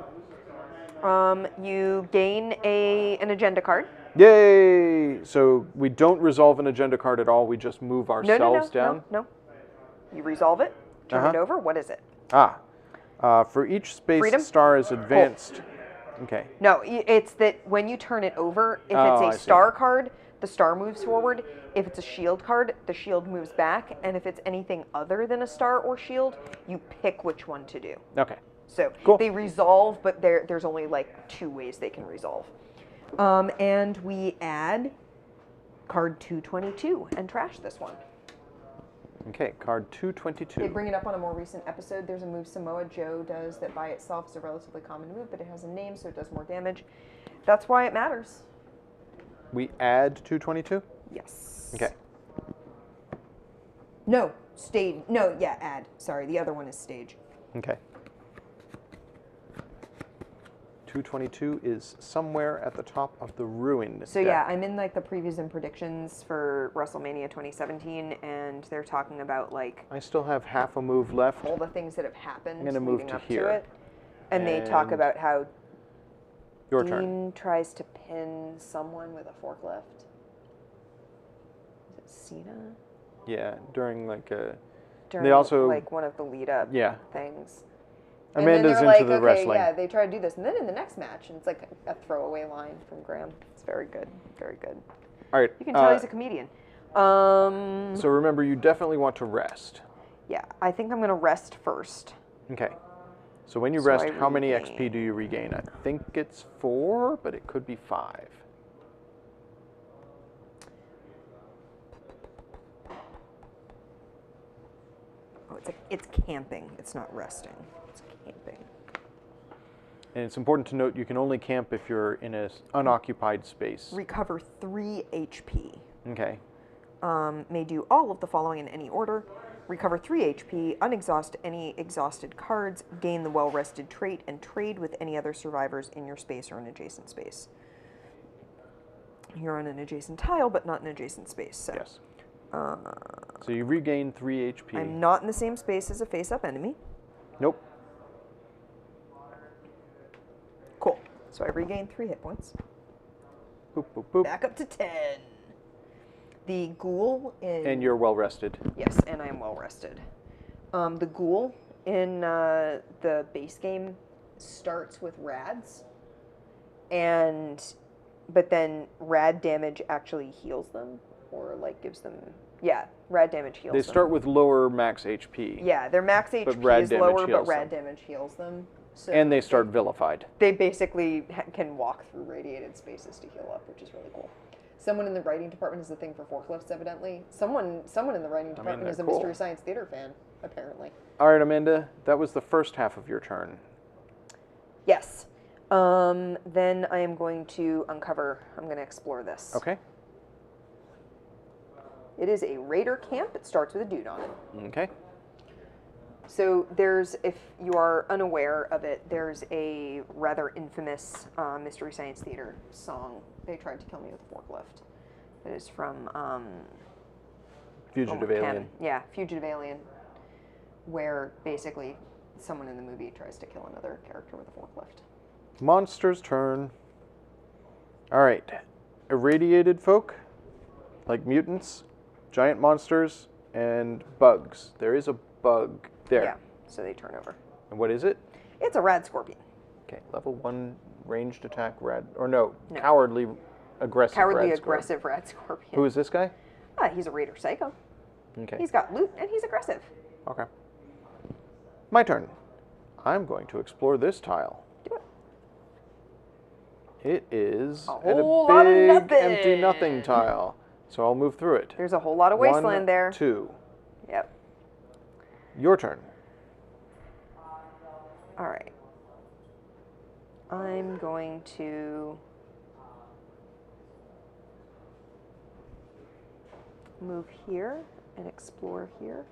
Speaker 2: You gain an agenda card.
Speaker 1: Yay! So we don't resolve an agenda card at all. We just move ourselves down.
Speaker 2: No. You resolve it. Turn it over. What is it?
Speaker 1: For each space
Speaker 2: Freedom?
Speaker 1: star is advanced. Okay.
Speaker 2: No, it's that when you turn it over, if
Speaker 1: I
Speaker 2: it's a
Speaker 1: see.
Speaker 2: star card, the star moves forward. If it's a shield card, the shield moves back. And if it's anything other than a star or shield, you pick which one to do.
Speaker 1: Okay.
Speaker 2: So
Speaker 1: Cool.
Speaker 2: they resolve, but there's only like 2 ways they can resolve. And we add card 222 and trash this one.
Speaker 1: Okay, card
Speaker 2: They
Speaker 1: 222.
Speaker 2: bring it up on a more recent episode. There's a move Samoa Joe does that by itself is a relatively common move, but it has a name, so it does more damage. That's why it matters.
Speaker 1: We add 222?
Speaker 2: Yes.
Speaker 1: Okay.
Speaker 2: No, stage. No, yeah, add. Sorry, the other one is stage.
Speaker 1: Okay. 222 is somewhere at the top of the ruin.
Speaker 2: So yeah, I'm in like the previews and predictions for WrestleMania 2017, and they're talking about like
Speaker 1: I still have half a move left.
Speaker 2: all the things that have happened
Speaker 1: I'm gonna move
Speaker 2: leading
Speaker 1: to
Speaker 2: up
Speaker 1: here.
Speaker 2: to it. And they talk about how
Speaker 1: Your
Speaker 2: Dean
Speaker 1: turn.
Speaker 2: tries to pin someone with a forklift. Is it Cena?
Speaker 1: Yeah, during like a...
Speaker 2: During
Speaker 1: They also...
Speaker 2: like one of the lead-up
Speaker 1: Yeah.
Speaker 2: things.
Speaker 1: Amanda's
Speaker 2: and then they're
Speaker 1: into the
Speaker 2: okay,
Speaker 1: wrestling.
Speaker 2: Yeah, they try to do this, and then in the next match, and it's like a throwaway line from Graham. It's very good, very good.
Speaker 1: All right.
Speaker 2: You can tell he's a comedian.
Speaker 1: So remember, you definitely want to rest.
Speaker 2: Yeah, I think I'm gonna rest first.
Speaker 1: Okay. So when you
Speaker 2: So
Speaker 1: rest,
Speaker 2: I
Speaker 1: how many
Speaker 2: regain.
Speaker 1: XP do you regain? I think it's 4, but it could be 5.
Speaker 2: Oh, it's camping. It's not resting. It's camping.
Speaker 1: And it's important to note you can only camp if you're in an unoccupied space.
Speaker 2: Recover 3 HP.
Speaker 1: Okay.
Speaker 2: May do all of the following in any order. Recover 3 HP, unexhaust any exhausted cards, gain the well-rested trait, and trade with any other survivors in your space or an adjacent space. You're on an adjacent tile, but not an adjacent space. So.
Speaker 1: Yes. So you regain 3 HP.
Speaker 2: I'm not in the same space as a face-up enemy.
Speaker 1: Nope.
Speaker 2: Cool. So I regain 3 hit points.
Speaker 1: Boop, boop, boop.
Speaker 2: Back up to 10. The ghoul in...
Speaker 1: And you're well rested.
Speaker 2: Yes, and I am well rested. The ghoul in the base game starts with rads, but then rad damage actually heals them, or like gives them... Yeah, rad damage heals them.
Speaker 1: They start with lower max HP.
Speaker 2: Yeah, their max HP
Speaker 1: rad
Speaker 2: is
Speaker 1: damage
Speaker 2: lower, but
Speaker 1: heals
Speaker 2: rad
Speaker 1: them.
Speaker 2: damage heals them. So
Speaker 1: And they start vilified.
Speaker 2: They basically can walk through radiated spaces to heal up, which is really cool. Someone in the writing department has a thing for forklifts, evidently. Someone in the writing department is a
Speaker 1: cool.
Speaker 2: Mystery Science Theater fan, apparently.
Speaker 1: All right, Amanda, that was the first half of your turn.
Speaker 2: Yes. Then I am going to uncover, I'm going to explore this.
Speaker 1: Okay.
Speaker 2: It is a raider camp. It starts with a dude on it.
Speaker 1: Okay.
Speaker 2: So there's, if you are unaware of it, there's a rather infamous Mystery Science Theater song, They Tried to Kill Me with a Forklift. It is from...
Speaker 1: Fugitive Alien.
Speaker 2: Cannon. Yeah, Fugitive Alien, where basically someone in the movie tries to kill another character with a forklift.
Speaker 1: Monster's turn. All right. Irradiated folk, like mutants, giant monsters, and bugs. There is a bug there.
Speaker 2: Yeah, so they turn over.
Speaker 1: And what is it?
Speaker 2: It's a rad scorpion.
Speaker 1: Okay, level 1 ranged attack rad, or no,
Speaker 2: No.
Speaker 1: cowardly aggressive
Speaker 2: Cowardly
Speaker 1: rad
Speaker 2: aggressive rad scorpion.
Speaker 1: Who is this guy?
Speaker 2: He's a raider psycho.
Speaker 1: Okay.
Speaker 2: He's got loot and he's aggressive.
Speaker 1: Okay. My turn. I'm going to explore this tile.
Speaker 2: Do it.
Speaker 1: It is
Speaker 2: A
Speaker 1: at
Speaker 2: whole lot of
Speaker 1: big
Speaker 2: nothing.
Speaker 1: empty nothing tile. So I'll move through it.
Speaker 2: There's a whole lot of wasteland
Speaker 1: 1,
Speaker 2: there.
Speaker 1: 2.
Speaker 2: Yep.
Speaker 1: Your turn.
Speaker 2: All right. I'm going to move here and explore here.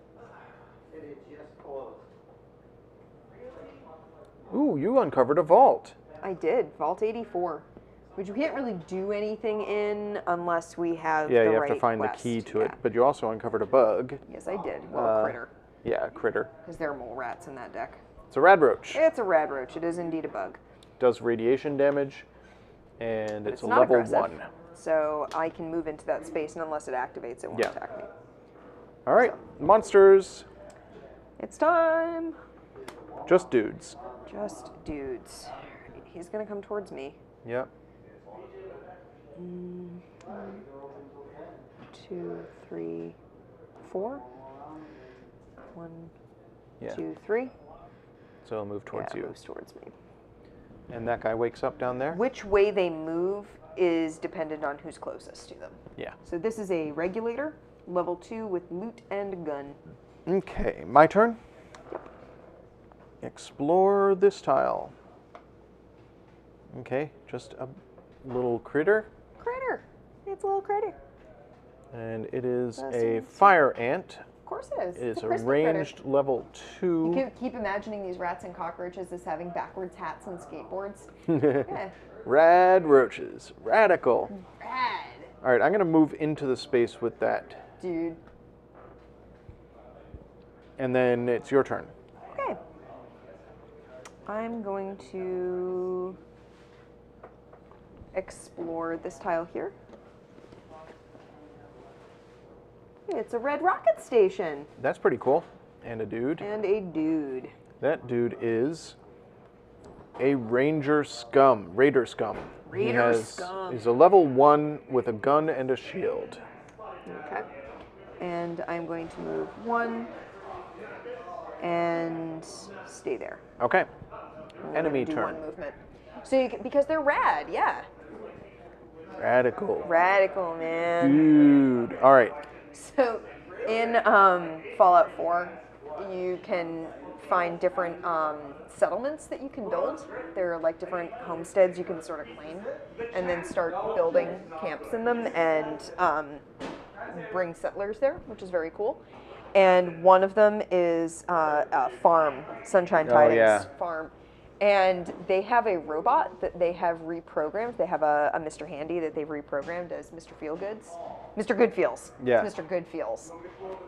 Speaker 1: Ooh, you uncovered a vault.
Speaker 2: I did. Vault 84. Which we can't really do anything in unless we have
Speaker 1: Yeah,
Speaker 2: the
Speaker 1: you have
Speaker 2: right
Speaker 1: to find
Speaker 2: quest.
Speaker 1: the key to it.
Speaker 2: Yeah.
Speaker 1: But you also uncovered a bug.
Speaker 2: Yes, I did. Well, a critter.
Speaker 1: Yeah, a critter.
Speaker 2: Because there are mole rats in that deck.
Speaker 1: It's a radroach.
Speaker 2: It's a rad roach. It is indeed a bug.
Speaker 1: Does radiation damage, and it's a
Speaker 2: not
Speaker 1: level
Speaker 2: aggressive.
Speaker 1: 1.
Speaker 2: So I can move into that space, and unless it activates, it won't
Speaker 1: Yeah.
Speaker 2: attack me.
Speaker 1: All right, monsters.
Speaker 2: It's time.
Speaker 1: Just dudes.
Speaker 2: Just dudes. Right, he's going to come towards me.
Speaker 1: Yep.
Speaker 2: 1, 2, 3, 4. 1,
Speaker 1: Yeah.
Speaker 2: 2, 3.
Speaker 1: So I'll move towards
Speaker 2: yeah,
Speaker 1: you.
Speaker 2: moves towards me.
Speaker 1: And that guy wakes up down there?
Speaker 2: Which way they move is dependent on who's closest to them.
Speaker 1: Yeah.
Speaker 2: So this is a regulator, level 2 with loot and gun.
Speaker 1: Okay, my turn.
Speaker 2: Yep.
Speaker 1: Explore this tile. Okay, just a little critter.
Speaker 2: Critter. It's a little critter.
Speaker 1: And it is
Speaker 2: That's
Speaker 1: a
Speaker 2: awesome.
Speaker 1: fire ant
Speaker 2: Of course it is.
Speaker 1: It is
Speaker 2: It's
Speaker 1: a
Speaker 2: crispy critter.
Speaker 1: ranged level 2.
Speaker 2: You keep imagining these rats and cockroaches as having backwards hats and skateboards. Yeah.
Speaker 1: Rad roaches. Radical.
Speaker 2: Rad.
Speaker 1: All right, I'm going to move into the space with that.
Speaker 2: Dude.
Speaker 1: And then it's your turn.
Speaker 2: Okay. I'm going to explore this tile here. It's a red rocket station.
Speaker 1: That's pretty cool. And a dude.
Speaker 2: And a dude.
Speaker 1: That dude is a Raider Scum.
Speaker 2: Raider Scum.
Speaker 1: He's a level 1 with a gun and a shield.
Speaker 2: Okay. And I'm going to move 1 and stay there.
Speaker 1: Okay.
Speaker 2: I'm
Speaker 1: Enemy
Speaker 2: gonna do
Speaker 1: turn.
Speaker 2: 1 movement. So you can, because they're rad, yeah.
Speaker 1: Radical.
Speaker 2: Radical, man.
Speaker 1: Dude. All right.
Speaker 2: So in Fallout 4, you can find different settlements that you can build. They're like different homesteads you can sort of claim and then start building camps in them and bring settlers there, which is very cool. And one of them is a farm, Sunshine Tidings farm. And they have a robot that they have reprogrammed. They have a Mr. Handy that they've reprogrammed as Mr. Feelgoods. Mr. Goodfeels.
Speaker 1: Yeah.
Speaker 2: It's Mr. Goodfeels.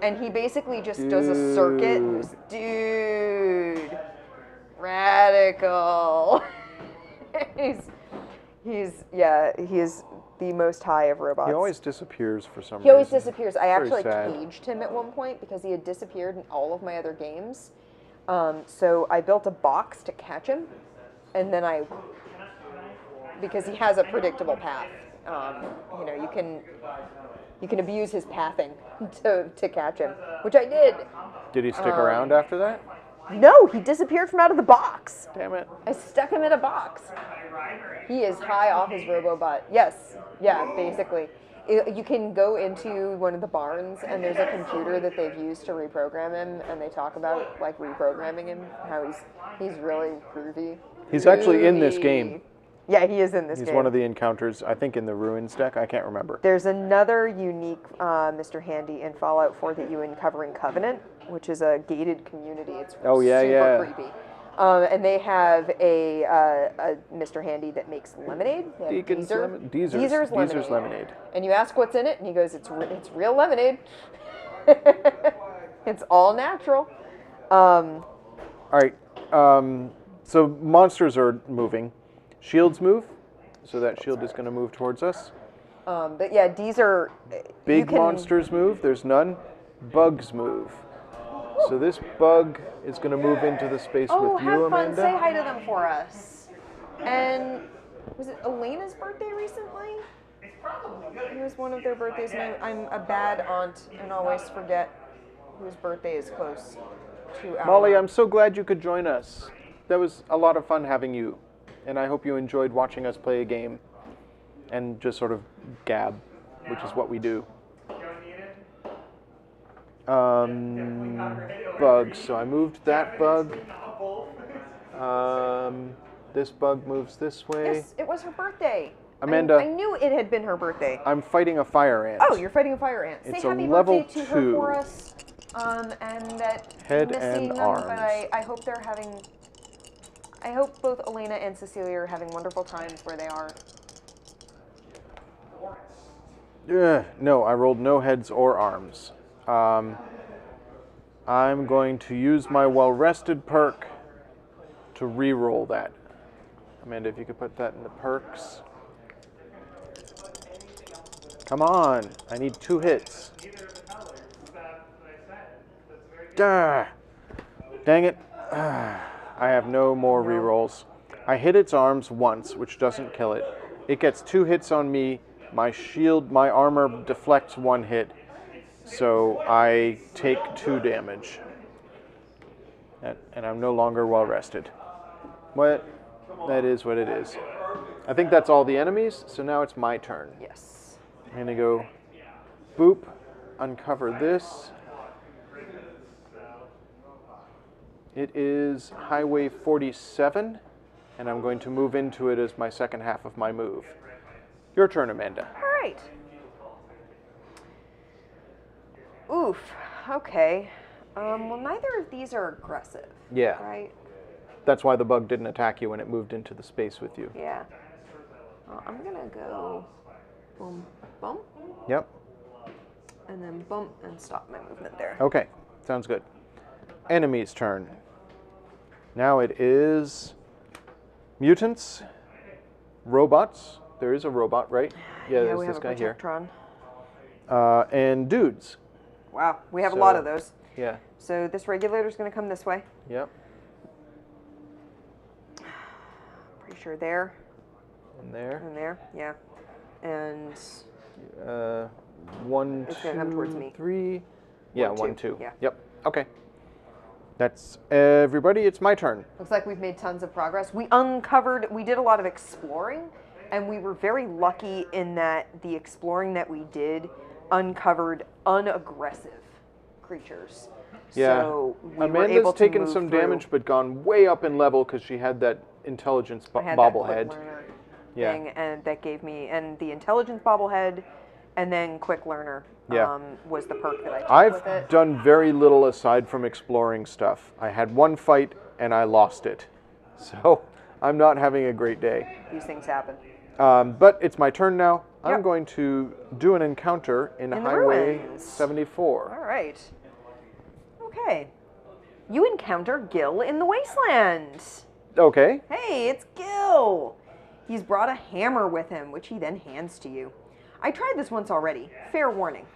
Speaker 2: And he basically just does a circuit and goes, dude, radical. he's the most high of robots.
Speaker 1: He always disappears for some reason.
Speaker 2: He always disappears. I
Speaker 1: Very
Speaker 2: actually
Speaker 1: sad.
Speaker 2: caged him at one point because he had disappeared in all of my other games. So I built a box to catch him, and then because he has a predictable path. You know, you can abuse his pathing to catch him, which I did.
Speaker 1: Did he stick around after that?
Speaker 2: No, he disappeared from out of the box.
Speaker 1: Damn it.
Speaker 2: I stuck him in a box. He is high off his robo-butt. Yes, yeah, basically. You can go into one of the barns and there's a computer that they've used to reprogram him, and they talk about like reprogramming him, how he's really groovy.
Speaker 1: He's actually in this game.
Speaker 2: Yeah, he is in this game.
Speaker 1: He's one of the encounters, I think, in the Ruins deck. I can't remember.
Speaker 2: There's another unique Mr. Handy in Fallout 4 that you uncover in Covenant, which is a gated community. It's super creepy. And they have a Mr. Handy that makes lemonade. Deezer's lemonade. And you ask what's in it, and he goes, it's real lemonade. It's all natural.
Speaker 1: All right. So monsters are moving. Shields move. So that shield is going to move towards us.
Speaker 2: But yeah, Deezer...
Speaker 1: Big monsters move. There's none. Bugs move. So this bug is going to move into the space with you,
Speaker 2: have fun.
Speaker 1: Amanda.
Speaker 2: Say hi to them for us. And was it Elena's birthday recently? It was one of their birthdays, and I'm a bad aunt and always forget whose birthday is close to ours.
Speaker 1: Molly, I'm so glad you could join us. That was a lot of fun having you. And I hope you enjoyed watching us play a game and just sort of gab, which is what we do. Bugs. So I moved that bug. This bug moves this way.
Speaker 2: Yes, it was her birthday.
Speaker 1: Amanda.
Speaker 2: I knew it had been her birthday.
Speaker 1: I'm fighting a fire ant.
Speaker 2: Oh, you're fighting a fire ant.
Speaker 1: It's
Speaker 2: Say
Speaker 1: a
Speaker 2: happy
Speaker 1: level
Speaker 2: birthday to
Speaker 1: 2.
Speaker 2: her for us. And that
Speaker 1: Head
Speaker 2: missing
Speaker 1: and
Speaker 2: them,
Speaker 1: arms.
Speaker 2: but I hope they're having. I hope both Elena and Cecilia are having wonderful times where they are.
Speaker 1: No, I rolled no heads or arms. I'm going to use my well-rested perk to re-roll that. Amanda, if you could put that in the perks. Come on, I need 2 hits. Dang it. I have no more re-rolls. I hit its arms once, which doesn't kill it. It gets 2 hits on me. My shield, my armor deflects 1 hit. So I take 2 damage. And I'm no longer well rested. What? That is what it is. I think that's all the enemies, so now it's my turn.
Speaker 2: Yes.
Speaker 1: I'm going to go boop, uncover this. It is Highway 47, and I'm going to move into it as my second half of my move. Your turn, Amanda.
Speaker 2: All right. Oof. Okay. Well, neither of these are aggressive.
Speaker 1: Yeah.
Speaker 2: Right?
Speaker 1: That's why the bug didn't attack you when it moved into the space with you.
Speaker 2: Yeah. I'm going to go boom, bump.
Speaker 1: Yep.
Speaker 2: And then bump and stop my movement there.
Speaker 1: Okay. Sounds good. Enemy's turn. Now it is mutants, robots. There is a robot, right? Yeah, there's
Speaker 2: we
Speaker 1: this
Speaker 2: have
Speaker 1: guy
Speaker 2: a
Speaker 1: here.
Speaker 2: Protectron.
Speaker 1: And dudes.
Speaker 2: Wow, we have a lot of those.
Speaker 1: Yeah.
Speaker 2: So this regulator's going to come this way.
Speaker 1: Yep.
Speaker 2: Pretty sure there.
Speaker 1: And there.
Speaker 2: And there, yeah. And
Speaker 1: 1,
Speaker 2: it's gonna come towards
Speaker 1: 2,
Speaker 2: me.
Speaker 1: 3. Yeah, 1,
Speaker 2: 2.
Speaker 1: 2.
Speaker 2: Yeah.
Speaker 1: Yep. Okay. That's everybody. It's my turn.
Speaker 2: Looks like we've made tons of progress. We did a lot of exploring, and we were very lucky in that the exploring that we did uncovered unaggressive creatures.
Speaker 1: Yeah.
Speaker 2: So we were
Speaker 1: Amanda's
Speaker 2: able to
Speaker 1: taken
Speaker 2: move
Speaker 1: some
Speaker 2: through.
Speaker 1: damage, but gone way up in level because she had that intelligence
Speaker 2: I had that quick
Speaker 1: bobblehead.
Speaker 2: learner
Speaker 1: Yeah.
Speaker 2: thing, and that gave me, and the intelligence bobblehead, and then quick learner
Speaker 1: Yeah.
Speaker 2: was the perk that I took
Speaker 1: I've
Speaker 2: with it.
Speaker 1: done very little aside from exploring stuff. I had one fight and I lost it. So I'm not having a great day.
Speaker 2: These things happen.
Speaker 1: But it's my turn now. I'm
Speaker 2: Yep.
Speaker 1: going to do an encounter in
Speaker 2: In the
Speaker 1: Highway
Speaker 2: ruins.
Speaker 1: 74.
Speaker 2: All right. Okay. You encounter Gil in the wasteland.
Speaker 1: Okay.
Speaker 2: Hey, it's Gil. He's brought a hammer with him, which he then hands to you. I tried this once already. Fair warning.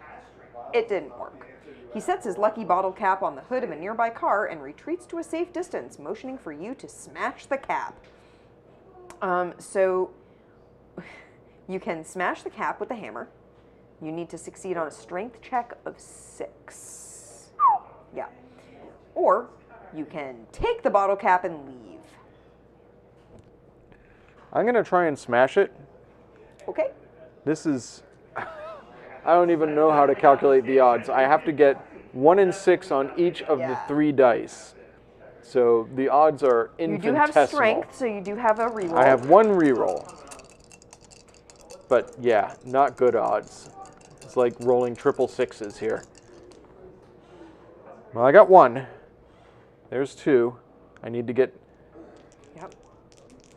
Speaker 2: It didn't work. He sets his lucky bottle cap on the hood of a nearby car and retreats to a safe distance, motioning for you to smash the cap. So you can smash the cap with the hammer. You need to succeed on a strength check of 6. Yeah. Or you can take the bottle cap and leave.
Speaker 1: I'm going to try and smash it.
Speaker 2: Okay.
Speaker 1: This is... I don't even know how to calculate the odds. I have to get 1 in 6 on each of the 3 dice. So the odds are
Speaker 2: You
Speaker 1: infinitesimal.
Speaker 2: do have strength, so you do have a reroll.
Speaker 1: I have 1 reroll. But yeah, not good odds. It's like rolling triple 6s here. Well, I got 1. There's 2. I need to get...
Speaker 2: Yep.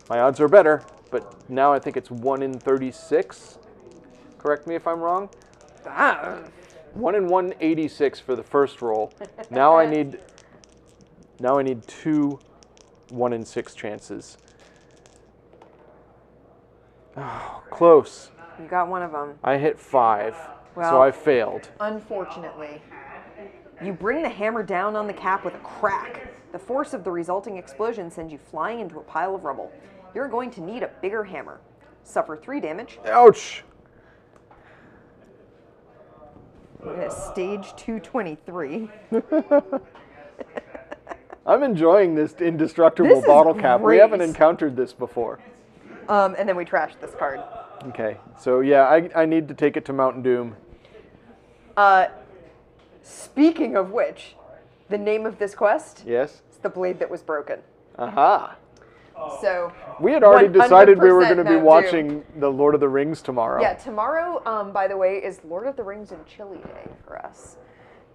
Speaker 1: My odds are better, but now I think it's 1 in 36. Correct me if I'm wrong. 1 in 186 for the first roll. Now I need 2 1 in 6 chances. Oh, close.
Speaker 2: You got one of them.
Speaker 1: I hit 5, so
Speaker 2: Well-
Speaker 1: I failed.
Speaker 2: Unfortunately. You bring the hammer down on the cap with a crack. The force of the resulting explosion sends you flying into a pile of rubble. You're going to need a bigger hammer. Suffer 3 damage.
Speaker 1: Ouch!
Speaker 2: Stage 223.
Speaker 1: I'm enjoying this indestructible
Speaker 2: This is
Speaker 1: bottle cap. We
Speaker 2: great.
Speaker 1: haven't encountered this before.
Speaker 2: And then we trashed this card.
Speaker 1: Okay, so yeah, I need to take it to Mountain Doom.
Speaker 2: Speaking of which, the name of this quest
Speaker 1: Yes?
Speaker 2: is The Blade That Was Broken.
Speaker 1: Aha!
Speaker 2: So
Speaker 1: We had already decided we were
Speaker 2: 100%
Speaker 1: going to be
Speaker 2: Mount
Speaker 1: watching The Lord of the Rings tomorrow.
Speaker 2: yeah, tomorrow, by the way, is Lord of the Rings and Chili Day for us.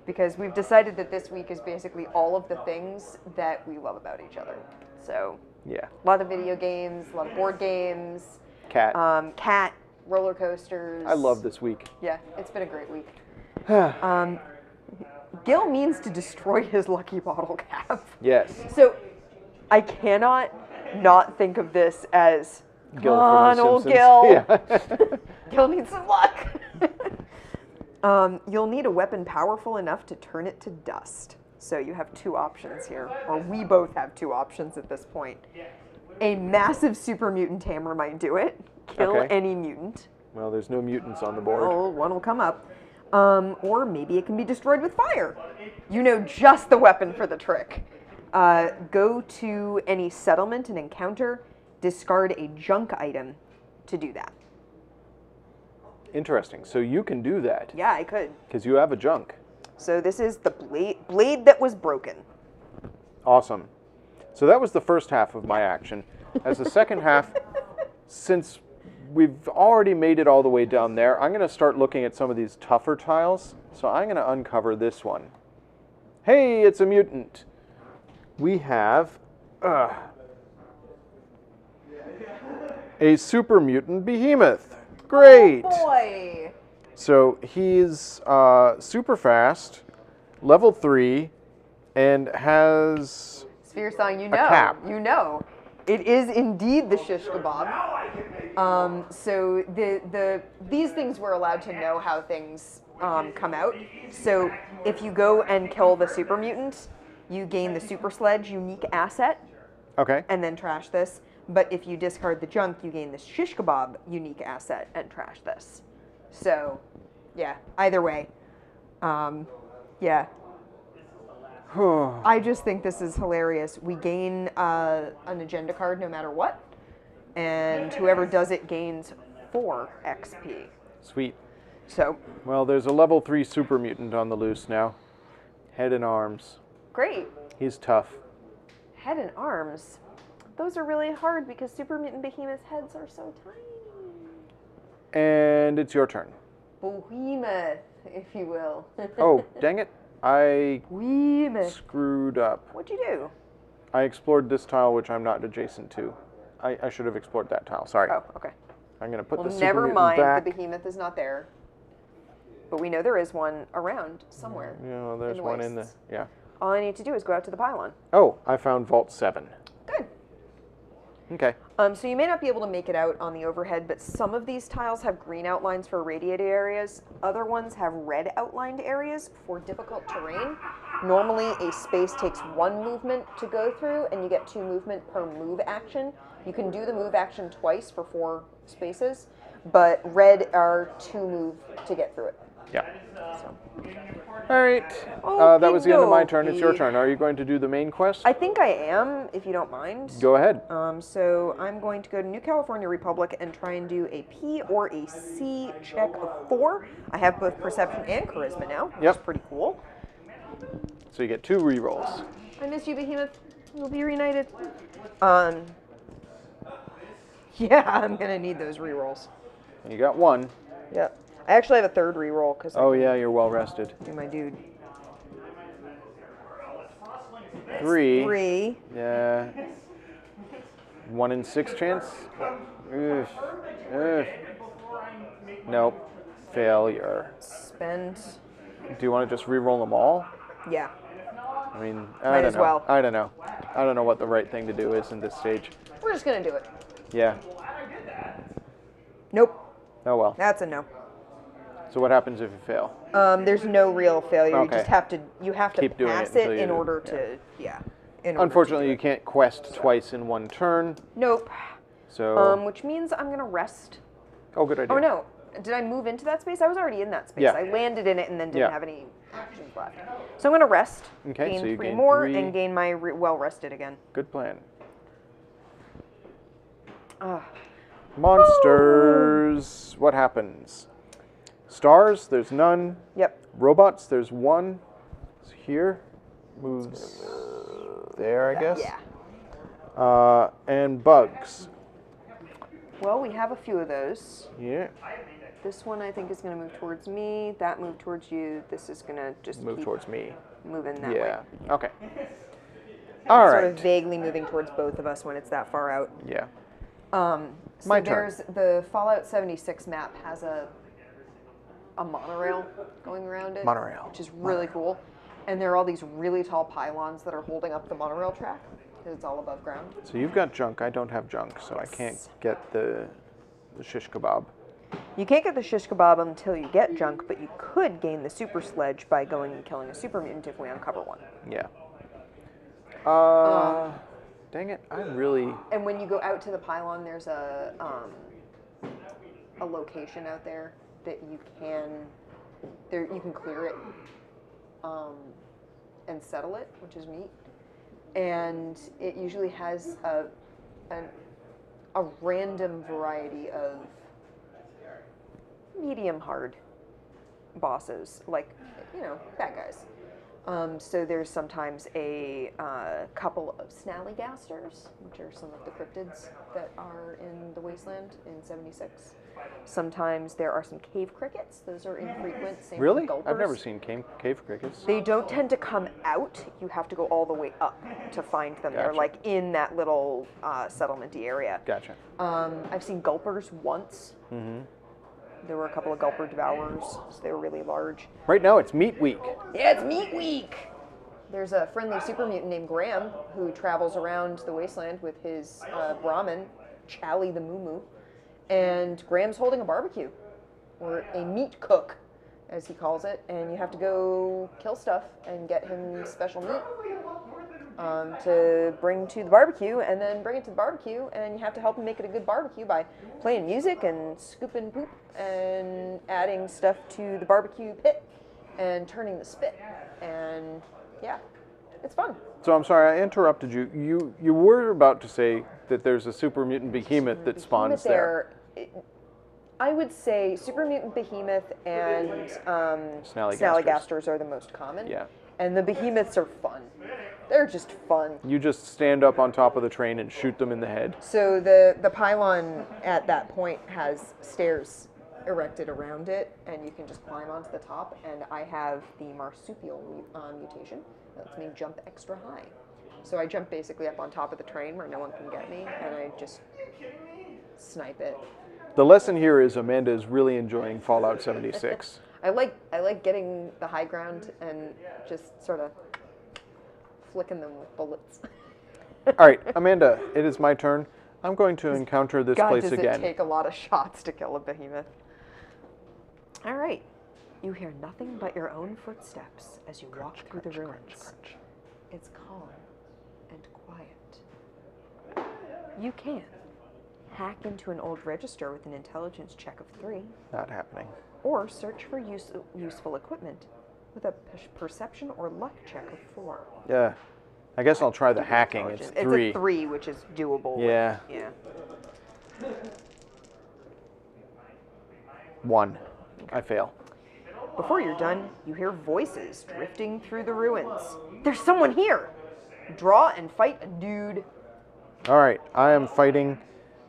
Speaker 2: Because we've decided that this week is basically all of the things that we love about each other. So,
Speaker 1: Yeah.
Speaker 2: a lot of video games, a lot of board games,
Speaker 1: Cat.
Speaker 2: cat, roller coasters.
Speaker 1: I love this week.
Speaker 2: Yeah, it's been a great week. Gil means to destroy his lucky bottle cap.
Speaker 1: Yes.
Speaker 2: So, I cannot not think of this as,
Speaker 1: Gil
Speaker 2: come on,
Speaker 1: from The
Speaker 2: old
Speaker 1: Simpsons.
Speaker 2: Gil.
Speaker 1: Yeah.
Speaker 2: Gil needs some luck. You'll need a weapon powerful enough to turn it to dust. So you have 2 options here, or we both have 2 options at this point. A massive super mutant hammer might do it. Kill
Speaker 1: Okay.
Speaker 2: any mutant.
Speaker 1: Well, there's no mutants on the board.
Speaker 2: Oh, one will come up. Or maybe it can be destroyed with fire. You know just the weapon for the trick. Go to any settlement and encounter, discard a junk item to do that.
Speaker 1: Interesting. So you can do that
Speaker 2: Yeah, I could.
Speaker 1: because you have a junk.
Speaker 2: So this is the blade that was broken.
Speaker 1: Awesome. So that was the first half of my action. As the second half, since we've already made it all the way down there, I'm going to start looking at some of these tougher tiles. So I'm going to uncover this one. Hey, it's a mutant. We have a super mutant behemoth. Great.
Speaker 2: Oh boy.
Speaker 1: So he's super fast, level 3, and has
Speaker 2: Sphere Song, you know.
Speaker 1: cap.
Speaker 2: You know. It is indeed the shish kebab. So these things were allowed to know how things come out. So if you go and kill the super mutant, you gain the super sledge unique asset.
Speaker 1: Okay.
Speaker 2: And then trash this. But if you discard the junk, you gain the shish kebab unique asset and trash this. So, yeah, either way. Yeah. I just think this is hilarious. We gain an agenda card no matter what. And whoever does it gains 4 XP.
Speaker 1: Sweet.
Speaker 2: So.
Speaker 1: Well, there's a level 3 super mutant on the loose now. Head and arms.
Speaker 2: Great.
Speaker 1: He's tough.
Speaker 2: Head and arms. Those are really hard because super mutant behemoth's heads are so tiny.
Speaker 1: And it's your turn.
Speaker 2: Behemoth, if you will.
Speaker 1: Oh, dang it. I
Speaker 2: Behemoth.
Speaker 1: screwed up.
Speaker 2: What'd you do?
Speaker 1: I explored this tile, which I'm not adjacent to. I should have explored that tile. Sorry.
Speaker 2: Oh, okay.
Speaker 1: I'm going to put the super
Speaker 2: never
Speaker 1: mutant
Speaker 2: mind.
Speaker 1: back.
Speaker 2: The behemoth is not there. But we know there is one around somewhere.
Speaker 1: Yeah, there's one in the...
Speaker 2: wastes.
Speaker 1: Yeah.
Speaker 2: All I need to do is go out to the pylon.
Speaker 1: Oh, I found Vault 7.
Speaker 2: Good.
Speaker 1: Okay.
Speaker 2: So you may not be able to make it out on the overhead, but some of these tiles have green outlines for irradiated areas. Other ones have red outlined areas for difficult terrain. Normally, a space takes 1 movement to go through, and you get 2 movement per move action. You can do the move action twice for 4 spaces, but red are 2 move to get through it.
Speaker 1: Yeah.
Speaker 2: So.
Speaker 1: All right. That was the end of my turn. It's your turn. Are you going to do the main quest?
Speaker 2: I think I am, if you don't mind.
Speaker 1: Go ahead.
Speaker 2: So I'm going to go to New California Republic and try and do a P or a C check of 4. I have both perception and charisma now, which is pretty cool.
Speaker 1: So you get 2 rerolls.
Speaker 2: I miss you, Behemoth. We'll be reunited. Yeah, I'm gonna need those rerolls.
Speaker 1: You got 1.
Speaker 2: Yep. I actually have a 3rd reroll because
Speaker 1: Oh yeah, you're well rested.
Speaker 2: do my dude.
Speaker 1: 3.
Speaker 2: 3.
Speaker 1: Yeah. 1 in 6 chance? Ugh. Ugh. Nope. Failure.
Speaker 2: Spend.
Speaker 1: Do you want to just re-roll them all?
Speaker 2: Yeah.
Speaker 1: I mean,
Speaker 2: Might
Speaker 1: I don't
Speaker 2: as
Speaker 1: know.
Speaker 2: well.
Speaker 1: I don't know. I don't know what the right thing to do is in this stage.
Speaker 2: We're just gonna do it.
Speaker 1: Yeah.
Speaker 2: Nope.
Speaker 1: Oh well.
Speaker 2: That's a no.
Speaker 1: So what happens if you fail?
Speaker 2: There's no real failure.
Speaker 1: Okay.
Speaker 2: You just have to
Speaker 1: Keep doing
Speaker 2: pass
Speaker 1: it until
Speaker 2: it in
Speaker 1: you-
Speaker 2: order to in order
Speaker 1: Unfortunately,
Speaker 2: to
Speaker 1: you can't quest twice in 1 turn.
Speaker 2: Nope.
Speaker 1: So.
Speaker 2: Which means I'm gonna rest.
Speaker 1: Oh, good idea.
Speaker 2: Oh no. Did I move into that space? I was already in that space.
Speaker 1: Yeah.
Speaker 2: I landed in it and then didn't
Speaker 1: Yeah.
Speaker 2: have any actions left. So I'm gonna rest.
Speaker 1: Okay,
Speaker 2: Gain
Speaker 1: so you
Speaker 2: 3
Speaker 1: gain
Speaker 2: more
Speaker 1: 3.
Speaker 2: and gain my well rested again.
Speaker 1: Good plan.
Speaker 2: Ugh.
Speaker 1: Monsters. What happens? Stars, there's none.
Speaker 2: Yep.
Speaker 1: Robots, there's 1. It's here. Moves there, I guess.
Speaker 2: Yeah.
Speaker 1: And bugs.
Speaker 2: Well, we have a few of those.
Speaker 1: Yeah.
Speaker 2: This one I think is gonna move towards me. That move towards you. This is gonna just
Speaker 1: Move
Speaker 2: keep
Speaker 1: towards me.
Speaker 2: moving that way.
Speaker 1: Yeah. Okay. All
Speaker 2: Sort
Speaker 1: right.
Speaker 2: of vaguely moving towards both of us when it's that far out.
Speaker 1: Yeah.
Speaker 2: So
Speaker 1: My turn.
Speaker 2: there's the Fallout 76 map has a monorail going around it.
Speaker 1: Monorail.
Speaker 2: Which is really cool. And there are all these really tall pylons that are holding up the monorail track because it's all above ground.
Speaker 1: So you've got junk. I don't have junk, so I can't get the shish kebab.
Speaker 2: You can't get the shish kebab until you get junk, but you could gain the super sledge by going and killing a super mutant if we uncover one.
Speaker 1: Yeah. Dang it! I really.
Speaker 2: And when you go out to the pylon, there's a location out there that you can clear it and settle it, which is neat. And it usually has a random variety of medium hard bosses, like, bad guys. So there's sometimes a couple of snallygasters, which are some of the cryptids that are in the wasteland in 76. Sometimes there are some cave crickets. Those are infrequent. Same
Speaker 1: Really?
Speaker 2: with gulpers.
Speaker 1: I've never seen cave crickets.
Speaker 2: They don't tend to come out. You have to go all the way up to find them.
Speaker 1: Gotcha.
Speaker 2: They're like in that little settlement-y area.
Speaker 1: Gotcha.
Speaker 2: I've seen gulpers once.
Speaker 1: Mm-hmm.
Speaker 2: There were a couple of gulper devourers, so they were really large.
Speaker 1: Right now it's meat week.
Speaker 2: Yeah, it's meat week! There's a friendly super mutant named Graham who travels around the wasteland with his Brahmin, Chally the Moo, and Graham's holding a barbecue, or a meat cook, as he calls it, and you have to go kill stuff and get him special meat to bring to the barbecue, and then bring it to the barbecue, and you have to help him make it a good barbecue by playing music and scooping poop and adding stuff to the barbecue pit and turning the spit, and yeah, it's fun.
Speaker 1: So I'm sorry I interrupted you. You were about to say that there's a super mutant behemoth that spawns there.
Speaker 2: I would say super mutant behemoth and snallygasters are the most common.
Speaker 1: Yeah.
Speaker 2: And the behemoths are fun. They're just fun.
Speaker 1: You just stand up on top of the train and shoot them in the head.
Speaker 2: So the pylon at that point has stairs erected around it, and you can just climb onto the top. And I have the marsupial mutation that lets me jump extra high. So I jump basically up on top of the train where no one can get me, and I just snipe it.
Speaker 1: The lesson here is Amanda is really enjoying Fallout 76.
Speaker 2: I like getting the high ground and just sort of flicking them with bullets.
Speaker 1: All right, Amanda, it is my turn. I'm going to encounter this place
Speaker 2: does
Speaker 1: again.
Speaker 2: It take a lot of shots to kill a behemoth. All right. You hear nothing but your own footsteps as you walk through the ruins. It's calm and quiet. You can hack into an old register with an intelligence check of 3.
Speaker 1: Not happening.
Speaker 2: Or search for useful equipment with a perception or luck check of 4.
Speaker 1: Yeah. I guess I'll try the hacking. It's 3.
Speaker 2: It's a 3, which is doable.
Speaker 1: Yeah.
Speaker 2: Yeah.
Speaker 1: 1. I fail.
Speaker 2: Before you're done, you hear voices drifting through the ruins. There's someone here! Draw and fight a dude.
Speaker 1: All right, I am fighting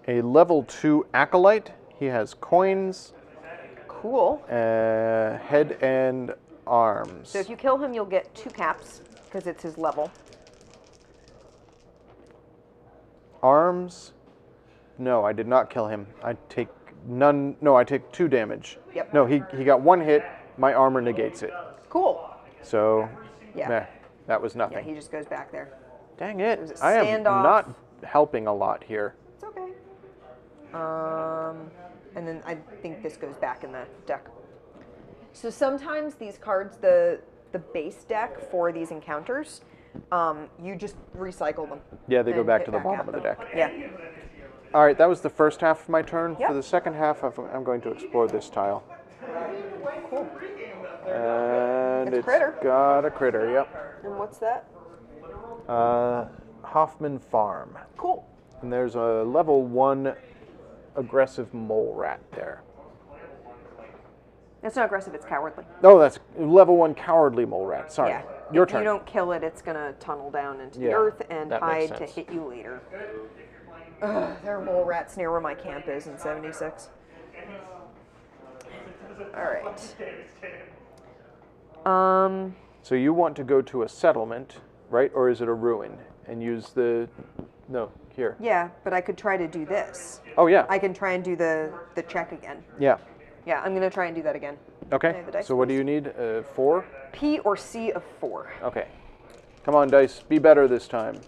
Speaker 1: a level 2 acolyte. He has coins.
Speaker 2: Cool.
Speaker 1: Head and arms.
Speaker 2: So if you kill him, you'll get 2 caps, because it's his level.
Speaker 1: Arms? No, I did not kill him. I take none. No, I take 2 damage.
Speaker 2: Yep.
Speaker 1: No, he got 1 hit. My armor negates it.
Speaker 2: Cool.
Speaker 1: So,
Speaker 2: Yeah.
Speaker 1: That was nothing.
Speaker 2: Yeah, he just goes back there.
Speaker 1: Dang it.
Speaker 2: It was a
Speaker 1: I am
Speaker 2: standoff.
Speaker 1: not helping a lot here.
Speaker 2: It's okay. And then I think this goes back in the deck. So sometimes these cards, the base deck for these encounters, you just recycle them.
Speaker 1: Yeah, they go
Speaker 2: and
Speaker 1: back
Speaker 2: hit
Speaker 1: to the bottom
Speaker 2: at
Speaker 1: of the
Speaker 2: them.
Speaker 1: deck.
Speaker 2: Yeah.
Speaker 1: All right, that was the first half of my turn.
Speaker 2: Yep.
Speaker 1: For the second half, I'm going to explore this tile.
Speaker 2: Cool.
Speaker 1: And
Speaker 2: It's a critter.
Speaker 1: got a critter, yep.
Speaker 2: And what's that?
Speaker 1: Hoffman Farm.
Speaker 2: Cool.
Speaker 1: And there's a level 1 aggressive mole rat there.
Speaker 2: It's not aggressive, it's cowardly.
Speaker 1: Oh, that's level 1 cowardly mole rat. Sorry.
Speaker 2: Yeah.
Speaker 1: Your
Speaker 2: If
Speaker 1: turn.
Speaker 2: you don't kill it, it's going to tunnel down into the
Speaker 1: Yeah,
Speaker 2: earth and
Speaker 1: that makes
Speaker 2: hide to
Speaker 1: sense.
Speaker 2: hit you later. Ugh, there are mole rats near where my camp is in 76. Alright.
Speaker 1: So you want to go to a settlement, right? Or is it a ruin? And use the... No, here.
Speaker 2: Yeah, but I could try to do this.
Speaker 1: Oh, yeah.
Speaker 2: I can try and do the check again.
Speaker 1: Yeah.
Speaker 2: Yeah, I'm going to try and do that again. Can I
Speaker 1: Okay.
Speaker 2: have the dice,
Speaker 1: So what do
Speaker 2: please?
Speaker 1: you need? 4?
Speaker 2: P or C of 4.
Speaker 1: Okay. Come on, dice. Be better this time.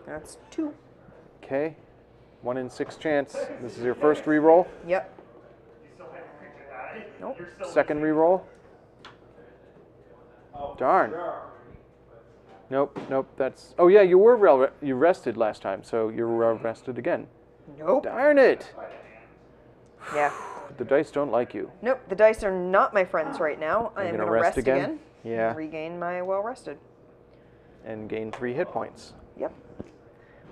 Speaker 2: That's 2.
Speaker 1: Okay. 1 in 6 chance. This is your first reroll.
Speaker 2: Yep. Nope.
Speaker 1: Second reroll. Darn. Nope, nope. That's... Oh, yeah, you were you rested last time, so you're rested again.
Speaker 2: Nope.
Speaker 1: Darn it.
Speaker 2: Yeah.
Speaker 1: The dice don't like you.
Speaker 2: Nope, the dice are not my friends right now. I am
Speaker 1: gonna
Speaker 2: going to
Speaker 1: rest
Speaker 2: rest
Speaker 1: again?
Speaker 2: again.
Speaker 1: Yeah.
Speaker 2: And regain my well rested.
Speaker 1: And gain 3 hit points.
Speaker 2: Yep.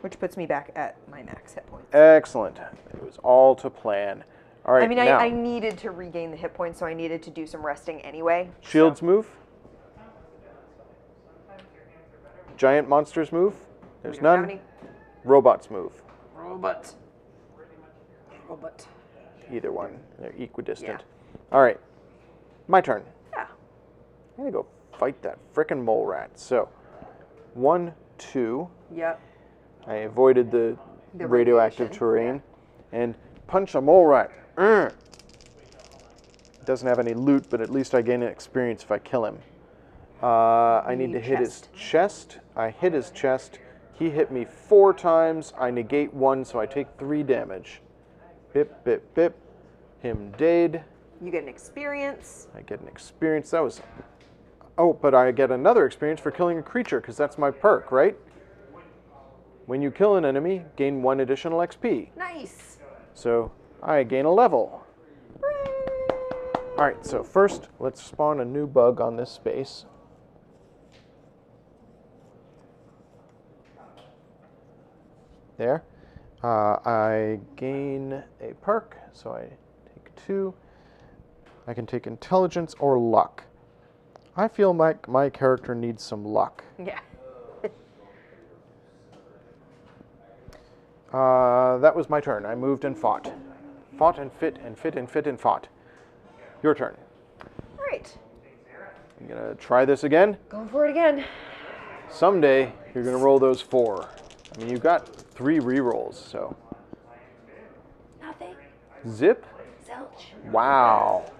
Speaker 2: Which puts me back at my max hit points.
Speaker 1: Excellent. It was all to plan. All right,
Speaker 2: I mean,
Speaker 1: now.
Speaker 2: I needed to regain the hit points, so I needed to do some resting anyway.
Speaker 1: Shields move. Giant monsters move. There's none. Robots move.
Speaker 2: Robot.
Speaker 1: Either one. They're equidistant.
Speaker 2: Yeah.
Speaker 1: All right. My turn.
Speaker 2: Yeah.
Speaker 1: I'm going to go fight that frickin' mole rat. So, 1, 2.
Speaker 2: Yep.
Speaker 1: I avoided the radioactive
Speaker 2: radiation,
Speaker 1: terrain. And punch a mole rat. Doesn't have any loot, but at least I gain an experience if I kill him. I need to hit his chest. I hit his chest. He hit me 4 times. I negate 1, so I take 3 damage. Bip, bip, bip. Him dead.
Speaker 2: You get an experience.
Speaker 1: I get an experience. That was... Oh, but I get another experience for killing a creature, because that's my perk, right? When you kill an enemy, gain 1 additional XP.
Speaker 2: Nice.
Speaker 1: So, I gain a level. Alright, so first, let's spawn a new bug on this space. There. I gain a perk, so I take 2. I can take intelligence or luck. I feel like my character needs some luck.
Speaker 2: Yeah.
Speaker 1: That was my turn. I moved and fought. Fought and fit and fit and fit and fought. Your turn.
Speaker 2: All right.
Speaker 1: I'm going to try this again.
Speaker 2: Going for it again.
Speaker 1: Someday, you're going to roll those 4. I mean, you got 3 rerolls, so.
Speaker 2: Nothing.
Speaker 1: Zip?
Speaker 2: Zilch.
Speaker 1: Wow.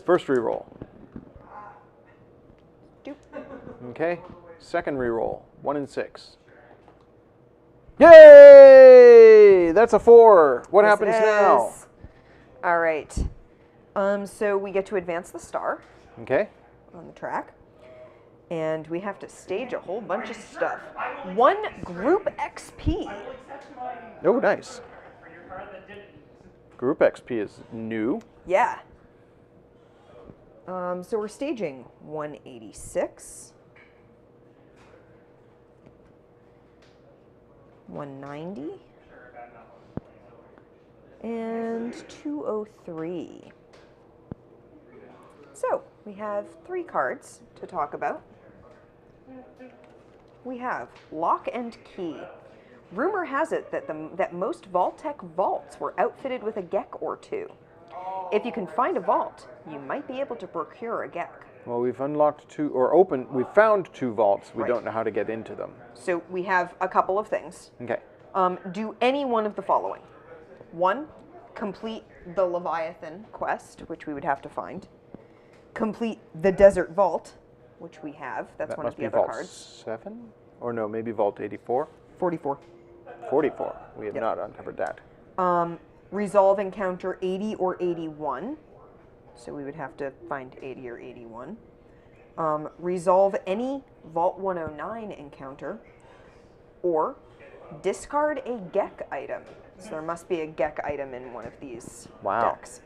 Speaker 1: First reroll.
Speaker 2: Doop.
Speaker 1: Okay. Second reroll. 1 and 6. Yay! That's a 4. What happens now?
Speaker 2: All right. So we get to advance the star.
Speaker 1: Okay.
Speaker 2: On the track. And we have to stage a whole bunch of stuff. 1 group XP.
Speaker 1: Oh, nice. Group XP is new.
Speaker 2: Yeah. So we're staging 186. 190. And 203. So we have 3 cards to talk about. We have Lock and Key. Rumor has it that most Vault-Tec vaults were outfitted with a Gek or 2. If you can find a vault, you might be able to procure a Gek.
Speaker 1: Well, we've unlocked 2, or opened, we found 2 vaults. We don't know how to get into them.
Speaker 2: So we have a couple of things.
Speaker 1: Okay.
Speaker 2: Do any one of the following. 1, complete the Leviathan quest, which we would have to find. Complete the Desert Vault, which we have. That's
Speaker 1: That
Speaker 2: one of
Speaker 1: must
Speaker 2: the
Speaker 1: be
Speaker 2: other
Speaker 1: Vault
Speaker 2: cards.
Speaker 1: 7? Or no, maybe Vault 84?
Speaker 2: 44.
Speaker 1: 44. We have
Speaker 2: Yep.
Speaker 1: not uncovered that.
Speaker 2: Resolve encounter 80 or 81. So we would have to find 80 or 81. Resolve any Vault 109 encounter. Or discard a Gek item. So there must be a Gek item in one of these decks.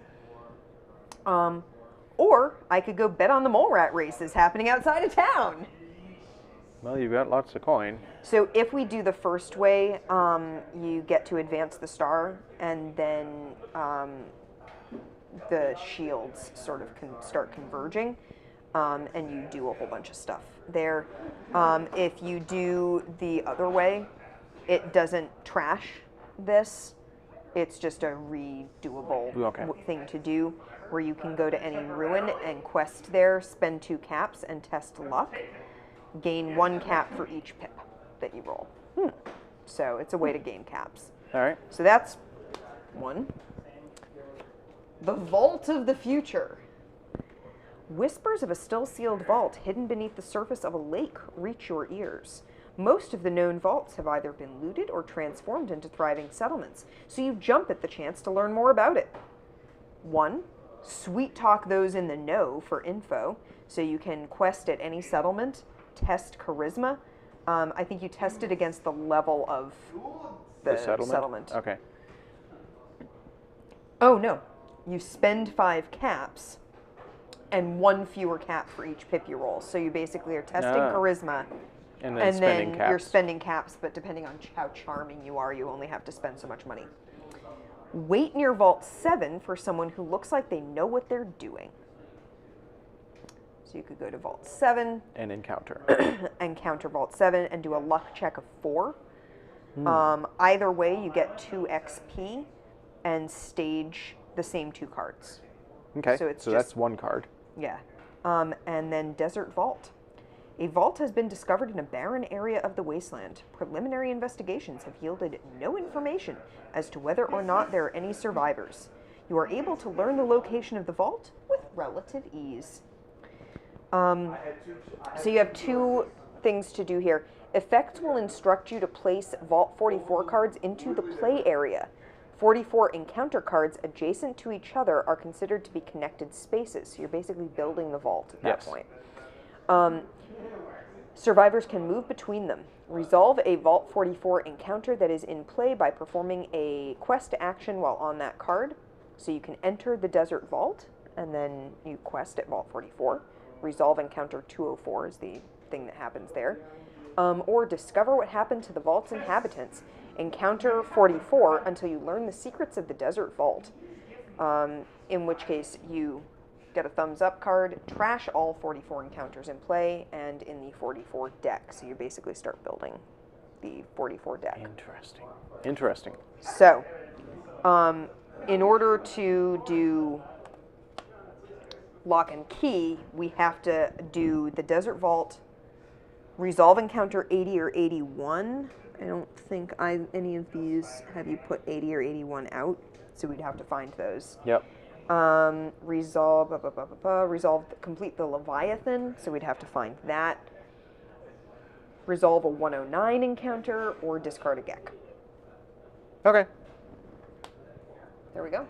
Speaker 2: Or I could go bet on the mole rat races happening outside of town.
Speaker 1: Well, you've got lots of coin.
Speaker 2: So if we do the first way, you get to advance the star, and then the shields sort of start converging, and you do a whole bunch of stuff there. If you do the other way, it doesn't trash this. It's just a redoable thing to do, where you can go to any ruin and quest there, spend 2 caps, and test luck. Gain 1 cap for each pip that you roll. So it's a way to gain caps.
Speaker 1: All right.
Speaker 2: So that's 1. The Vault of the Future. Whispers of a still-sealed vault hidden beneath the surface of a lake reach your ears. Most of the known vaults have either been looted or transformed into thriving settlements, so you jump at the chance to learn more about it. 1. Sweet talk those in the know for info, so you can quest at any settlement, test charisma. I think you test it against the level of the settlement.
Speaker 1: Okay.
Speaker 2: Oh, no. You spend 5 caps and 1 fewer cap for each pip you roll. So you basically are testing charisma.
Speaker 1: And then
Speaker 2: you're spending caps, but depending on how charming you are, you only have to spend so much money. Wait near Vault 7 for someone who looks like they know what they're doing. So you could go to Vault 7.
Speaker 1: And encounter.
Speaker 2: Encounter Vault 7 and do a luck check of 4. Either way, you get 2 XP and stage the same 2 cards.
Speaker 1: Okay,
Speaker 2: So
Speaker 1: that's 1 card.
Speaker 2: Yeah. And then Desert Vault. A vault has been discovered in a barren area of the wasteland. Preliminary investigations have yielded no information as to whether or not there are any survivors. You are able to learn the location of the vault with relative ease. So you have 2 things to do here. Effects will instruct you to place Vault 44 cards into the play area. 44 encounter cards adjacent to each other are considered to be connected spaces. So you're basically building the vault at that point. Survivors can move between them. Resolve a Vault 44 encounter that is in play by performing a quest action while on that card. So you can enter the Desert Vault, and then you quest at Vault 44. Resolve encounter 204 is the thing that happens there. Or discover what happened to the vault's inhabitants. Encounter 44 until you learn the secrets of the Desert Vault. In which case you get a thumbs up card, trash all 44 encounters in play and in the 44 deck. So you basically start building the 44 deck.
Speaker 1: Interesting.
Speaker 2: So, in order to do lock and key, we have to do the Desert Vault, resolve encounter 80 or 81. I don't think any of these have you put 80 or 81 out, so we'd have to find those.
Speaker 1: Yep.
Speaker 2: Resolve, complete the Leviathan, so we'd have to find that. Resolve a 109 encounter, or discard a Gek.
Speaker 1: Okay.
Speaker 2: There we go.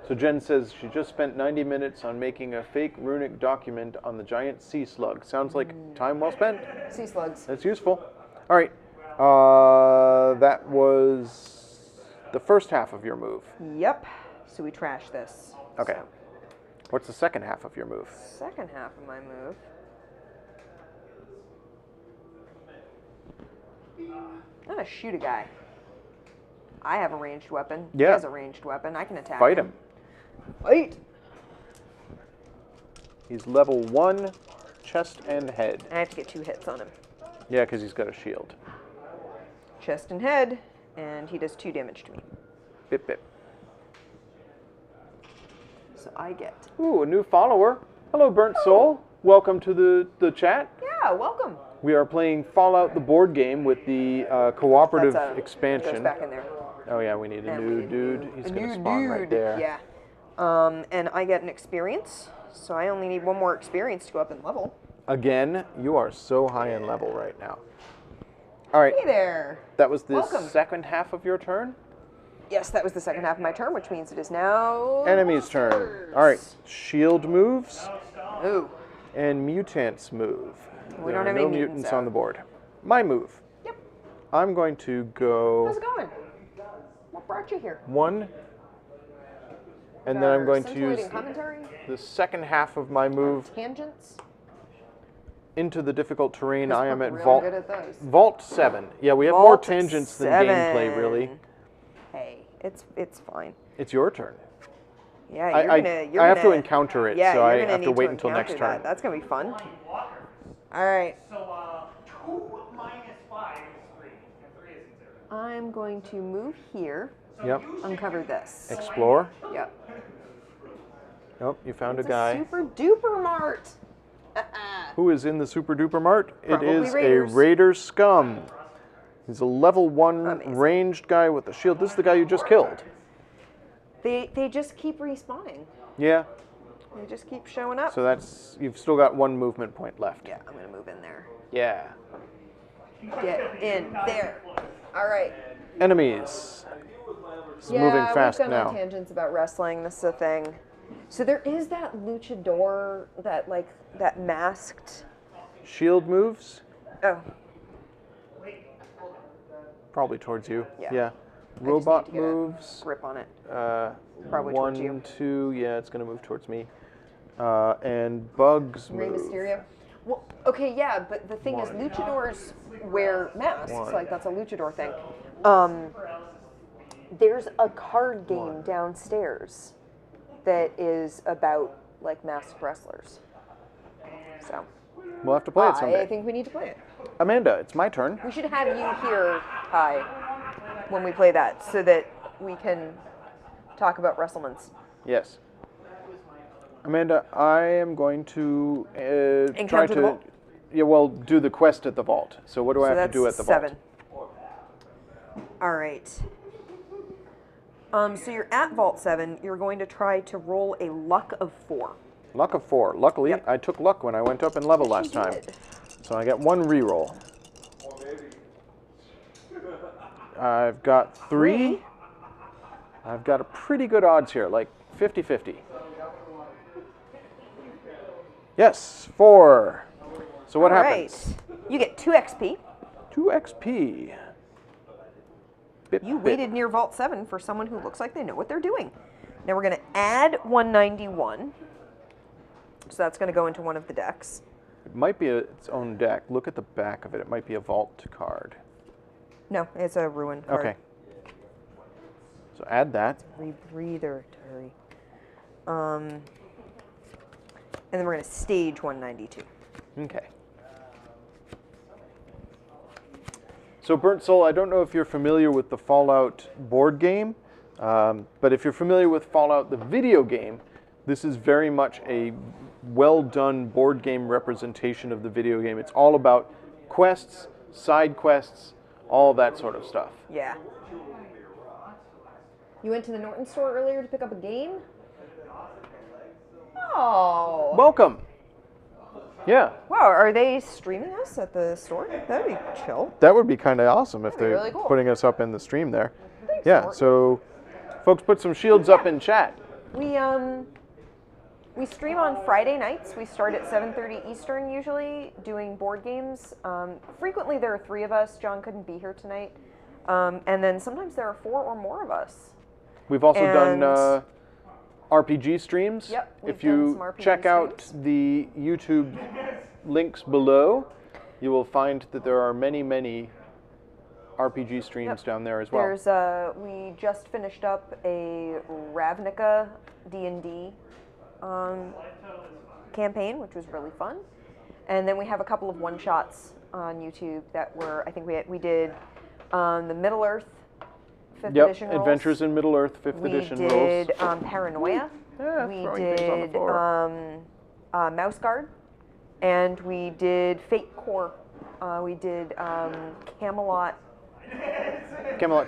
Speaker 1: So Jen says she just spent 90 minutes on making a fake runic document on the giant sea slug. Sounds like time well spent.
Speaker 2: Sea slugs.
Speaker 1: That's useful. All right. That was the first half of your move.
Speaker 2: Yep. So we trash this.
Speaker 1: Okay.
Speaker 2: So.
Speaker 1: What's the second half of your move?
Speaker 2: Second half of my move. I'm gonna shoot a guy. I have a ranged weapon.
Speaker 1: Yeah.
Speaker 2: He has a ranged weapon. I can attack
Speaker 1: Fight him.
Speaker 2: Fight!
Speaker 1: He's level 1, chest and head.
Speaker 2: I have to get 2 hits on him.
Speaker 1: Yeah, because he's got a shield.
Speaker 2: Chest and head, and he does 2 damage to me.
Speaker 1: Bip bip.
Speaker 2: So I get...
Speaker 1: Ooh, a new follower. Hello, Burnt Soul. Welcome to the chat.
Speaker 2: Yeah, welcome.
Speaker 1: We are playing Fallout the board game with the cooperative expansion.
Speaker 2: Goes back in there.
Speaker 1: Oh yeah, we need a new dude. He's going to
Speaker 2: New
Speaker 1: spawn right there.
Speaker 2: Yeah. And I get an experience, so I only need 1 more experience to go up in level.
Speaker 1: Again, you are so high in level right now. All right.
Speaker 2: Hey there.
Speaker 1: That was the
Speaker 2: Welcome.
Speaker 1: second half of your turn?
Speaker 2: Yes, that was the second half of my turn, which means it is now...
Speaker 1: Enemy's turn. All right. Shield moves.
Speaker 2: Ooh.
Speaker 1: And mutants move.
Speaker 2: We
Speaker 1: There
Speaker 2: don't
Speaker 1: are
Speaker 2: have
Speaker 1: no
Speaker 2: any
Speaker 1: mutants
Speaker 2: mutants
Speaker 1: on the board. My move.
Speaker 2: Yep.
Speaker 1: I'm going to go...
Speaker 2: How's it going? What brought you here?
Speaker 1: 1. And then I'm going to use
Speaker 2: Commentary?
Speaker 1: the second half of my move
Speaker 2: Tangents?
Speaker 1: into the difficult terrain.
Speaker 2: Because
Speaker 1: I am
Speaker 2: we're
Speaker 1: at
Speaker 2: real good at those.
Speaker 1: Vault 7. Yeah, we have
Speaker 2: Vault
Speaker 1: more tangents than
Speaker 2: 7.
Speaker 1: gameplay, really.
Speaker 2: Hey, it's fine.
Speaker 1: It's your turn.
Speaker 2: Yeah,
Speaker 1: I have to encounter it,
Speaker 2: yeah,
Speaker 1: so
Speaker 2: you're
Speaker 1: I
Speaker 2: gonna
Speaker 1: have to
Speaker 2: need
Speaker 1: wait until next
Speaker 2: encounter
Speaker 1: turn.
Speaker 2: that. That's gonna be fun. All right.
Speaker 3: So 2 minus 5 is 3, and 3 isn't 0.
Speaker 2: I'm going to move here.
Speaker 1: Yep.
Speaker 2: Uncover this.
Speaker 1: Explore.
Speaker 2: Yep.
Speaker 1: Oh, you found
Speaker 2: It's
Speaker 1: a guy.
Speaker 2: Super duper mart.
Speaker 1: Who is in the Super Duper Mart?
Speaker 2: Probably
Speaker 1: it is
Speaker 2: Raiders.
Speaker 1: a Raider scum. He's a level 1
Speaker 2: Amazing.
Speaker 1: ranged guy with a shield. This is the guy you just killed.
Speaker 2: They just keep respawning.
Speaker 1: Yeah.
Speaker 2: They just keep showing up.
Speaker 1: So that's, you've still got 1 movement point left.
Speaker 2: Yeah, I'm gonna move in there.
Speaker 1: Yeah.
Speaker 2: Get in there. All right.
Speaker 1: Enemies. It's moving fast
Speaker 2: we've gone
Speaker 1: now.
Speaker 2: on tangents about wrestling. This is a thing. So there is that luchador, that masked.
Speaker 1: Shield moves.
Speaker 2: Oh,
Speaker 1: Probably towards you.
Speaker 2: Yeah.
Speaker 1: Robot
Speaker 2: need to get a
Speaker 1: moves.
Speaker 2: grip on it.
Speaker 1: One,
Speaker 2: Probably towards you.
Speaker 1: 2. Yeah, it's going to move towards me. And bugs
Speaker 2: Rey
Speaker 1: move.
Speaker 2: Mysterio. Well, okay, yeah, but the thing is, luchadors wear masks.
Speaker 1: One.
Speaker 2: Like that's a luchador thing. There's a card game downstairs that is about like masked wrestlers. So
Speaker 1: We'll have to play it someday.
Speaker 2: I think we need to play it.
Speaker 1: Amanda, it's my turn.
Speaker 2: We should have you here, Ty, when we play that, so that we can talk about WrestleMans.
Speaker 1: Yes. Amanda, I am going to try
Speaker 2: Encounter the
Speaker 1: to
Speaker 2: vault?
Speaker 1: do the quest at the vault. So what do I have to do at the vault?
Speaker 2: 7. All right. So you're at Vault 7. You're going to try to roll a luck of 4.
Speaker 1: Luck of 4. Luckily,
Speaker 2: Yep.
Speaker 1: I took luck when I went up in level last time.
Speaker 2: did.
Speaker 1: So I get 1 reroll. I've got 3. I've got a pretty good odds here, like 50-50. Yes, 4. So what happens?
Speaker 2: Right. You get 2 XP.
Speaker 1: 2 XP. Bip,
Speaker 2: You
Speaker 1: bip.
Speaker 2: waited near Vault 7 for someone who looks like they know what they're doing. Now we're going to add 191. So that's going to go into one of the decks.
Speaker 1: It might be its own deck. Look at the back of it. It might be a vault card.
Speaker 2: No, it's a ruin card.
Speaker 1: Okay. So add that.
Speaker 2: Rebreather, Terry. And then we're going to stage 192.
Speaker 1: Okay. So Burnt Soul, I don't know if you're familiar with the Fallout board game, but if you're familiar with Fallout the video game, this is very much a well-done board game representation of the video game. It's all about quests, side quests, all that sort of stuff.
Speaker 2: Yeah. You went to the Norton store earlier to pick up a game? Oh.
Speaker 1: Welcome. Yeah,
Speaker 2: Wow, are they streaming us at the store? That'd be chill.
Speaker 1: that would be kind of awesome if
Speaker 2: be
Speaker 1: they're
Speaker 2: really cool.
Speaker 1: putting us up in the stream there.
Speaker 2: Thanks,
Speaker 1: Yeah,
Speaker 2: Norton.
Speaker 1: so folks put some shields up in chat.
Speaker 2: We stream on Friday nights. We start at 7:30 Eastern usually, doing board games. Frequently there are 3 of us. John couldn't be here tonight. And then sometimes there are 4 or more of us.
Speaker 1: We've also
Speaker 2: And-
Speaker 1: done RPG streams.
Speaker 2: Yep, we've
Speaker 1: If
Speaker 2: done
Speaker 1: you
Speaker 2: some RPG
Speaker 1: check out
Speaker 2: streams.
Speaker 1: the YouTube links below, you will find that there are many, many RPG streams
Speaker 2: Yep.
Speaker 1: down there as well.
Speaker 2: There's we just finished up a Ravnica D&D campaign, which was really fun. And then we have a couple of one-shots on YouTube that were, I think we did the Middle Earth 5th
Speaker 1: Yep,
Speaker 2: edition rolls.
Speaker 1: Adventures in Middle Earth 5th
Speaker 2: We
Speaker 1: edition
Speaker 2: did
Speaker 1: rules.
Speaker 2: Paranoia.
Speaker 1: Yeah,
Speaker 2: We
Speaker 1: throwing things on the
Speaker 2: did
Speaker 1: floor.
Speaker 2: Mouse Guard. And we did Fate Core. We did Camelot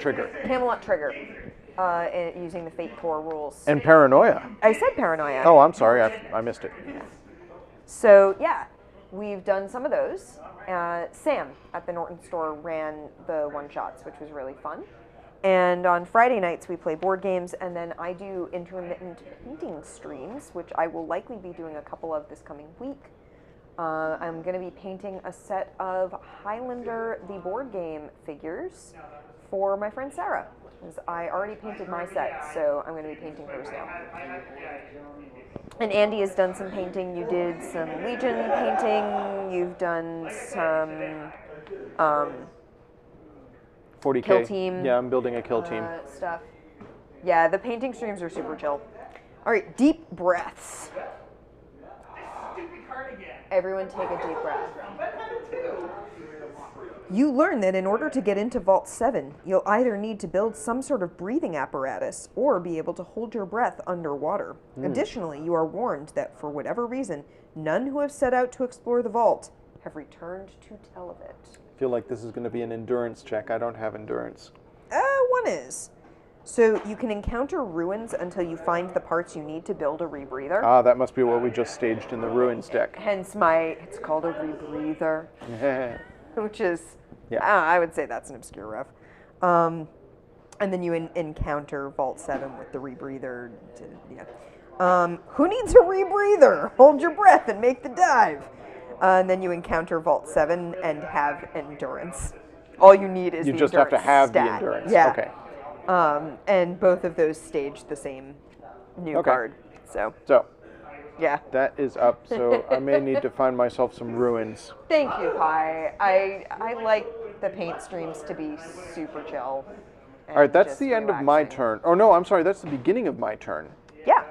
Speaker 1: Trigger.
Speaker 2: Trigger using the Fate Core rules.
Speaker 1: And Paranoia.
Speaker 2: I said Paranoia.
Speaker 1: Oh, I'm sorry, I missed it.
Speaker 2: So yeah, we've done some of those. Sam at the Norton store ran the one-shots, which was really fun. And on Friday nights we play board games, and then I do intermittent painting streams, which I will likely be doing a couple of this coming week. I'm going to be painting a set of Highlander the board game figures for my friend Sarah. 'Cause I already painted my set, so I'm going to be painting hers now. And Andy has done some painting. You did some Legion painting. You've done some
Speaker 1: 40K.
Speaker 2: Kill team.
Speaker 1: Yeah, I'm building a kill team.
Speaker 2: Stuff. Yeah, the painting streams are super chill. All right, deep breaths. Everyone take a deep breath. You learn that in order to get into Vault 7, you'll either need to build some sort of breathing apparatus or be able to hold your breath underwater. Additionally, you are warned that for whatever reason, none who have set out to explore the vault have returned to tell of it.
Speaker 1: I feel like this is going to be an endurance check. I don't have endurance.
Speaker 2: One is. So you can encounter ruins until you find the parts you need to build a rebreather.
Speaker 1: Ah, that must be what we just staged in the ruins deck.
Speaker 2: Hence it's called a rebreather, which is,
Speaker 1: Yeah.
Speaker 2: I would say that's an obscure ref. And then you encounter Vault 7 with the rebreather. Who needs a rebreather? Hold your breath and make the dive. And then you encounter Vault 7 and have endurance. All you need is
Speaker 1: You
Speaker 2: the
Speaker 1: just have to
Speaker 2: endurance
Speaker 1: have the
Speaker 2: stat.
Speaker 1: endurance.
Speaker 2: Yeah.
Speaker 1: Okay.
Speaker 2: And both of those stage the same new
Speaker 1: Okay.
Speaker 2: card. So,
Speaker 1: So
Speaker 2: yeah.
Speaker 1: that is up. So I may need to find myself some ruins.
Speaker 2: Thank you, Pi. I like the paint streams to be super chill.
Speaker 1: All right, that's
Speaker 2: just
Speaker 1: the end of my
Speaker 2: relaxing.
Speaker 1: turn. Oh no, I'm sorry, that's the beginning of my turn.
Speaker 2: Yeah.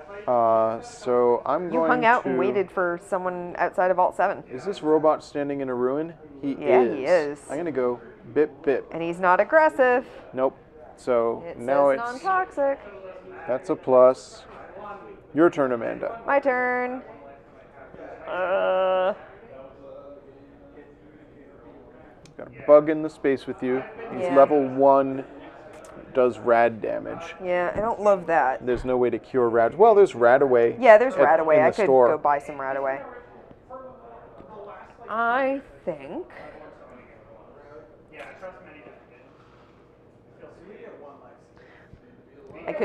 Speaker 1: So I'm
Speaker 2: You
Speaker 1: going
Speaker 2: hung out
Speaker 1: to...
Speaker 2: and waited for someone outside of Vault 7.
Speaker 1: Is this robot standing in a ruin? He
Speaker 2: Yeah,
Speaker 1: is.
Speaker 2: he is.
Speaker 1: I'm gonna go bip bip.
Speaker 2: And he's not aggressive.
Speaker 1: Nope. So
Speaker 2: It
Speaker 1: now
Speaker 2: says
Speaker 1: it's...
Speaker 2: non-toxic.
Speaker 1: That's a plus. Your turn, Amanda.
Speaker 2: My turn.
Speaker 1: Got a bug in the space with you. He's
Speaker 2: Yeah.
Speaker 1: level 1, does rad damage.
Speaker 2: Yeah, I don't love that.
Speaker 1: There's no way to cure rad. Well, there's rad away.
Speaker 2: Yeah, there's rat away.
Speaker 1: In
Speaker 2: I
Speaker 1: the
Speaker 2: could
Speaker 1: store.
Speaker 2: go buy some rat away. I think.
Speaker 3: Yeah, trust many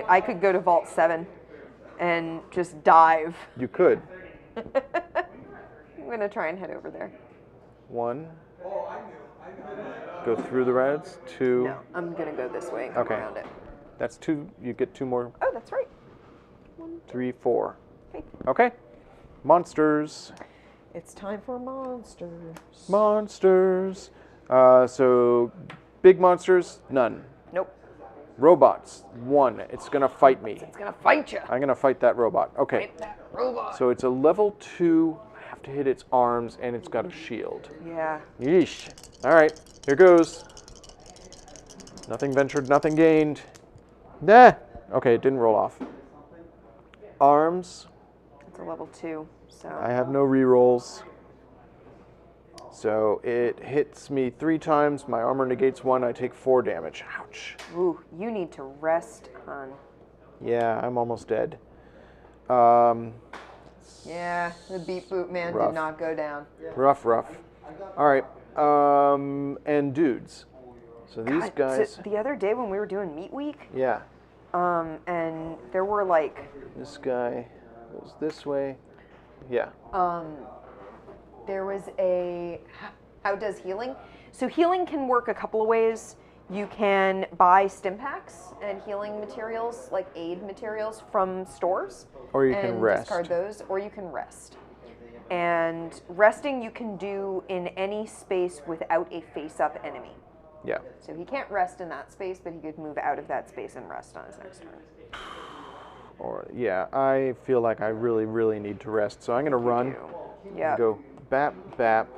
Speaker 2: I could go to Vault 7 and just dive.
Speaker 1: You could.
Speaker 2: I'm gonna try and head over there.
Speaker 1: 1. Go through the rads. 2.
Speaker 2: No, I'm gonna go this way and come
Speaker 1: Okay.
Speaker 2: around it.
Speaker 1: That's 2. You get 2 more.
Speaker 2: Oh, that's right.
Speaker 1: 3, 4.
Speaker 2: Okay.
Speaker 1: Okay. Monsters.
Speaker 2: It's time for monsters.
Speaker 1: Monsters. So big monsters, none.
Speaker 2: Nope.
Speaker 1: Robots, 1. It's gonna fight me.
Speaker 2: It's gonna fight you.
Speaker 1: I'm gonna fight that robot. Okay.
Speaker 2: Fight that robot.
Speaker 1: So it's a level 2. I have to hit its arms, and it's got a shield.
Speaker 2: Yeah.
Speaker 1: Yeesh. All right, here goes. Nothing ventured, nothing gained. Nah. Okay, it didn't roll off. Arms.
Speaker 2: It's a level 2, so.
Speaker 1: I have no rerolls. So it hits me 3 times. My armor negates 1. I take 4 damage. Ouch.
Speaker 2: Ooh, you need to rest, hon.
Speaker 1: Yeah, I'm almost dead.
Speaker 2: Yeah, the beep boop man
Speaker 1: Rough.
Speaker 2: did not go down.
Speaker 1: Rough. All right. And dudes. So these
Speaker 2: God,
Speaker 1: guys.
Speaker 2: so the other day when we were doing meat week,
Speaker 1: Yeah.
Speaker 2: and there were like,
Speaker 1: This guy goes this way. Yeah.
Speaker 2: there was a, how does healing? So healing can work a couple of ways. You can buy stim packs and healing materials, like aid materials from stores.
Speaker 1: Or you can
Speaker 2: and
Speaker 1: rest.
Speaker 2: discard those, or you can rest. And resting you can do in any space without a face-up enemy.
Speaker 1: Yeah.
Speaker 2: So he can't rest in that space, but he could move out of that space and rest on his next turn.
Speaker 1: Or yeah, I feel like I really need to rest. So I'm gonna run.
Speaker 2: Yeah.
Speaker 1: Go bap bap.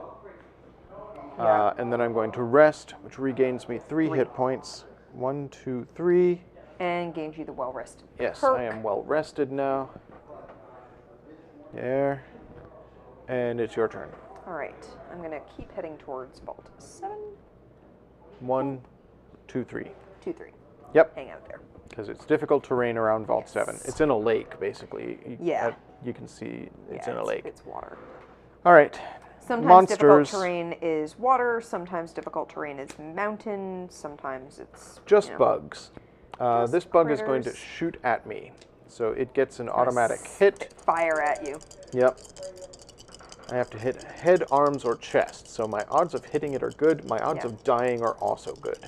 Speaker 2: Yeah.
Speaker 1: And then I'm going to rest, which regains me 3 hit points. 1, 2, 3.
Speaker 2: And gains you the well-rested
Speaker 1: Yes,
Speaker 2: perk.
Speaker 1: I am well rested now. There. And it's your turn.
Speaker 2: All right, I'm gonna keep heading towards Vault 7,
Speaker 1: 1, 2, 3.
Speaker 2: 2, 3.
Speaker 1: Yep.
Speaker 2: Hang out there.
Speaker 1: Because it's difficult terrain around Vault 7.
Speaker 2: Yes.
Speaker 1: It's in a lake, basically.
Speaker 2: Yeah.
Speaker 1: You can see it's
Speaker 2: Yeah,
Speaker 1: in a lake.
Speaker 2: It's water.
Speaker 1: All right.
Speaker 2: Sometimes difficult
Speaker 1: Monsters.
Speaker 2: terrain is water. Sometimes difficult terrain is mountain. Sometimes it's
Speaker 1: Just
Speaker 2: you know,
Speaker 1: bugs.
Speaker 2: just
Speaker 1: This bug is going to
Speaker 2: critters.
Speaker 1: shoot at me. So it gets an automatic hit.
Speaker 2: Fire at you.
Speaker 1: Yep. I have to hit head, arms, or chest. So my odds of hitting it are good. My odds
Speaker 2: Yeah.
Speaker 1: of dying are also good.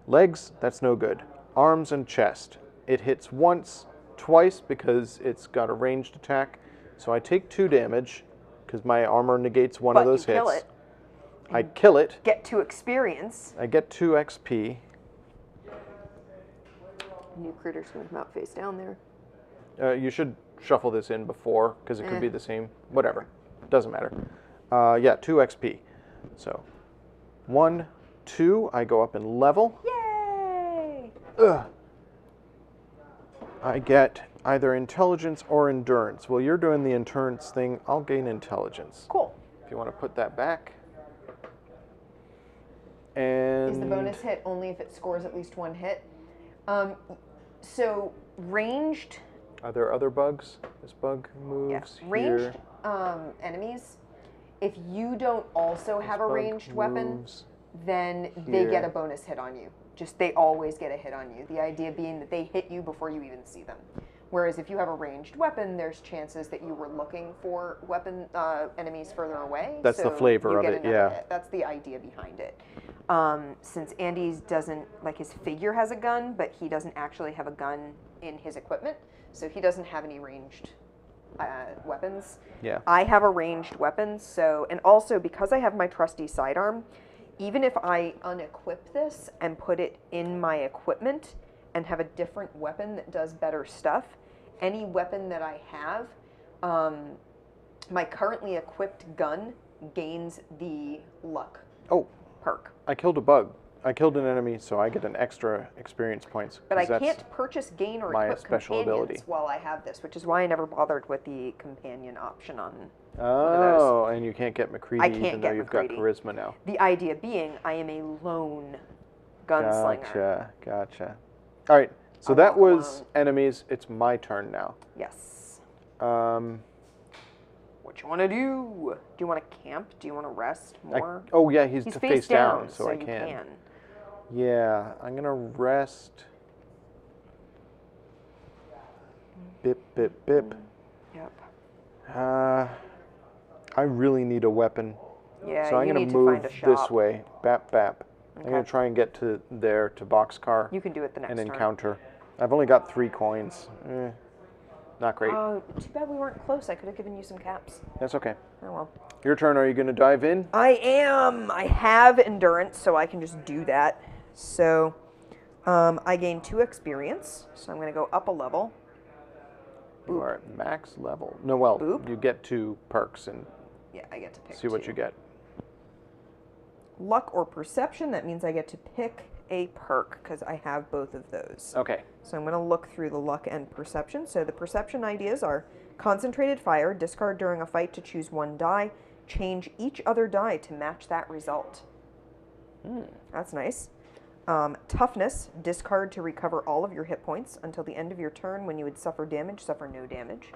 Speaker 1: Legs, that's no good. Arms and chest. It hits once, twice because it's got a ranged attack. So I take 2 damage because my armor negates one of those
Speaker 2: you
Speaker 1: hits.
Speaker 2: kill it.
Speaker 1: I kill it.
Speaker 2: Get to experience.
Speaker 1: I get 2 XP.
Speaker 2: New critter's gonna come out face down there.
Speaker 1: You should shuffle this in before because it could
Speaker 2: Eh.
Speaker 1: be the same. Whatever. Doesn't matter. Yeah, 2 XP. So 1, 2, I go up in level.
Speaker 2: Yay!
Speaker 1: Ugh. I get either intelligence or endurance. Well, you're doing the endurance thing. I'll gain intelligence.
Speaker 2: Cool.
Speaker 1: If you want to put that back. And
Speaker 2: Is the bonus hit only if it scores at least 1 hit? So ranged,
Speaker 1: Are there other bugs? This bug moves
Speaker 2: ranged
Speaker 1: here.
Speaker 2: enemies. If you don't also have a
Speaker 1: Bug
Speaker 2: ranged weapon,
Speaker 1: moves
Speaker 2: then they get
Speaker 1: here.
Speaker 2: a bonus hit on you. Just they always get a hit on you. The idea being that they hit you before you even see them. Whereas if you have a ranged weapon, there's chances that you were looking for weapon enemies further away.
Speaker 1: That's the
Speaker 2: so
Speaker 1: flavor
Speaker 2: you
Speaker 1: of
Speaker 2: get
Speaker 1: it,
Speaker 2: another
Speaker 1: yeah.
Speaker 2: hit. That's the idea behind it. Since Andy's doesn't, like his figure has a gun, but he doesn't actually have a gun in his equipment, so he doesn't have any ranged weapons.
Speaker 1: Yeah.
Speaker 2: I have a ranged weapon, so, and also because I have my trusty sidearm, even if I unequip this and put it in my equipment and have a different weapon that does better stuff, any weapon that I have, my currently equipped gun gains the luck perk.
Speaker 1: I killed a bug. I killed an enemy, so I get an extra experience points.
Speaker 2: But I can't purchase, gain, or equip
Speaker 1: special
Speaker 2: companions
Speaker 1: ability.
Speaker 2: while I have this, which is why I never bothered with the companion option on
Speaker 1: Oh, and you can't get McCready even though you've got
Speaker 2: McCready.
Speaker 1: charisma now.
Speaker 2: The idea being, I am a lone gunslinger.
Speaker 1: Gotcha. All right, so that was enemies. It's my turn now.
Speaker 2: Yes.
Speaker 1: What
Speaker 2: you want to do? Do you want to camp? Do you want to rest more?
Speaker 1: Oh yeah, he's to face down, so I
Speaker 2: you can.
Speaker 1: Yeah, I'm gonna rest. Bip, bip, bip.
Speaker 2: Yep.
Speaker 1: I really need a weapon.
Speaker 2: Yeah,
Speaker 1: so I'm
Speaker 2: you
Speaker 1: gonna
Speaker 2: need
Speaker 1: move
Speaker 2: to find a shop.
Speaker 1: this way. Bap, bap.
Speaker 2: Okay.
Speaker 1: I'm gonna try and get to there to boxcar.
Speaker 2: You can do it the next
Speaker 1: and
Speaker 2: turn.
Speaker 1: encounter. I've only got 3 coins. Not great.
Speaker 2: Oh, too bad we weren't close. I could have given you some caps.
Speaker 1: That's okay.
Speaker 2: Oh well.
Speaker 1: Your turn. Are you gonna dive in?
Speaker 2: I am. I have endurance, so I can just do that. So, I gain 2 experience. So I'm gonna go up a level.
Speaker 1: You are at max level. No, well,
Speaker 2: Boop.
Speaker 1: you get 2 perks and
Speaker 2: Yeah, I get to pick
Speaker 1: see what
Speaker 2: 2.
Speaker 1: you get.
Speaker 2: Luck or perception. That means I get to pick a perk because I have both of those.
Speaker 1: Okay.
Speaker 2: So I'm going to look through the luck and perception. So the perception ideas are concentrated fire, discard during a fight to choose 1 die, change each other die to match that result. That's nice. Toughness, discard to recover all of your hit points until the end of your turn. When you would suffer damage, suffer no damage.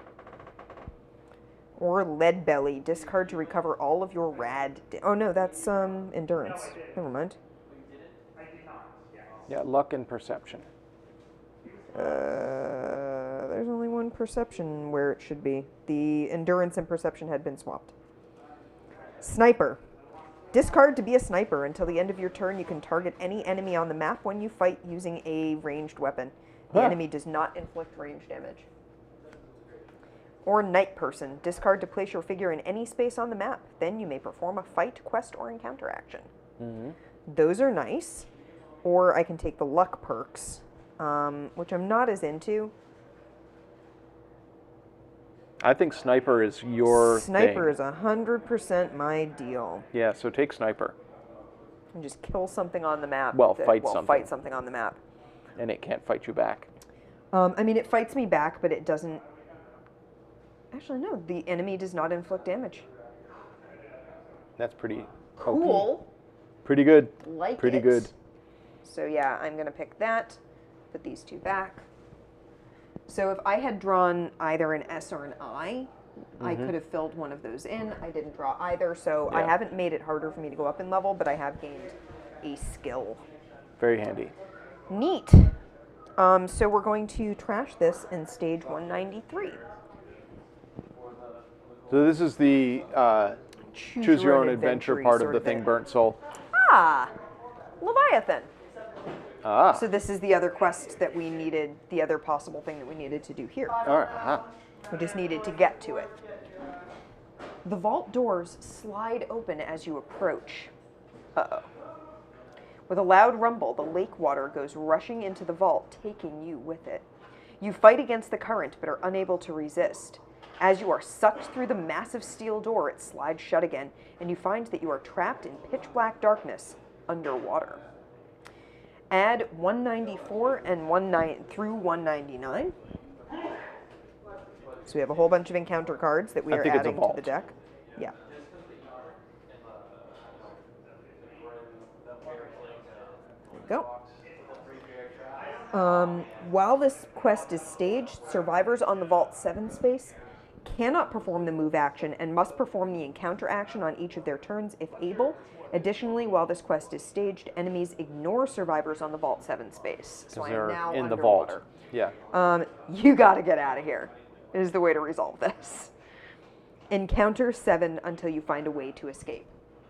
Speaker 2: Or lead belly, discard to recover all of your rad. Oh no, that's endurance. Never mind.
Speaker 1: Yeah, luck and perception.
Speaker 2: There's only 1 perception where it should be. The endurance and perception had been swapped. Sniper. Discard to be a sniper. Until the end of your turn, you can target any enemy on the map when you fight using a ranged weapon. The enemy does not inflict range damage. Or night person. Discard to place your figure in any space on the map. Then you may perform a fight, quest, or encounter action. Those are nice. Or I can take the luck perks, which I'm not as into.
Speaker 1: I think sniper is your
Speaker 2: Sniper
Speaker 1: thing.
Speaker 2: is 100% my deal.
Speaker 1: Yeah, so take sniper.
Speaker 2: And just kill something on the map.
Speaker 1: Well,
Speaker 2: that-
Speaker 1: fight
Speaker 2: well,
Speaker 1: something.
Speaker 2: fight something on the map.
Speaker 1: And it can't fight you back.
Speaker 2: I mean, it fights me back, but it doesn't... Actually, no. The enemy does not inflict damage.
Speaker 1: That's pretty
Speaker 2: Cool.
Speaker 1: OP. Pretty good.
Speaker 2: Like
Speaker 1: Pretty
Speaker 2: it.
Speaker 1: good.
Speaker 2: So yeah, I'm going to pick that. Put these 2 back. So if I had drawn either an S or an I, I could have filled one of those in. I didn't draw either, so I
Speaker 1: Yeah.
Speaker 2: haven't made it harder for me to go up in level, but I have gained a skill.
Speaker 1: Very handy.
Speaker 2: Neat. So we're going to trash this in stage 193.
Speaker 1: So this is the choose your own adventure part of the thing, Burnt Soul.
Speaker 2: Ah, Leviathan.
Speaker 1: Ah.
Speaker 2: So this is the other quest that we needed, the other possible thing that we needed to do here.
Speaker 1: All right.
Speaker 2: We just needed to get to it. The vault doors slide open as you approach. Uh-oh. With a loud rumble, the lake water goes rushing into the vault, taking you with it. You fight against the current, but are unable to resist. As you are sucked through the massive steel door, it slides shut again, and you find that you are trapped in pitch black darkness underwater. Add 194 and through 199. So we have a whole bunch of encounter cards that we are adding to the deck. Yeah. There we go. While this quest is staged, survivors on the Vault 7 space cannot perform the move action and must perform the encounter action on each of their turns if able. Additionally, while this quest is staged, enemies ignore survivors on the Vault 7 space. So I am now
Speaker 1: in the
Speaker 2: underwater.
Speaker 1: vault. Yeah.
Speaker 2: You gotta get out of here, is the way to resolve this. Encounter 7 until you find a way to escape.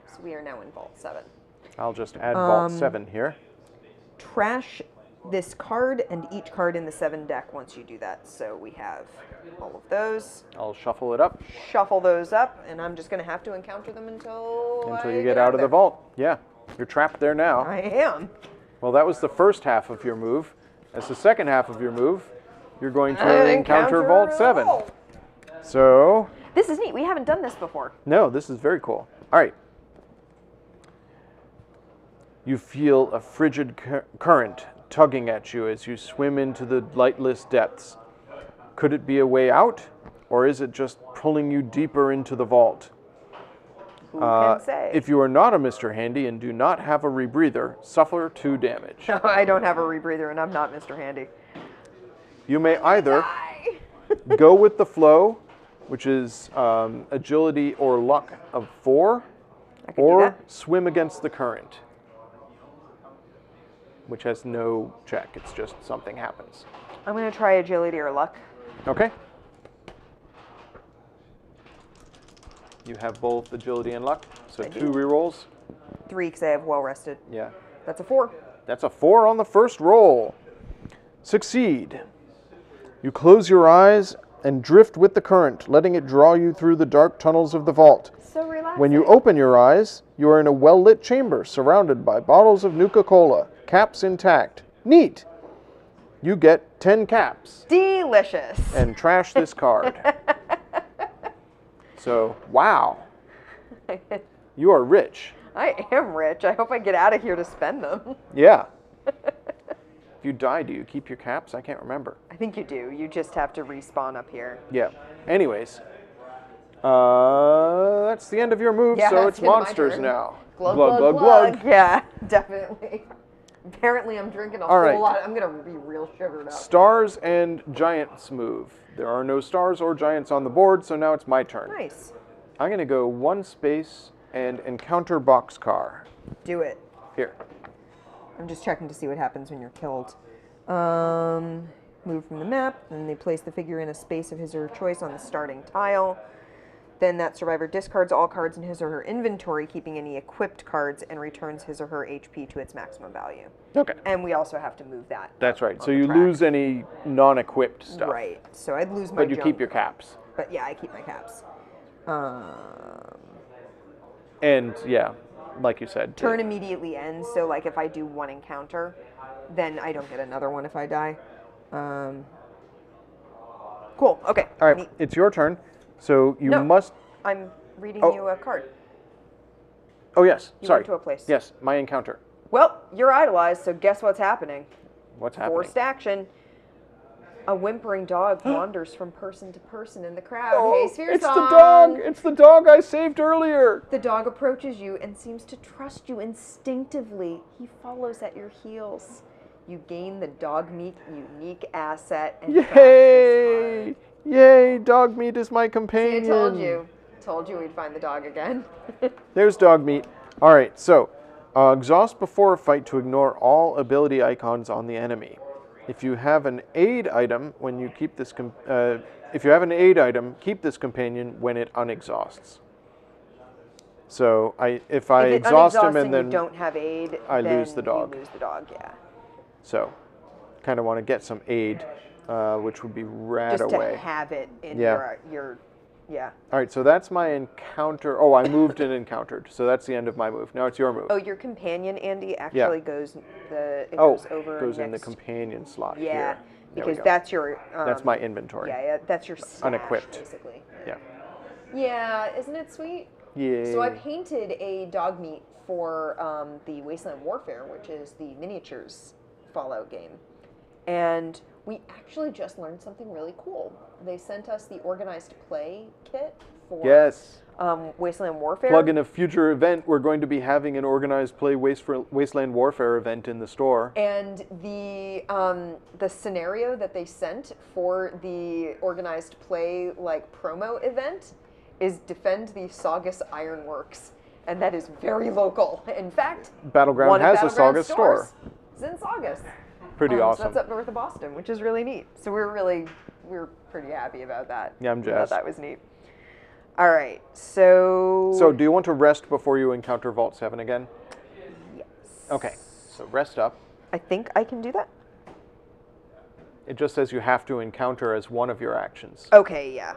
Speaker 2: So we are now in Vault 7.
Speaker 1: I'll just add Vault 7 here.
Speaker 2: Trash this card and each card in the 7 deck once you do that. So we have all of those.
Speaker 1: I'll shuffle it up.
Speaker 2: Shuffle those up, and I'm just going to have to encounter them until
Speaker 1: you get out of the vault. Yeah. You're trapped there now.
Speaker 2: I am.
Speaker 1: Well, that was the first half of your move. As the second half of your move, you're going to encounter Vault 7. So...
Speaker 2: This is neat. We haven't done this before.
Speaker 1: No, this is very cool. All right. You feel a frigid current tugging at you as you swim into the lightless depths. Could it be a way out, or is it just pulling you deeper into the vault?
Speaker 2: Who can say?
Speaker 1: If you are not a Mr. Handy and do not have a rebreather, suffer 2 damage.
Speaker 2: I don't have a rebreather, and I'm not Mr. Handy.
Speaker 1: You may either go with the flow, which is agility or luck of 4, or swim against the current, which has no check. It's just something happens.
Speaker 2: I'm going to try agility or luck.
Speaker 1: Okay. You have both agility and luck, so 2 rerolls.
Speaker 2: 3 because I have well rested.
Speaker 1: Yeah.
Speaker 2: That's a 4.
Speaker 1: That's a 4 on the first roll. Succeed. You close your eyes and drift with the current, letting it draw you through the dark tunnels of the vault.
Speaker 2: So relaxing.
Speaker 1: When you open your eyes, you are in a well-lit chamber surrounded by bottles of Nuka-Cola, caps intact. Neat! You get 10 caps.
Speaker 2: Delicious.
Speaker 1: And trash this card. So, wow. You are rich.
Speaker 2: I am rich. I hope I get out of here to spend them.
Speaker 1: Yeah. If you die, do you keep your caps? I can't remember.
Speaker 2: I think you do. You just have to respawn up here.
Speaker 1: Yeah. Anyways. That's the end of your move,
Speaker 2: Yeah,
Speaker 1: so it's
Speaker 2: it's my
Speaker 1: monsters
Speaker 2: turn.
Speaker 1: now.
Speaker 2: Glug,
Speaker 1: Glug, glug, glug.
Speaker 2: Yeah, definitely. Apparently I'm drinking a
Speaker 1: All right.
Speaker 2: whole lot. I'm going to be real sugared up.
Speaker 1: Stars and giants move. There are no stars or giants on the board, so now it's my turn.
Speaker 2: Nice.
Speaker 1: I'm going to go 1 space and encounter boxcar.
Speaker 2: Do it.
Speaker 1: Here.
Speaker 2: I'm just checking to see what happens when you're killed. Move from the map, and they place the figure in a space of his or her choice on the starting tile. Then that survivor discards all cards in his or her inventory, keeping any equipped cards, and returns his or her HP to its maximum value.
Speaker 1: Okay.
Speaker 2: And we also have to move that.
Speaker 1: That's right. So
Speaker 2: on the
Speaker 1: you
Speaker 2: track.
Speaker 1: lose any non-equipped stuff.
Speaker 2: Right. So I'd lose my
Speaker 1: But you
Speaker 2: junk.
Speaker 1: keep your caps.
Speaker 2: But yeah, I keep my caps.
Speaker 1: And yeah, like you said.
Speaker 2: Turn immediately ends, so like if I do 1 encounter, then I don't get another one if I die. Cool, okay.
Speaker 1: All right, it's your turn. So you must...
Speaker 2: I'm reading you a card.
Speaker 1: Oh, yes.
Speaker 2: You
Speaker 1: Sorry.
Speaker 2: went to a place.
Speaker 1: Yes, my encounter.
Speaker 2: Well, you're idolized, so guess what's happening?
Speaker 1: What's happening?
Speaker 2: Forced action. A whimpering dog wanders from person to person in the crowd.
Speaker 1: Oh,
Speaker 2: Hey, Sphere
Speaker 1: it's the
Speaker 2: Song!
Speaker 1: dog! It's the dog I saved earlier!
Speaker 2: The dog approaches you and seems to trust you instinctively. He follows at your heels. You gain the dog meat unique asset and trash this
Speaker 1: Yay!
Speaker 2: card.
Speaker 1: Yay, dog meat is my
Speaker 2: See,
Speaker 1: companion.
Speaker 2: I told you. Told you we'd find the dog again.
Speaker 1: There's dog meat. All right, so exhaust before a fight to ignore all ability icons on the enemy. If you have an aid item, when you keep this, if you have an aid item, keep this companion when it unexhausts. So if I exhaust him and then
Speaker 2: you don't have aid,
Speaker 1: I
Speaker 2: then
Speaker 1: lose the dog.
Speaker 2: You lose the dog, yeah.
Speaker 1: So, kind of want to get some aid, which would be rad
Speaker 2: Just
Speaker 1: away.
Speaker 2: to have it in
Speaker 1: Yeah.
Speaker 2: your yeah.
Speaker 1: All right, so that's my encounter. Oh, I moved and encountered. So that's the end of my move. Now it's your move.
Speaker 2: Oh, your companion, Andy, actually goes it
Speaker 1: Oh,
Speaker 2: goes over
Speaker 1: goes in the
Speaker 2: next.
Speaker 1: companion slot
Speaker 2: Yeah,
Speaker 1: here. There we
Speaker 2: because
Speaker 1: go.
Speaker 2: that's your
Speaker 1: That's my inventory.
Speaker 2: yeah, that's your stash,
Speaker 1: Unequipped.
Speaker 2: basically.
Speaker 1: Yeah.
Speaker 2: Yeah, isn't it sweet?
Speaker 1: Yay.
Speaker 2: So I painted a dog meat for the Wasteland Warfare, which is the miniatures Fallout game. And we actually just learned something really cool. They sent us the organized play kit for
Speaker 1: Yes.
Speaker 2: Wasteland Warfare.
Speaker 1: Plug in a future event. We're going to be having an organized play Wasteland Warfare event in the store.
Speaker 2: And the scenario that they sent for the organized play promo event is defend the Saugus Ironworks, and that is very local. In fact,
Speaker 1: Battleground
Speaker 2: one of
Speaker 1: has a
Speaker 2: Battleground
Speaker 1: Saugus store.
Speaker 2: It's in Saugus.
Speaker 1: Pretty awesome.
Speaker 2: So that's up north of Boston, which is really neat. So we're pretty happy about that.
Speaker 1: Yeah, I'm
Speaker 2: I thought
Speaker 1: jazzed.
Speaker 2: that was neat. All right, so.
Speaker 1: So do you want to rest before you encounter Vault 7 again?
Speaker 2: Yes.
Speaker 1: Okay, so rest up.
Speaker 2: I think I can do that.
Speaker 1: It just says you have to encounter as one of your actions.
Speaker 2: Okay, yeah.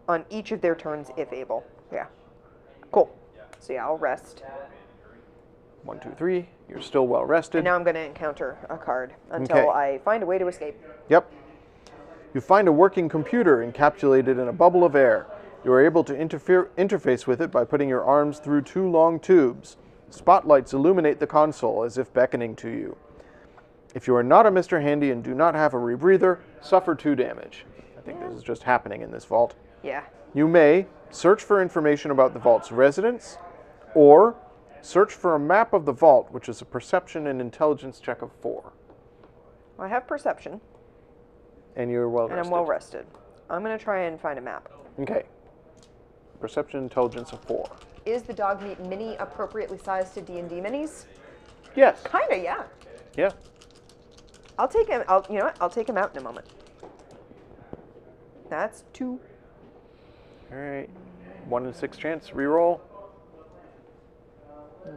Speaker 2: On each of their turns, if able. Yeah. Cool. So yeah, I'll rest.
Speaker 1: 1, 2, 3. You're still well rested.
Speaker 2: And now I'm going to encounter a card until
Speaker 1: Okay.
Speaker 2: I find a way to escape.
Speaker 1: Yep. You find a working computer encapsulated in a bubble of air. You are able to interface with it by putting your arms through 2 long tubes. Spotlights illuminate the console as if beckoning to you. If you are not a Mr. Handy and do not have a rebreather, suffer 2 damage. I think this is just happening in this vault.
Speaker 2: Yeah.
Speaker 1: You may search for information about the vault's residents, or search for a map of the vault, which is a perception and intelligence check of 4.
Speaker 2: I have perception.
Speaker 1: And you're well rested.
Speaker 2: And I'm well rested. I'm going to try and find a map.
Speaker 1: Okay. Perception intelligence of 4.
Speaker 2: Is the dog meat mini appropriately sized to D&D minis?
Speaker 1: Yes.
Speaker 2: Kinda, yeah.
Speaker 1: Yeah.
Speaker 2: I'll take him. You know what? I'll take him out in a moment. That's 2.
Speaker 1: All right. 1 in 6 chance. Reroll.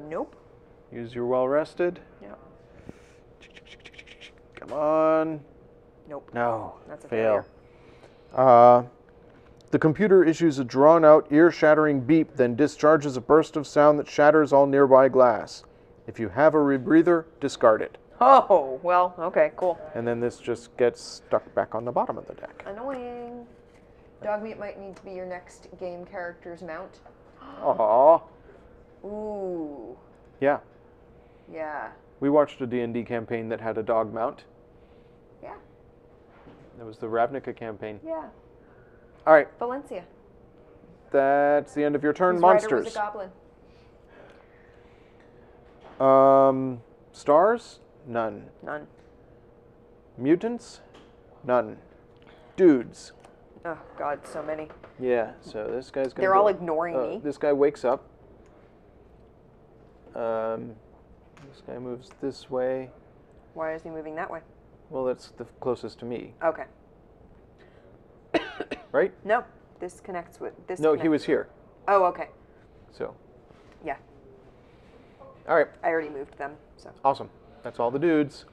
Speaker 2: Nope.
Speaker 1: Use your well rested.
Speaker 2: Yeah.
Speaker 1: Come on.
Speaker 2: Nope.
Speaker 1: No.
Speaker 2: That's a
Speaker 1: fail. The computer issues a drawn-out, ear-shattering beep, then discharges a burst of sound that shatters all nearby glass. If you have a rebreather, discard it.
Speaker 2: Oh, well, okay, cool.
Speaker 1: And then this just gets stuck back on the bottom of the deck.
Speaker 2: Annoying. Dog meat might need to be your next game character's mount.
Speaker 1: Aww.
Speaker 2: Ooh.
Speaker 1: Yeah.
Speaker 2: Yeah.
Speaker 1: We watched a D&D campaign that had a dog mount.
Speaker 2: Yeah.
Speaker 1: It was the Ravnica campaign.
Speaker 2: Yeah.
Speaker 1: All right.
Speaker 2: Valencia.
Speaker 1: That's the end of your turn.
Speaker 2: Whose
Speaker 1: Monsters.
Speaker 2: rider was a goblin?
Speaker 1: Stars? None.
Speaker 2: None.
Speaker 1: Mutants? None. Dudes?
Speaker 2: Oh, God, so many.
Speaker 1: Yeah, so this guy's gonna
Speaker 2: They're all ignoring me.
Speaker 1: This guy wakes up. This guy moves this way.
Speaker 2: Why is he moving that way?
Speaker 1: Well, that's the closest to me,
Speaker 2: Okay.
Speaker 1: right?
Speaker 2: No, this connects with this.
Speaker 1: No, he
Speaker 2: connects-
Speaker 1: was here.
Speaker 2: Oh, okay.
Speaker 1: So,
Speaker 2: Yeah,
Speaker 1: all right,
Speaker 2: I already moved them. So.
Speaker 1: awesome. That's all the dudes.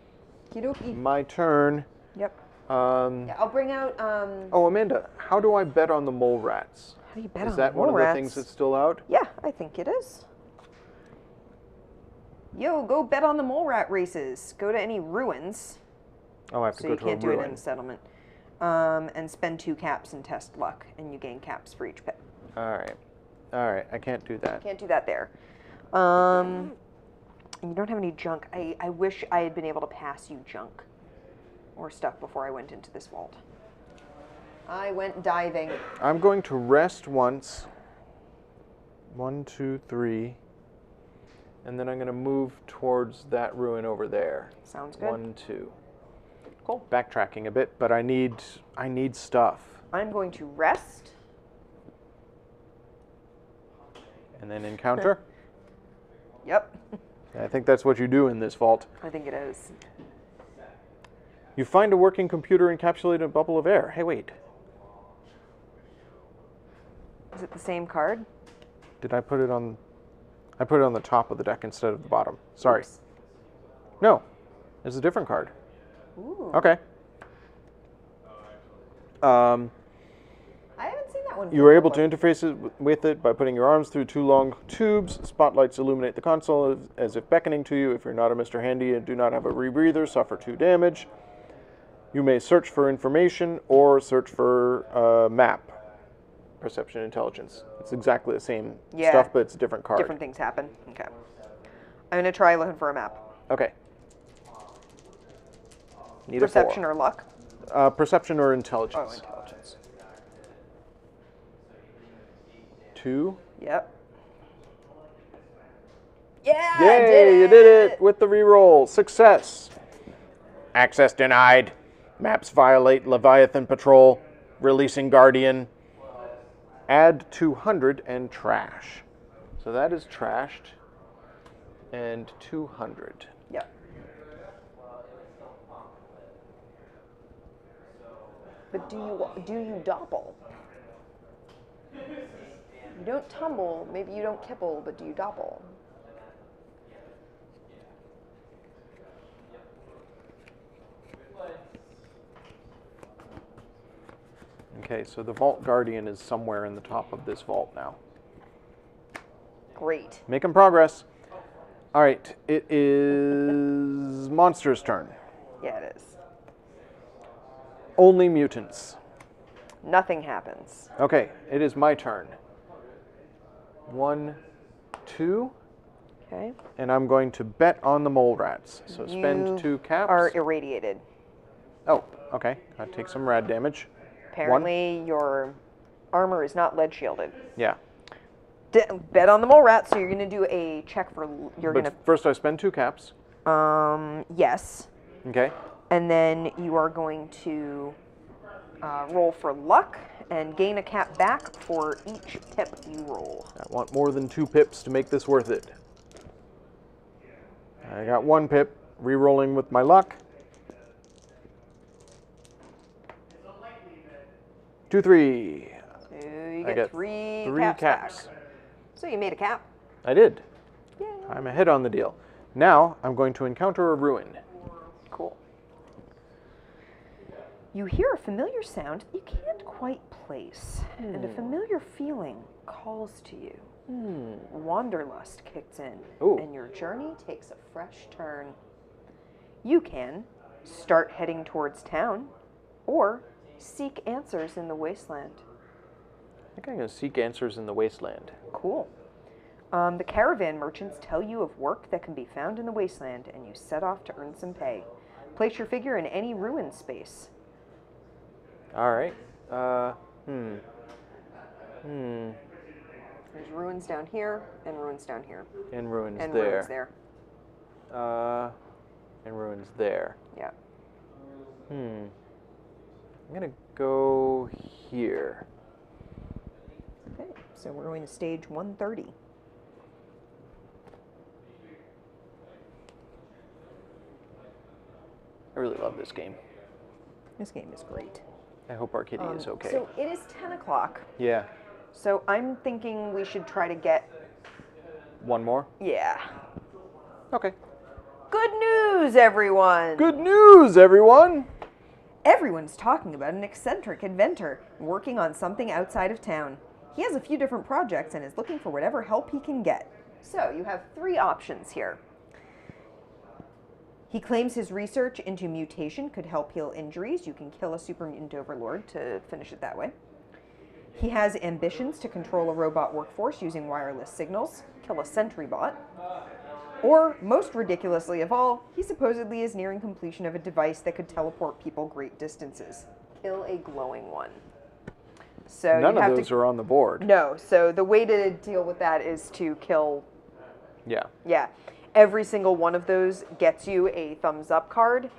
Speaker 2: Kidoki.
Speaker 1: My turn.
Speaker 2: Yep.
Speaker 1: Um,
Speaker 2: Yeah, I'll bring out.
Speaker 1: Oh, Amanda, how do I bet on the mole rats?
Speaker 2: How do you bet
Speaker 1: Is
Speaker 2: on
Speaker 1: that one of
Speaker 2: mole
Speaker 1: the
Speaker 2: rats?
Speaker 1: things that's still out?
Speaker 2: Yeah, I think it is. Yo, go bet on the mole rat races. Go to any ruins.
Speaker 1: Oh, I have to
Speaker 2: So
Speaker 1: go
Speaker 2: you
Speaker 1: to
Speaker 2: can't
Speaker 1: a
Speaker 2: do it
Speaker 1: ruin.
Speaker 2: in the settlement. And spend 2 caps and test luck, and you gain caps for each pet.
Speaker 1: All right. I can't do that.
Speaker 2: Can't do that there. You don't have any junk. I wish I had been able to pass you junk or stuff before I went into this vault. I went diving.
Speaker 1: I'm going to rest once. 1, 2, 3. And then I'm going to move towards that ruin over there.
Speaker 2: Sounds good.
Speaker 1: 1, 2.
Speaker 2: Cool.
Speaker 1: Backtracking a bit, but I need stuff.
Speaker 2: I'm going to rest.
Speaker 1: And then encounter.
Speaker 2: Yep.
Speaker 1: I think that's what you do in this vault.
Speaker 2: I think it is.
Speaker 1: You find a working computer encapsulated in a bubble of air. Hey, wait.
Speaker 2: Is it the same card?
Speaker 1: Did I put it on... I put it on the top of the deck instead of the bottom. Sorry.
Speaker 2: Oops.
Speaker 1: No. It's a different card.
Speaker 2: Ooh.
Speaker 1: Okay.
Speaker 2: I haven't seen that one.
Speaker 1: You are able to interface with it by putting your arms through 2 long tubes. Spotlights illuminate the console as if beckoning to you. If you're not a Mr. Handy and do not have a rebreather, suffer 2 damage. You may search for information or search for a map. Perception intelligence. It's exactly the same stuff, but it's a different card.
Speaker 2: Different things happen. Okay. I'm going to try looking for a map.
Speaker 1: Okay. Need
Speaker 2: Perception
Speaker 1: a 4.
Speaker 2: or luck?
Speaker 1: Perception or
Speaker 2: Oh,
Speaker 1: intelligence.
Speaker 2: intelligence.
Speaker 1: 2.
Speaker 2: Yep. Yeah, I
Speaker 1: Yay,
Speaker 2: did it!
Speaker 1: you did it with the reroll. Success. Access denied. Maps violate Leviathan Patrol. Releasing Guardian. Add 200 and trash. So that is trashed. And 200.
Speaker 2: Yep. But do you doppel? You don't tumble, maybe you don't kipple, but do you doppel?
Speaker 1: Okay, so the Vault Guardian is somewhere in the top of this vault now.
Speaker 2: Great.
Speaker 1: Making progress. All right, it is Monster's turn.
Speaker 2: Yeah, it is.
Speaker 1: Only mutants.
Speaker 2: Nothing happens.
Speaker 1: Okay, it is my turn. 1, 2,
Speaker 2: Okay.
Speaker 1: and I'm going to bet on the mole rats. So spend
Speaker 2: You
Speaker 1: 2 caps.
Speaker 2: are irradiated.
Speaker 1: Oh, okay. I take some rad damage.
Speaker 2: Apparently, your armor is not lead shielded.
Speaker 1: Yeah.
Speaker 2: Bet on the mole rat, so you're going to do a check for. You're
Speaker 1: But
Speaker 2: going
Speaker 1: first I spend 2 caps.
Speaker 2: to. Yes.
Speaker 1: Okay.
Speaker 2: And then you are going to roll for luck and gain a cap back for each pip you roll.
Speaker 1: I want more than 2 pips to make this worth it. I got 1 pip, re-rolling with my luck. 2, 3.
Speaker 2: So you
Speaker 1: I
Speaker 2: get
Speaker 1: get
Speaker 2: 3
Speaker 1: 3
Speaker 2: caps.
Speaker 1: caps.
Speaker 2: Back. So you made a cap.
Speaker 1: I did.
Speaker 2: Yay.
Speaker 1: I'm ahead on the deal. Now I'm going to encounter a ruin.
Speaker 2: Cool. You hear a familiar sound that you can't quite place, and a familiar feeling calls to you. Wanderlust kicks in,
Speaker 1: Ooh.
Speaker 2: and your journey takes a fresh turn. You can start heading towards town, or seek answers in the wasteland.
Speaker 1: I think I'm going to seek answers in the wasteland.
Speaker 2: Cool. The caravan merchants tell you of work that can be found in the wasteland, and you set off to earn some pay. Place your figure in any ruin space.
Speaker 1: All right.
Speaker 2: There's ruins down here, and ruins down here,
Speaker 1: And ruins
Speaker 2: and
Speaker 1: there.
Speaker 2: ruins there.
Speaker 1: And ruins there.
Speaker 2: Yeah.
Speaker 1: I'm going to go here.
Speaker 2: Okay, so we're going to stage 130.
Speaker 1: I really love this game.
Speaker 2: This game is great.
Speaker 1: I hope our kitty is okay.
Speaker 2: So it is 10 o'clock.
Speaker 1: Yeah.
Speaker 2: So I'm thinking we should try to get.
Speaker 1: One more?
Speaker 2: Yeah.
Speaker 1: Okay.
Speaker 2: Good news, everyone!
Speaker 1: Good news, everyone!
Speaker 2: Everyone's talking about an eccentric inventor working on something outside of town. He has a few different projects and is looking for whatever help he can get. So you have 3 options here. He claims his research into mutation could help heal injuries. You can kill a super mutant overlord to finish it that way. He has ambitions to control a robot workforce using wireless signals, kill a sentry bot. Or, most ridiculously of all, he supposedly is nearing completion of a device that could teleport people great distances. Kill a glowing one. So
Speaker 1: None
Speaker 2: you
Speaker 1: of
Speaker 2: have
Speaker 1: those
Speaker 2: to,
Speaker 1: are on the board.
Speaker 2: No, so the way to deal with that is to kill.
Speaker 1: Yeah.
Speaker 2: Every single one of those gets you a thumbs up card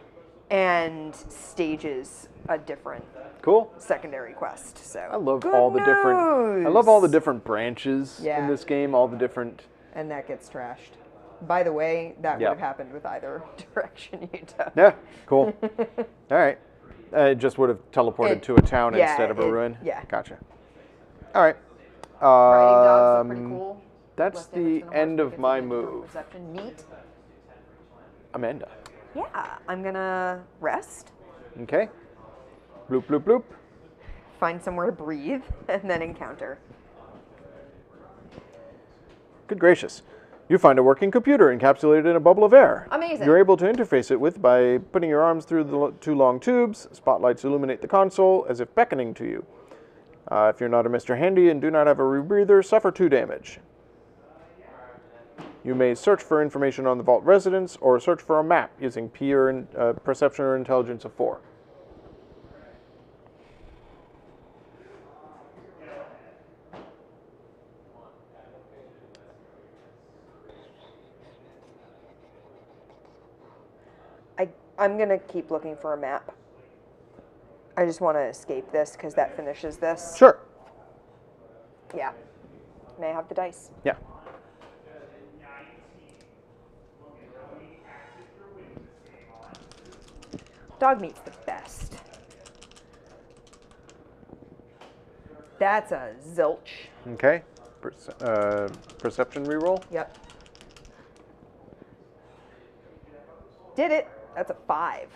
Speaker 2: and stages a different
Speaker 1: Cool.
Speaker 2: secondary quest. So
Speaker 1: I love
Speaker 2: good
Speaker 1: all the different. I love all the different branches
Speaker 2: Yeah.
Speaker 1: in this game. All the different.
Speaker 2: And that gets trashed. By the way, that
Speaker 1: Yep.
Speaker 2: would have happened with either direction you took.
Speaker 1: Yeah. Cool. All right. It just would have teleported
Speaker 2: It-
Speaker 1: to a town
Speaker 2: yeah,
Speaker 1: instead of a
Speaker 2: it-
Speaker 1: ruin.
Speaker 2: yeah.
Speaker 1: Gotcha. All right.
Speaker 2: Riding dogs are pretty cool.
Speaker 1: That's
Speaker 2: Less damage
Speaker 1: the
Speaker 2: than a
Speaker 1: end
Speaker 2: horse,
Speaker 1: of
Speaker 2: gets
Speaker 1: my
Speaker 2: advantage over
Speaker 1: move.
Speaker 2: Perception. Neat.
Speaker 1: Amanda.
Speaker 2: Yeah, I'm gonna rest,
Speaker 1: Okay. Bloop, bloop, bloop.
Speaker 2: find somewhere to breathe, and then encounter.
Speaker 1: Good gracious. You find a working computer encapsulated in a bubble of air.
Speaker 2: Amazing.
Speaker 1: You're able to interface it with by putting your arms through the 2 long tubes. Spotlights illuminate the console as if beckoning to you. If you're not a Mr. Handy and do not have a rebreather, suffer 2 damage. You may search for information on the vault residence or search for a map using P or perception or intelligence of 4.
Speaker 2: I'm gonna keep looking for a map. I just want to escape this because that finishes this.
Speaker 1: Sure.
Speaker 2: Yeah. May I have the dice?
Speaker 1: Yeah.
Speaker 2: Dog meat's the best. That's a zilch.
Speaker 1: Okay. Perception reroll.
Speaker 2: Yep. Did it. That's a 5.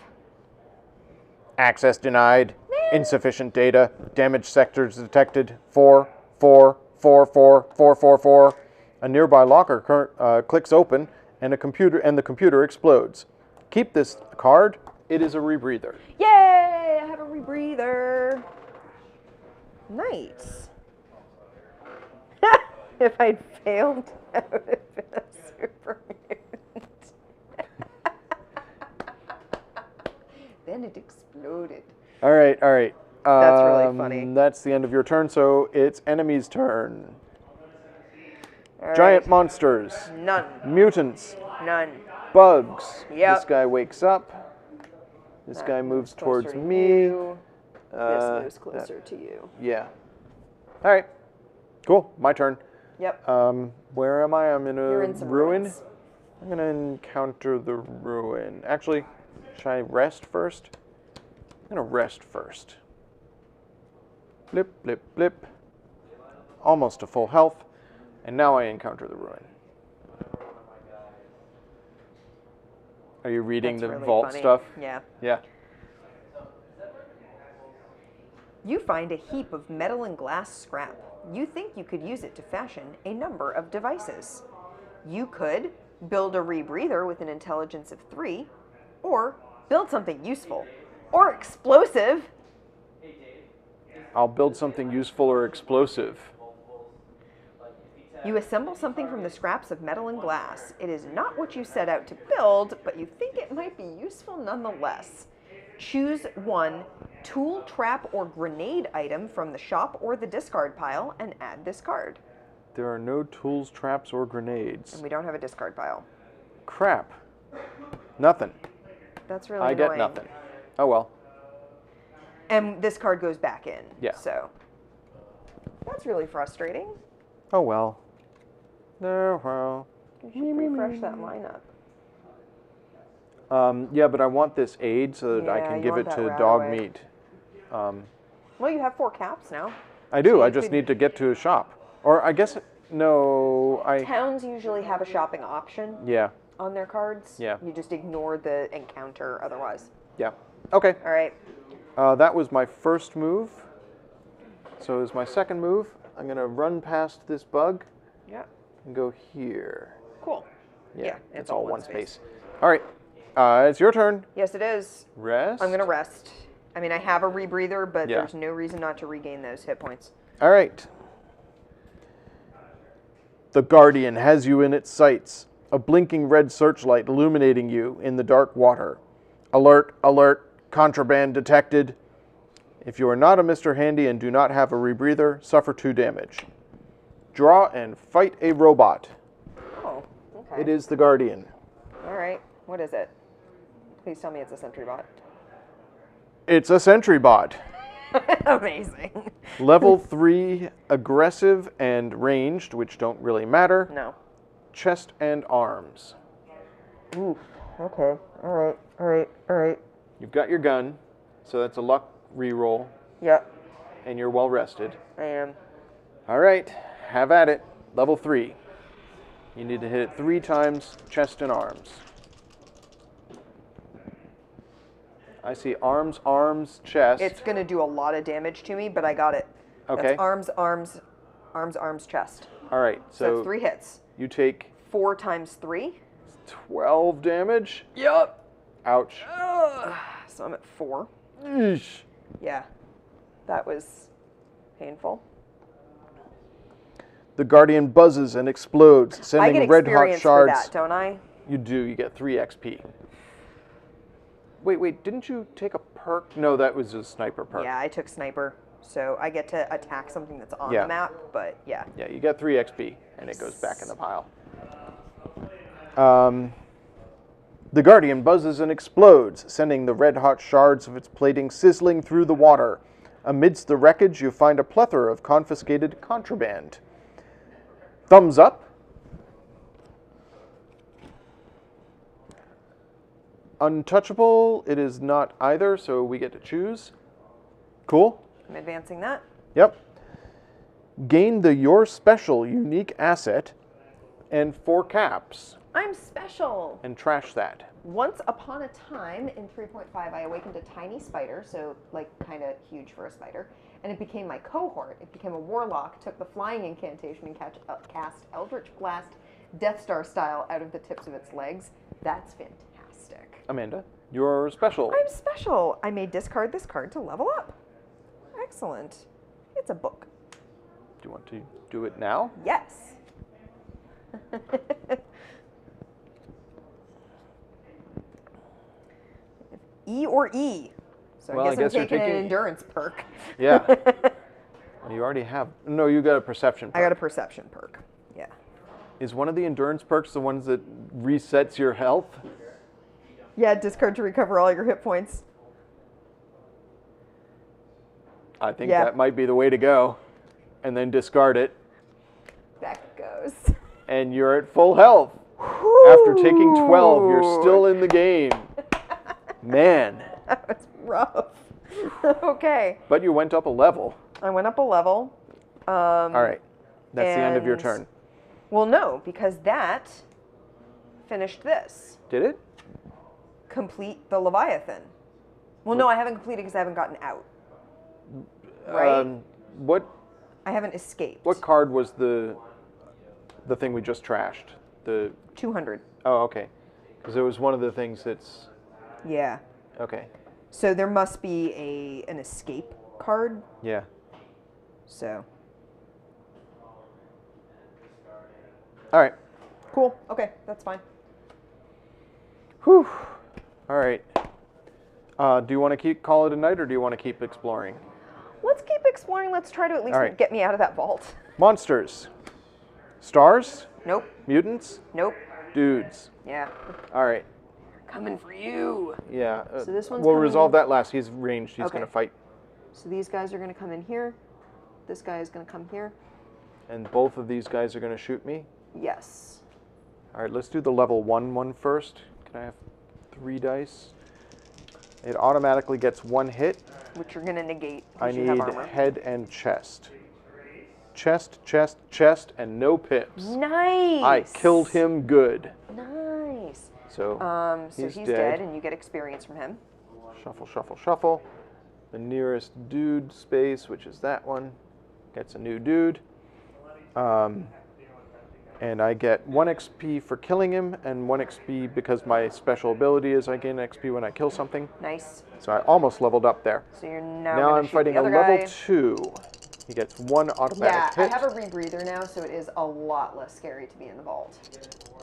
Speaker 1: Access denied. Insufficient data. Damaged sectors detected. 4, 4, 4, 4, 4, 4, 4. A nearby locker clicks open, and the computer explodes. Keep this card. It is a rebreather.
Speaker 2: Yay! I have a rebreather. Nice. If I'd failed, I would have been a super mutant. Then it exploded.
Speaker 1: All right, all right.
Speaker 2: That's really funny.
Speaker 1: That's the end of your turn, so it's enemy's turn.
Speaker 2: All
Speaker 1: Giant
Speaker 2: right.
Speaker 1: monsters.
Speaker 2: None.
Speaker 1: Mutants.
Speaker 2: None.
Speaker 1: Bugs.
Speaker 2: Yep.
Speaker 1: This guy wakes up. This
Speaker 2: That
Speaker 1: guy moves
Speaker 2: closer
Speaker 1: towards
Speaker 2: to
Speaker 1: me.
Speaker 2: you. This moves closer to you.
Speaker 1: Yeah. All right. Cool. My turn.
Speaker 2: Yep.
Speaker 1: Where am I? I'm in a
Speaker 2: You're in some
Speaker 1: ruin.
Speaker 2: ruins.
Speaker 1: I'm gonna encounter the ruin. Actually, should I rest first? I'm gonna rest first. Blip, blip, blip. Almost to full health. And now I encounter the ruin. Are you reading
Speaker 2: That's
Speaker 1: the
Speaker 2: really
Speaker 1: vault
Speaker 2: funny.
Speaker 1: stuff?
Speaker 2: Yeah.
Speaker 1: Yeah.
Speaker 2: You find a heap of metal and glass scrap. You think you could use it to fashion a number of devices. You could build a rebreather with an intelligence of 3, or build something useful, or explosive.
Speaker 1: I'll build something useful or explosive.
Speaker 2: You assemble something from the scraps of metal and glass. It is not what you set out to build, but you think it might be useful nonetheless. Choose one tool, trap, or grenade item from the shop or the discard pile and add this card.
Speaker 1: There are no tools, traps, or grenades.
Speaker 2: And we don't have a discard pile.
Speaker 1: Crap. Nothing.
Speaker 2: That's really
Speaker 1: I
Speaker 2: annoying.
Speaker 1: get nothing. Oh well.
Speaker 2: And this card goes back in.
Speaker 1: Yeah.
Speaker 2: So that's really frustrating.
Speaker 1: Oh well. No, well.
Speaker 2: You should refresh that lineup.
Speaker 1: Yeah, but I want this aid so that I
Speaker 2: Yeah,
Speaker 1: can
Speaker 2: you
Speaker 1: give
Speaker 2: want
Speaker 1: it
Speaker 2: that
Speaker 1: to
Speaker 2: rat
Speaker 1: dog
Speaker 2: away.
Speaker 1: meat.
Speaker 2: Well, you have 4 caps now.
Speaker 1: I do.
Speaker 2: So
Speaker 1: I
Speaker 2: you
Speaker 1: just
Speaker 2: could-
Speaker 1: need to get to a shop. Or I guess no.
Speaker 2: Towns usually have a shopping option
Speaker 1: Yeah.
Speaker 2: on their cards.
Speaker 1: Yeah.
Speaker 2: You just ignore the encounter otherwise.
Speaker 1: Yeah. Okay.
Speaker 2: All right.
Speaker 1: That was my first move. So is my second move. I'm gonna run past this bug
Speaker 2: Yeah.
Speaker 1: and go here.
Speaker 2: Cool.
Speaker 1: Yeah.
Speaker 2: it's
Speaker 1: It's all one space. All right. It's your turn.
Speaker 2: Yes, it is.
Speaker 1: Rest.
Speaker 2: I'm going to rest. I mean, I have a rebreather, but
Speaker 1: Yeah.
Speaker 2: there's no reason not to regain those hit points.
Speaker 1: All right. The Guardian has you in its sights, a blinking red searchlight illuminating you in the dark water. Alert, alert, contraband detected. If you are not a Mr. Handy and do not have a rebreather, suffer 2 damage. Draw and fight a robot.
Speaker 2: Oh, okay.
Speaker 1: It is the Guardian.
Speaker 2: All right. What is it? Please tell me it's a sentry bot.
Speaker 1: It's a sentry bot.
Speaker 2: Amazing.
Speaker 1: Level 3, aggressive and ranged, which don't really matter.
Speaker 2: No.
Speaker 1: Chest and arms.
Speaker 2: Oof. Okay. All right. All right. All right.
Speaker 1: You've got your gun, so that's a luck reroll,
Speaker 2: Yep.
Speaker 1: and you're well rested.
Speaker 2: I am.
Speaker 1: All right, have at it. Level 3. You need to hit it 3 times, chest and arms. I see arms, arms, chest.
Speaker 2: It's going to do a lot of damage to me, but I got it.
Speaker 1: Okay.
Speaker 2: That's arms, arms, arms, arms, chest.
Speaker 1: All right,
Speaker 2: So
Speaker 1: so
Speaker 2: that's 3 hits.
Speaker 1: you take
Speaker 2: 4 times 3.
Speaker 1: 12 damage.
Speaker 2: Yep.
Speaker 1: Ouch.
Speaker 2: So I'm at 4.
Speaker 1: Eesh.
Speaker 2: Yeah. That was painful.
Speaker 1: The Guardian buzzes and explodes,
Speaker 2: I
Speaker 1: sending
Speaker 2: get
Speaker 1: red-hot
Speaker 2: experience for
Speaker 1: shards.
Speaker 2: that, don't I?
Speaker 1: You do. You get 3 XP. Wait. Didn't you take a perk? No, that was a sniper perk.
Speaker 2: Yeah, I took sniper. So I get to attack something that's on
Speaker 1: Yeah.
Speaker 2: the map, but yeah.
Speaker 1: Yeah, you get 3 XP, and it goes back in the pile. The Guardian buzzes and explodes, sending the red-hot shards of its plating sizzling through the water. Amidst the wreckage, you find a plethora of confiscated contraband. Thumbs up. Untouchable, it is not either, so we get to choose. Cool.
Speaker 2: I'm advancing that.
Speaker 1: Yep. Gain the Your Special unique asset and 4 caps.
Speaker 2: I'm special.
Speaker 1: And trash that.
Speaker 2: Once upon a time in 3.5, I awakened a tiny spider, so like kind of huge for a spider, and it became my cohort. It became a warlock, took the flying incantation and cast Eldritch Blast Death Star style out of the tips of its legs. That's fantastic.
Speaker 1: Amanda, you're special.
Speaker 2: I'm special. I may discard this card to level up. Excellent. It's a book.
Speaker 1: Do you want to do it now?
Speaker 2: Yes. E or E. So
Speaker 1: Well,
Speaker 2: I guess I'm
Speaker 1: you're
Speaker 2: taking an
Speaker 1: taking-
Speaker 2: endurance perk.
Speaker 1: Yeah. Well, you already have. No, you got a perception perk.
Speaker 2: I got a perception perk. Yeah.
Speaker 1: Is one of the endurance perks the ones that resets your health?
Speaker 2: Yeah, discard to recover all your hit points.
Speaker 1: I think
Speaker 2: Yeah.
Speaker 1: that might be the way to go. And then discard it,
Speaker 2: Back goes.
Speaker 1: and you're at full health. After taking 12, you're still in the game. Man.
Speaker 2: That was rough. Okay.
Speaker 1: But you went up a level.
Speaker 2: I went up a level.
Speaker 1: All right. That's the end of your
Speaker 2: and-
Speaker 1: turn.
Speaker 2: Well, no, because that finished this.
Speaker 1: Did it?
Speaker 2: Complete the Leviathan. Well, no, I haven't completed because I haven't gotten out. Right?
Speaker 1: What
Speaker 2: I haven't escaped.
Speaker 1: what card was the thing we just trashed? The
Speaker 2: 200.
Speaker 1: Oh, okay. Because it was one of the things that's
Speaker 2: Yeah.
Speaker 1: okay.
Speaker 2: So there must be an escape card.
Speaker 1: Yeah.
Speaker 2: So.
Speaker 1: All right.
Speaker 2: Cool. Okay, that's fine.
Speaker 1: Whew. All right. Do you want to call it a night, or do you want to keep exploring?
Speaker 2: Let's keep exploring. Let's try to at least
Speaker 1: All right.
Speaker 2: get me out of that vault.
Speaker 1: Monsters. Stars.
Speaker 2: Nope.
Speaker 1: Mutants.
Speaker 2: Nope.
Speaker 1: Dudes.
Speaker 2: Yeah.
Speaker 1: All right.
Speaker 2: Coming for you.
Speaker 1: Yeah.
Speaker 2: So this one's
Speaker 1: we'll
Speaker 2: coming-
Speaker 1: resolve that last. He's ranged. He's
Speaker 2: Okay.
Speaker 1: going to fight.
Speaker 2: So these guys are going to come in here. This guy is going to come here.
Speaker 1: And both of these guys are going to shoot me.
Speaker 2: Yes.
Speaker 1: All right, let's do the level 1 one first. Can I have 3 dice? It automatically gets 1 hit.
Speaker 2: Which you're going to negate
Speaker 1: I
Speaker 2: because you have
Speaker 1: need
Speaker 2: armor.
Speaker 1: head and chest. Chest, chest, chest, and no pips.
Speaker 2: Nice.
Speaker 1: I killed him good.
Speaker 2: Nice.
Speaker 1: So,
Speaker 2: So he's dead, and you get experience from him.
Speaker 1: Shuffle, shuffle, shuffle. The nearest dude space, which is that one, gets a new dude. And I get 1 XP for killing him, and 1 XP because my special ability is I gain XP when I kill something.
Speaker 2: Nice.
Speaker 1: So I almost leveled up there.
Speaker 2: So you're now,
Speaker 1: Now
Speaker 2: gonna
Speaker 1: I'm
Speaker 2: shoot
Speaker 1: fighting
Speaker 2: the
Speaker 1: a
Speaker 2: other
Speaker 1: level
Speaker 2: guy.
Speaker 1: 2. He gets 1
Speaker 2: Yeah,
Speaker 1: automatic
Speaker 2: I
Speaker 1: hit.
Speaker 2: have a rebreather now, so it is a lot less scary to be in the vault.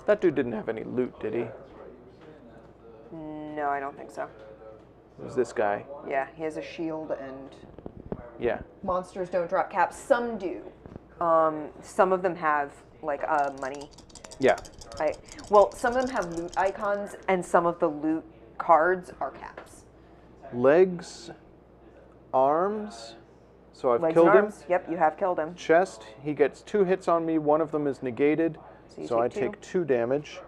Speaker 1: That dude didn't have any loot, did he?
Speaker 2: No, I don't think so.
Speaker 1: It was this guy.
Speaker 2: Yeah, he has a shield, and
Speaker 1: Yeah.
Speaker 2: monsters don't drop caps. Some do. Some of them have like money.
Speaker 1: Yeah.
Speaker 2: Well, some of them have loot icons, and some of the loot cards are caps.
Speaker 1: Legs, arms. So I've
Speaker 2: Legs
Speaker 1: killed
Speaker 2: and
Speaker 1: him.
Speaker 2: arms. Yep, you have killed him.
Speaker 1: Chest, he gets 2 hits on me. 1 of them is negated.
Speaker 2: So you
Speaker 1: So I
Speaker 2: take
Speaker 1: take 2 damage.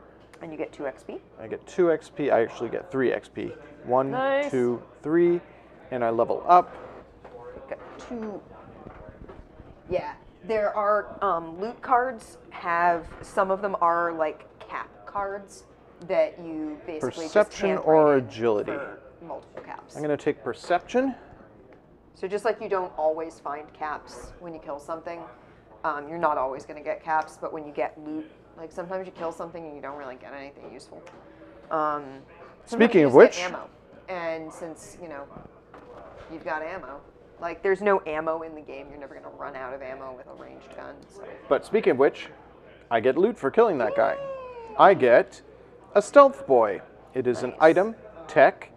Speaker 2: And you get 2 XP.
Speaker 1: I get 2 XP. I actually get 3 XP. 1,
Speaker 2: Nice.
Speaker 1: 2, 3. And I level up.
Speaker 2: Got 2. Yeah, there are loot cards. Some of them are like cap cards that you basically
Speaker 1: Perception
Speaker 2: just can't
Speaker 1: or
Speaker 2: write in
Speaker 1: agility?
Speaker 2: for multiple caps.
Speaker 1: I'm going to take perception.
Speaker 2: So just like you don't always find caps when you kill something, you're not always going to get caps, but when you get loot, like sometimes you kill something and you don't really get anything useful. Sometimes
Speaker 1: Speaking
Speaker 2: you
Speaker 1: of
Speaker 2: just
Speaker 1: which-
Speaker 2: get ammo. And since, you've got ammo, like there's no ammo in the game, you're never going to run out of ammo with a ranged gun. So.
Speaker 1: But speaking of which, I get loot for killing that guy. I get a stealth boy. It is an
Speaker 2: Nice.
Speaker 1: item, tech.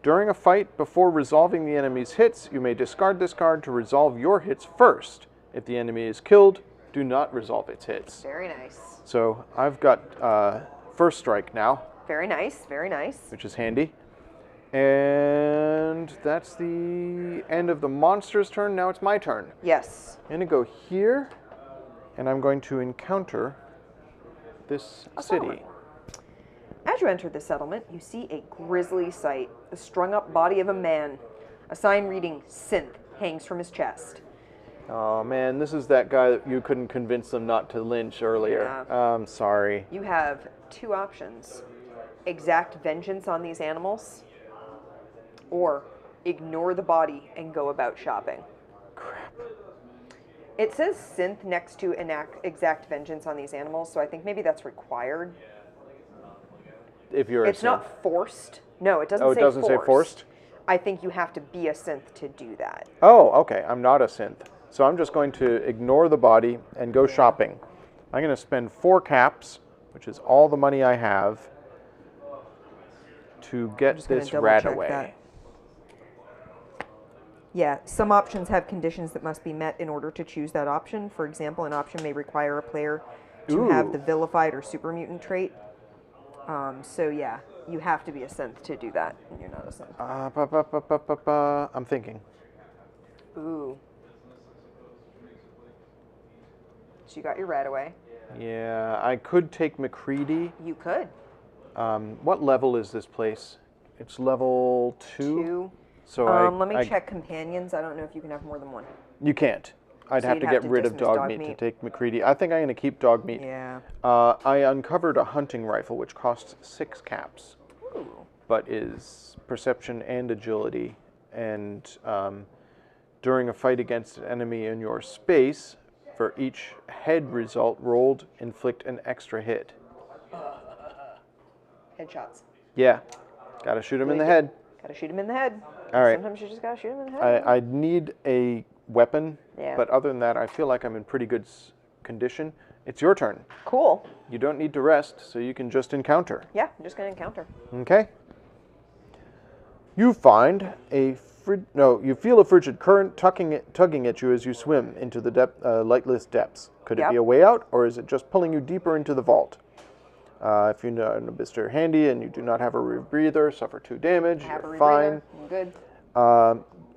Speaker 1: During a fight, before resolving the enemy's hits, you may discard this card to resolve your hits first. If the enemy is killed, do not resolve its hits.
Speaker 2: Very nice.
Speaker 1: So I've got first strike now,
Speaker 2: Very nice. Very nice.
Speaker 1: which is handy. And that's the end of the monster's turn. Now it's my turn.
Speaker 2: Yes.
Speaker 1: I'm going to go here, and I'm going to encounter this city.
Speaker 2: settlement. As you enter the settlement, you see a grisly sight. The strung-up body of a man. A sign reading "Synth" hangs from his chest.
Speaker 1: Oh man, this is that guy that you couldn't convince them not to lynch earlier.
Speaker 2: Yeah.
Speaker 1: I'm sorry.
Speaker 2: You have 2 options. Exact vengeance on these animals, or ignore the body and go about shopping.
Speaker 1: Crap.
Speaker 2: It says synth next to exact vengeance on these animals, so I think maybe that's required.
Speaker 1: If you're
Speaker 2: It's not forced. No, it doesn't
Speaker 1: Oh, it
Speaker 2: say
Speaker 1: doesn't say forced?
Speaker 2: I think you have to be a synth to do that.
Speaker 1: Oh, okay. I'm not a synth. So I'm just going to ignore the body and go shopping. I'm going to spend 4 caps, which is all the money I have, to get
Speaker 2: just gonna
Speaker 1: this
Speaker 2: double
Speaker 1: rat
Speaker 2: check
Speaker 1: away.
Speaker 2: that. Yeah, some options have conditions that must be met in order to choose that option. For example, an option may require a player to have the vilified or super mutant trait. So yeah, you have to be a synth to do that, and you're not a synth.
Speaker 1: I'm thinking.
Speaker 2: Ooh. So you got your rat away.
Speaker 1: Yeah, I could take McCready.
Speaker 2: You could.
Speaker 1: What level is this place? It's level 2. So
Speaker 2: let me check companions. I don't know if you can have more than one.
Speaker 1: You can't. I'd
Speaker 2: So
Speaker 1: have
Speaker 2: you'd
Speaker 1: to
Speaker 2: have
Speaker 1: get
Speaker 2: to
Speaker 1: rid of
Speaker 2: dismiss
Speaker 1: dog
Speaker 2: dog
Speaker 1: meat to
Speaker 2: meat.
Speaker 1: take McCready. I think I'm going to keep dog meat.
Speaker 2: Yeah.
Speaker 1: I uncovered a hunting rifle, which costs 6 caps,
Speaker 2: Ooh.
Speaker 1: but is perception and agility. And during a fight against an enemy in your space, for each head result rolled, inflict an extra hit.
Speaker 2: Headshots.
Speaker 1: Yeah, gotta shoot him in the head.
Speaker 2: Gotta shoot him in the head.
Speaker 1: All right.
Speaker 2: Sometimes you just gotta shoot him in the head.
Speaker 1: I need a weapon,
Speaker 2: Yeah.
Speaker 1: but other than that, I feel like I'm in pretty good condition. It's your turn.
Speaker 2: Cool.
Speaker 1: You don't need to rest, so you can just encounter.
Speaker 2: Yeah, I'm just gonna encounter.
Speaker 1: Okay. You find a you feel a frigid current tugging at you as you swim into the lightless depths. Could it be a way out, or is it just pulling you deeper into the vault? If you're an Abyster handy and you do not have a rebreather, suffer 2 damage. You're fine.
Speaker 2: I'm good.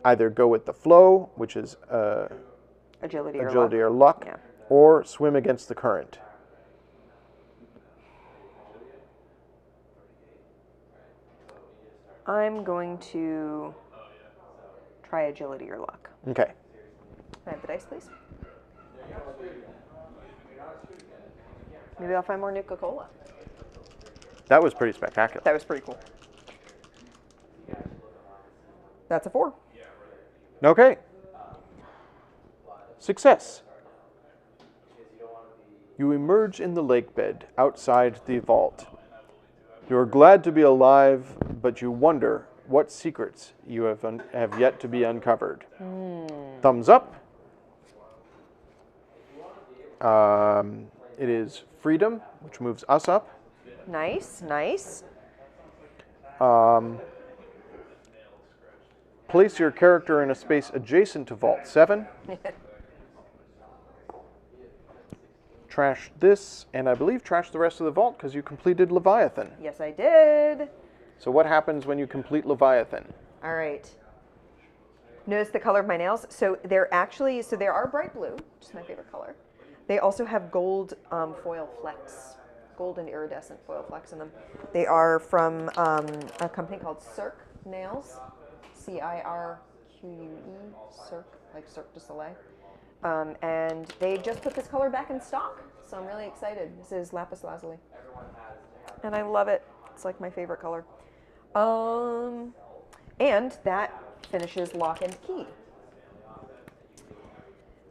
Speaker 1: Either go with the flow, which is
Speaker 2: Agility
Speaker 1: or luck,
Speaker 2: Yeah.
Speaker 1: or swim against the current.
Speaker 2: I'm going to try agility or luck.
Speaker 1: Okay.
Speaker 2: Can I have the dice, please? Maybe I'll find more Nuka-Cola.
Speaker 1: That was pretty spectacular.
Speaker 2: That was pretty cool. That's a 4.
Speaker 1: Okay. Success. You emerge in the lake bed outside the vault. You are glad to be alive, but you wonder what secrets you have yet to be uncovered. Thumbs up. It is freedom, which moves us up.
Speaker 2: Nice, nice.
Speaker 1: Place your character in a space adjacent to Vault 7. Trash this, and I believe trash the rest of the vault because you completed Leviathan.
Speaker 2: Yes, I did.
Speaker 1: So what happens when you complete Leviathan?
Speaker 2: All right. Notice the color of my nails. So they're actually, they are bright blue, which is my favorite color. They also have gold foil flecks, gold and iridescent foil flecks in them. They are from a company called Cirque Nails, Cirque, Cirque, like Cirque du Soleil. And they just put this color back in stock, so I'm really excited. This is lapis lazuli, and I love it. It's like my favorite color. And that finishes Lock and Key.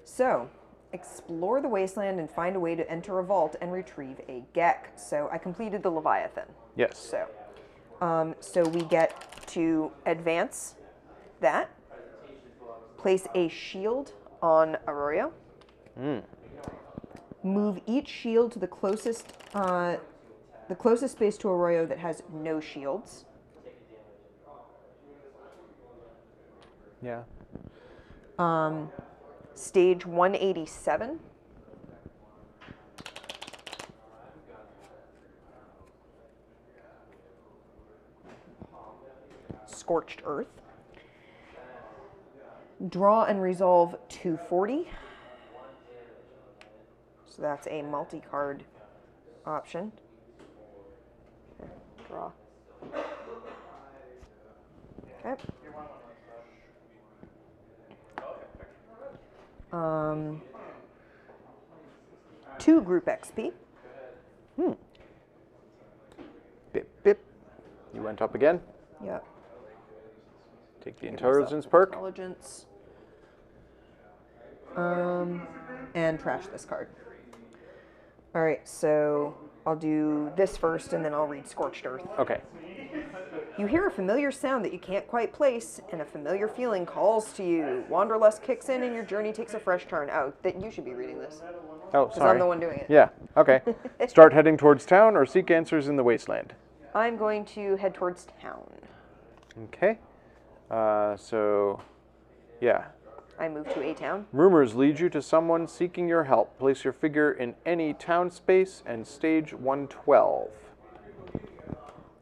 Speaker 2: So, explore the wasteland and find a way to enter a vault and retrieve a Gek. So I completed the Leviathan.
Speaker 1: Yes.
Speaker 2: So we get to advance that, place a shield on Arroyo, move each shield to the closest space to Arroyo that has no shields.
Speaker 1: Yeah.
Speaker 2: Stage 187. Scorched Earth. Draw and resolve 240. So that's a multi-card option. Draw. Okay. 2 group XP.
Speaker 1: Bip, bip. You went up again.
Speaker 2: Yep.
Speaker 1: Take the intelligence perk.
Speaker 2: Intelligence. and trash this card. All right, so I'll do this first, and then I'll read Scorched Earth.
Speaker 1: Okay.
Speaker 2: You hear a familiar sound that you can't quite place, and a familiar feeling calls to you. Wanderlust kicks in, and your journey takes a fresh turn. Oh, you should be reading this.
Speaker 1: Oh,
Speaker 2: Because
Speaker 1: sorry.
Speaker 2: I'm the one doing it.
Speaker 1: Yeah, okay. Start heading towards town or seek answers in the wasteland.
Speaker 2: I'm going to head towards town.
Speaker 1: Okay. So, yeah.
Speaker 2: I move to a town.
Speaker 1: Rumors lead you to someone seeking your help. Place your figure in any town space and stage 112.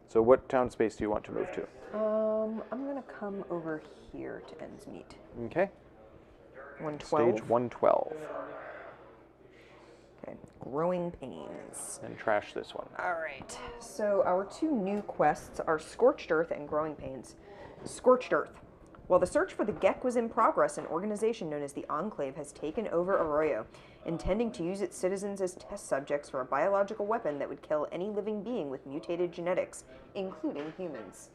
Speaker 1: So what town space do you want to move to?
Speaker 2: I'm going to come over here to Ends Meet.
Speaker 1: Okay.
Speaker 2: 112.
Speaker 1: Stage 112.
Speaker 2: Okay. Growing Pains.
Speaker 1: And trash this one.
Speaker 2: All right. So our two new quests are Scorched Earth and Growing Pains. Scorched Earth. While the search for the Gek was in progress, an organization known as the Enclave has taken over Arroyo, intending to use its citizens as test subjects for a biological weapon that would kill any living being with mutated genetics, including humans.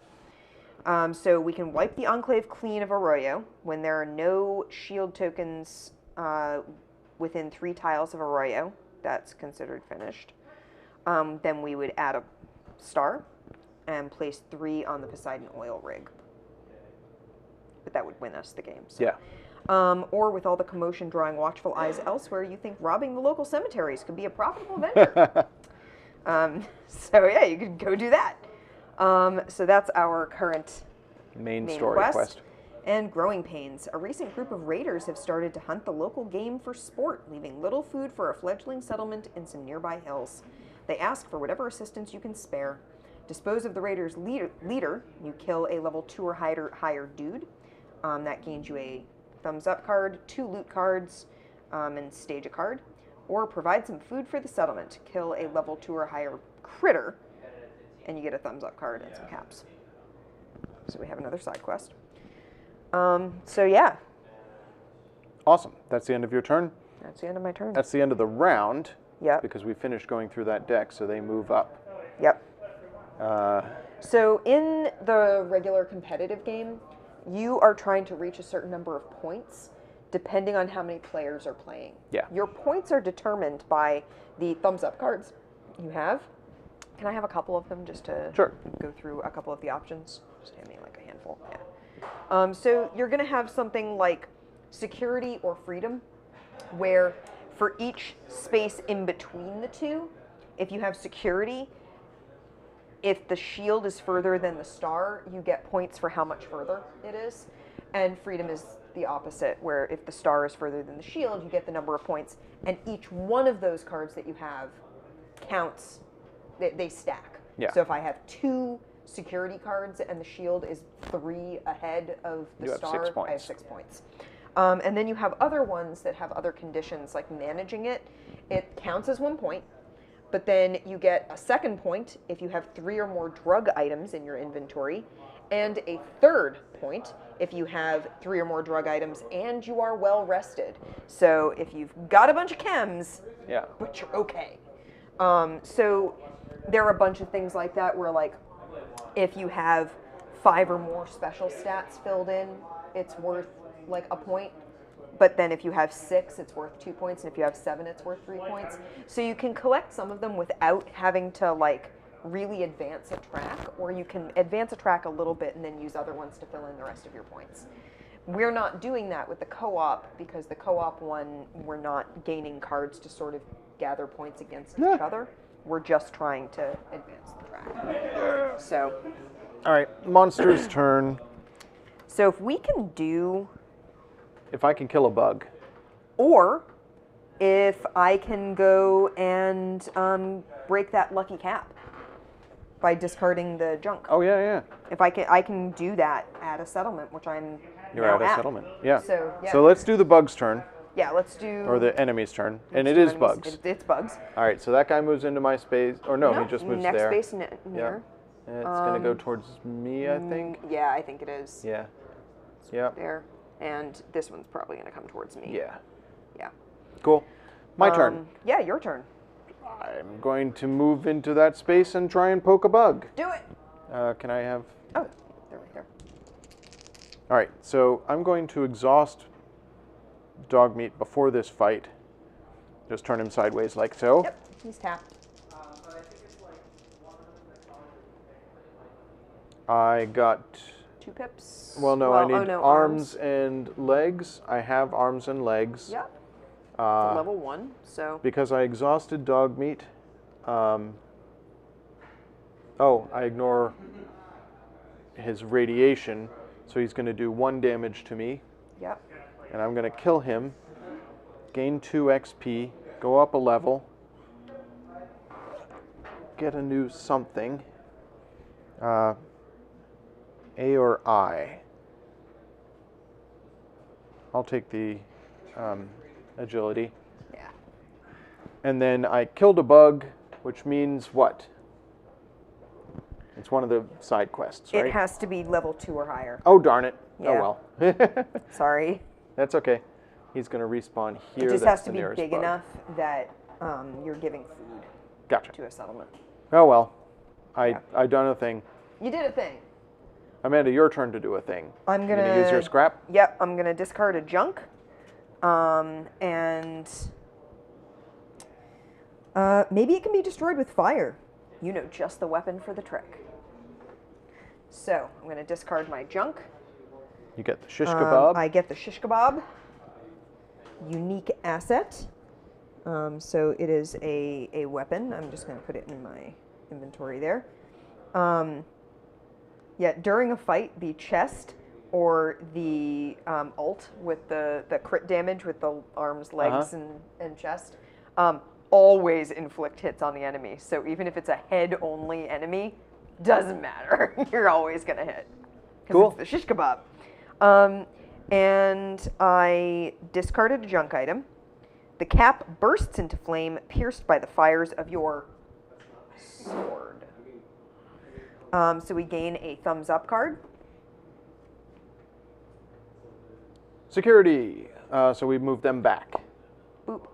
Speaker 2: So we can wipe the Enclave clean of Arroyo when there are no shield tokens within 3 tiles of Arroyo. That's considered finished. Then we would add a star and place 3 on the Poseidon oil rig. But that would win us the game. So.
Speaker 1: Yeah.
Speaker 2: Or with all the commotion drawing watchful eyes elsewhere, you think robbing the local cemeteries could be a profitable venture. So yeah, you could go do that. So that's our current
Speaker 1: Main story quest.
Speaker 2: And Growing Pains. A recent group of raiders have started to hunt the local game for sport, leaving little food for a fledgling settlement in some nearby hills. They ask for whatever assistance you can spare. Dispose of the raiders' leader. You kill a level 2 or higher dude. That gains you a thumbs up card, 2 loot cards, and stage a card. Or provide some food for the settlement. Kill a level 2 or higher critter, and you get a thumbs up card and some caps. So we have another side quest. So yeah.
Speaker 1: Awesome. That's the end of your turn.
Speaker 2: That's the end of my turn.
Speaker 1: That's the end of the round.
Speaker 2: Yep.
Speaker 1: Because we finished going through that deck, so they move up.
Speaker 2: Yep. So in the regular competitive game, you are trying to reach a certain number of points depending on how many players are playing.
Speaker 1: Yeah.
Speaker 2: Your points are determined by the thumbs up cards you have. Can I have a couple of them just to go through a couple of the options? Just hand me like a handful. Yeah. So you're going to have something like security or freedom, where for each space in between the two, if you have security, if the shield is further than the star, you get points for how much further it is. And freedom is the opposite, where if the star is further than the shield, you get the number of points. And each one of those cards that you have counts, they stack.
Speaker 1: Yeah.
Speaker 2: So if I have 2 security cards and the shield is 3 ahead of the star, I have 6 points. And then you have other ones that have other conditions, like managing it. It counts as 1 point. But then you get a second point if you have 3 or more drug items in your inventory, and a third point if you have 3 or more drug items and you are well rested. So if you've got a bunch of chems, but you're okay. So there are a bunch of things like that where, like, if you have 5 or more special stats filled in, it's worth like a point. But then if you have 6, it's worth 2 points, and if you have 7, it's worth 3 points. So you can collect some of them without having to, like, really advance a track, or you can advance a track a little bit and then use other ones to fill in the rest of your points. We're not doing that with the co-op, because the co-op one, we're not gaining cards to sort of gather points against each other. We're just trying to advance the track. So.
Speaker 1: All right, monster's turn.
Speaker 2: So if we can do...
Speaker 1: If I can kill a bug.
Speaker 2: Or if I can go and break that lucky cap by discarding the junk.
Speaker 1: Oh yeah, yeah.
Speaker 2: If I can do that at a settlement, which I'm
Speaker 1: You're
Speaker 2: now
Speaker 1: at a settlement. Yeah.
Speaker 2: So yeah.
Speaker 1: So let's do the bug's turn.
Speaker 2: Yeah, let's do.
Speaker 1: Or the enemy's turn, and it is bugs.
Speaker 2: It's bugs.
Speaker 1: All right, so that guy moves into my space, or no,
Speaker 2: No,
Speaker 1: he just moves
Speaker 2: next
Speaker 1: there.
Speaker 2: space near.
Speaker 1: Yeah. And it's gonna go towards me, I think.
Speaker 2: Yeah, I think it is.
Speaker 1: Yeah. Yeah.
Speaker 2: There, and this one's probably gonna come towards me.
Speaker 1: Yeah.
Speaker 2: Yeah.
Speaker 1: Cool. My turn.
Speaker 2: Yeah, your turn.
Speaker 1: I'm going to move into that space and try and poke a bug.
Speaker 2: Do it.
Speaker 1: Can I have?
Speaker 2: Oh, they're right there.
Speaker 1: All right, so I'm going to exhaust dog meat before this fight, Just turn him sideways like so.
Speaker 2: Yep, he's tapped.
Speaker 1: I got...
Speaker 2: 2 pips.
Speaker 1: Well, no, I need
Speaker 2: oh, no,
Speaker 1: arms and legs. I have arms and legs.
Speaker 2: Yep. It's a level 1, so...
Speaker 1: Because I exhausted dog meat. I ignore his radiation, so he's going to do 1 damage to me.
Speaker 2: Yep.
Speaker 1: And I'm going to kill him, gain 2 XP, go up a level, get a new something. A or I? I'll take the agility.
Speaker 2: Yeah.
Speaker 1: And then I killed a bug, which means what? It's one of the side quests, right?
Speaker 2: It has to be level 2 or higher.
Speaker 1: Oh, darn it.
Speaker 2: Yeah.
Speaker 1: Oh, well.
Speaker 2: Sorry.
Speaker 1: That's okay. He's going to respawn here.
Speaker 2: It just
Speaker 1: That's
Speaker 2: has to
Speaker 1: the
Speaker 2: be
Speaker 1: nearest
Speaker 2: big
Speaker 1: bug.
Speaker 2: enough that you're giving food
Speaker 1: Gotcha.
Speaker 2: to a settlement.
Speaker 1: Oh, well. I done a thing.
Speaker 2: You did a thing.
Speaker 1: Amanda, your turn to do a thing.
Speaker 2: I'm
Speaker 1: You
Speaker 2: gonna
Speaker 1: gonna use your scrap?
Speaker 2: Yep, I'm gonna discard a junk, and maybe it can be destroyed with fire. You know, just the weapon for the trick. So I'm gonna discard my junk.
Speaker 1: You get the shish kebab.
Speaker 2: I get the shish kebab. Unique asset. So it is a weapon. I'm just gonna put it in my inventory there. Yeah, during a fight, the chest or the ult with the crit damage with the arms, legs, and chest always inflict hits on the enemy. So even if it's a head-only enemy, doesn't matter. You're always going to hit.
Speaker 1: Cool.
Speaker 2: It's the shish kebab. And I discarded a junk item. The cap bursts into flame, pierced by the fires of your sword. So we gain a thumbs up card.
Speaker 1: Security. So we move them back.
Speaker 2: Boop.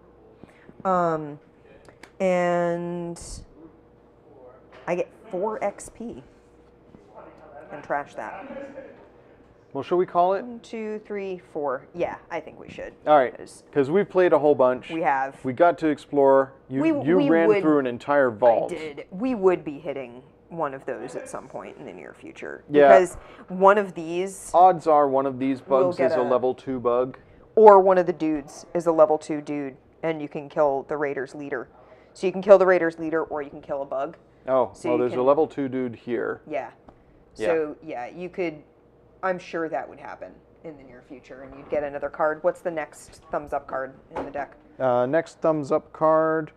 Speaker 2: And I get 4 XP. And trash that.
Speaker 1: Well, shall we call it?
Speaker 2: 1, 2, 3, 4. Yeah, I think we should.
Speaker 1: All right. Because we've played a whole bunch.
Speaker 2: We have.
Speaker 1: We got to explore. You ran through an entire vault.
Speaker 2: I did. We would be hitting one of those at some point in the near future.
Speaker 1: Yeah.
Speaker 2: Because one of these...
Speaker 1: Odds are one of these bugs
Speaker 2: get
Speaker 1: is a level 2 bug.
Speaker 2: Or one of the dudes is a level 2 dude, and you can kill the Raiders leader. So you can kill the Raiders leader, or you can kill a bug.
Speaker 1: Oh,
Speaker 2: So
Speaker 1: well,
Speaker 2: you
Speaker 1: there's
Speaker 2: can-
Speaker 1: a level 2 dude here.
Speaker 2: Yeah. So, yeah, you could... I'm sure that would happen in the near future, and you'd get another card. What's the next thumbs up card in the deck?
Speaker 1: Next thumbs up card.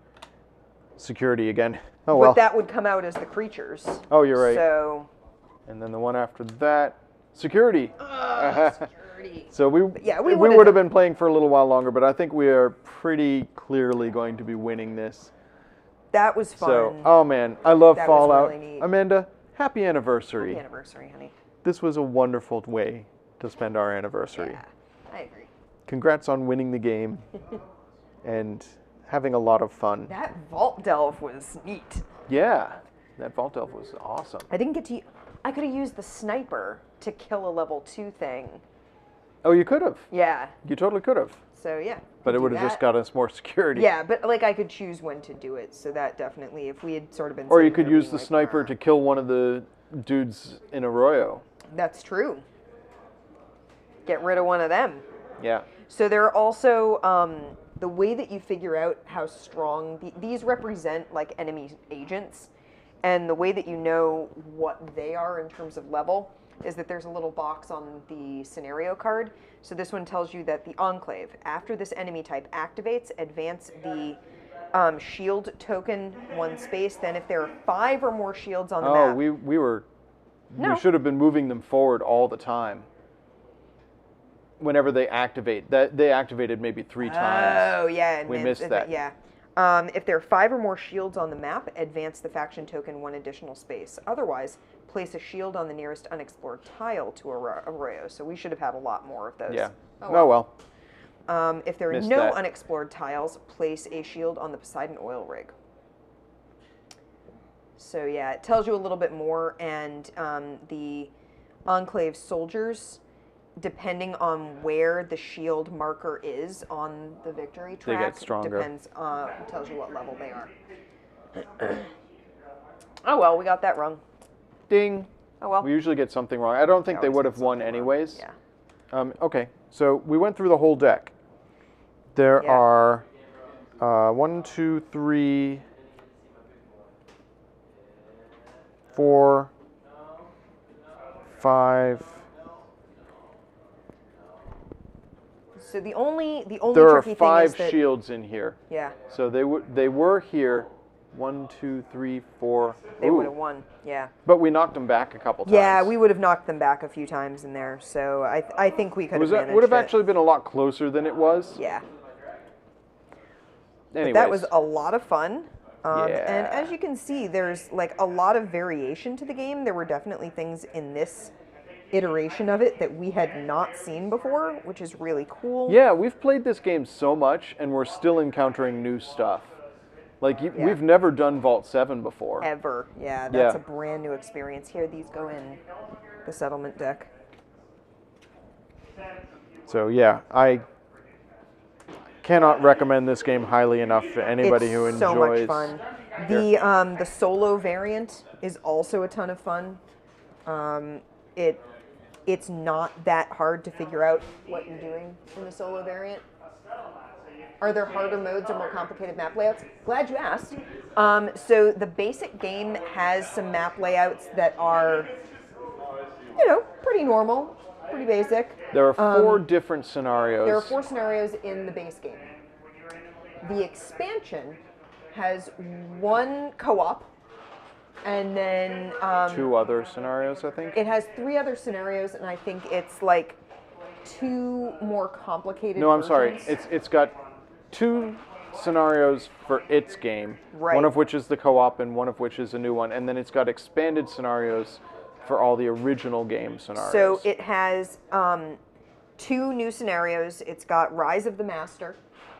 Speaker 1: Security again. Oh, well.
Speaker 2: But that would come out as the creatures.
Speaker 1: Oh, you're right.
Speaker 2: So...
Speaker 1: And then the one after that, security.
Speaker 2: Security.
Speaker 1: So we
Speaker 2: we
Speaker 1: would have been playing for a little while longer, but I think we are pretty clearly going to be winning this.
Speaker 2: That was fun.
Speaker 1: So, oh man, I love
Speaker 2: That was
Speaker 1: Fallout.
Speaker 2: really neat.
Speaker 1: Amanda, happy anniversary.
Speaker 2: Happy anniversary, honey.
Speaker 1: This was a wonderful way to spend our anniversary.
Speaker 2: Yeah, I agree.
Speaker 1: Congrats on winning the game and having a lot of fun.
Speaker 2: That vault delve was neat.
Speaker 1: Yeah, that vault delve was awesome.
Speaker 2: I didn't get to... I could have used the sniper to kill a level 2 thing.
Speaker 1: Oh, you could have.
Speaker 2: Yeah.
Speaker 1: You totally could have.
Speaker 2: So, yeah.
Speaker 1: But it
Speaker 2: do
Speaker 1: would have just
Speaker 2: that.
Speaker 1: got us more security.
Speaker 2: Yeah, but, like, I could choose when to do it. So that definitely, if we had sort of been...
Speaker 1: Or you
Speaker 2: sitting
Speaker 1: could
Speaker 2: there
Speaker 1: use
Speaker 2: being
Speaker 1: the
Speaker 2: like,
Speaker 1: sniper to kill one of the dudes in Arroyo.
Speaker 2: That's true. Get rid of one of them.
Speaker 1: Yeah.
Speaker 2: So there are also... the way that you figure out how strong... these represent, like, enemy agents. And the way that you know what they are in terms of level is that there's a little box on the scenario card. So this one tells you that the Enclave, after this enemy type activates, advance the shield token 1 space. Then if there are 5 or more shields on the map...
Speaker 1: we should have been moving them forward all the time. Whenever they activate. They activated maybe 3 times.
Speaker 2: Oh, yeah.
Speaker 1: We missed that.
Speaker 2: Yeah. If there are 5 or more shields on the map, advance the faction token 1 additional space. Otherwise, place a shield on the nearest unexplored tile to Arroyo. So we should have had a lot more of those.
Speaker 1: Yeah.
Speaker 2: Oh,
Speaker 1: well.
Speaker 2: If there are
Speaker 1: Missed
Speaker 2: no
Speaker 1: that.
Speaker 2: unexplored tiles, place a shield on the Poseidon oil rig. So yeah, it tells you a little bit more, and the Enclave soldiers depending on where the shield marker is on the victory track,
Speaker 1: get stronger.
Speaker 2: depends, tells you what level they are. Oh well, we got that wrong.
Speaker 1: Ding.
Speaker 2: Oh well.
Speaker 1: We usually get something wrong. I don't think they
Speaker 2: always
Speaker 1: would
Speaker 2: get
Speaker 1: have won
Speaker 2: something wrong.
Speaker 1: anyways.
Speaker 2: Yeah.
Speaker 1: Okay, so we went through the whole deck. There
Speaker 2: Yeah.
Speaker 1: are 1, 2, 3, 4, 5.
Speaker 2: So the only
Speaker 1: There are
Speaker 2: tricky thing
Speaker 1: 5
Speaker 2: is that
Speaker 1: shields in here.
Speaker 2: yeah,
Speaker 1: So they were here. 1, 2, 3, 4.
Speaker 2: they
Speaker 1: Ooh.
Speaker 2: would have won. Yeah.
Speaker 1: But we knocked them back a couple times.
Speaker 2: Yeah, we would have knocked them back a few times in there. So I think we could have managed
Speaker 1: would have
Speaker 2: it.
Speaker 1: actually been a lot closer than it was.
Speaker 2: Yeah.
Speaker 1: Anyways.
Speaker 2: That was a lot of fun. And
Speaker 1: Yeah.
Speaker 2: as you can see, there's like a lot of variation to the game. There were definitely things in this iteration of it that we had not seen before, which is really cool.
Speaker 1: Yeah, we've played this game so much, and we're still encountering new stuff. Like, we've never done Vault 7 before.
Speaker 2: Ever. Yeah, that's
Speaker 1: Yeah.
Speaker 2: a brand new experience. Here, these go in the settlement deck.
Speaker 1: So, yeah, I cannot recommend this game highly enough to anybody who enjoys.
Speaker 2: so much fun. The solo variant is also a ton of fun. It's not that hard to figure out what you're doing in the solo variant. Are there harder modes or more complicated map layouts? Glad you asked. So the basic game has some map layouts that are, pretty normal, pretty basic.
Speaker 1: There are 4 different scenarios.
Speaker 2: There are 4 scenarios in the base game. The expansion has 1 co-op, and then
Speaker 1: 2 other scenarios, I think.
Speaker 2: it has 3 other scenarios, and I think it's like 2 more complicated
Speaker 1: No, I'm sorry.
Speaker 2: versions.
Speaker 1: It's got 2 scenarios for its game.
Speaker 2: Right.
Speaker 1: One of which is the co-op, and one of which is a new one. And then it's got expanded scenarios for all the original game scenarios.
Speaker 2: So it has 2 new scenarios. It's got Rise of the Master,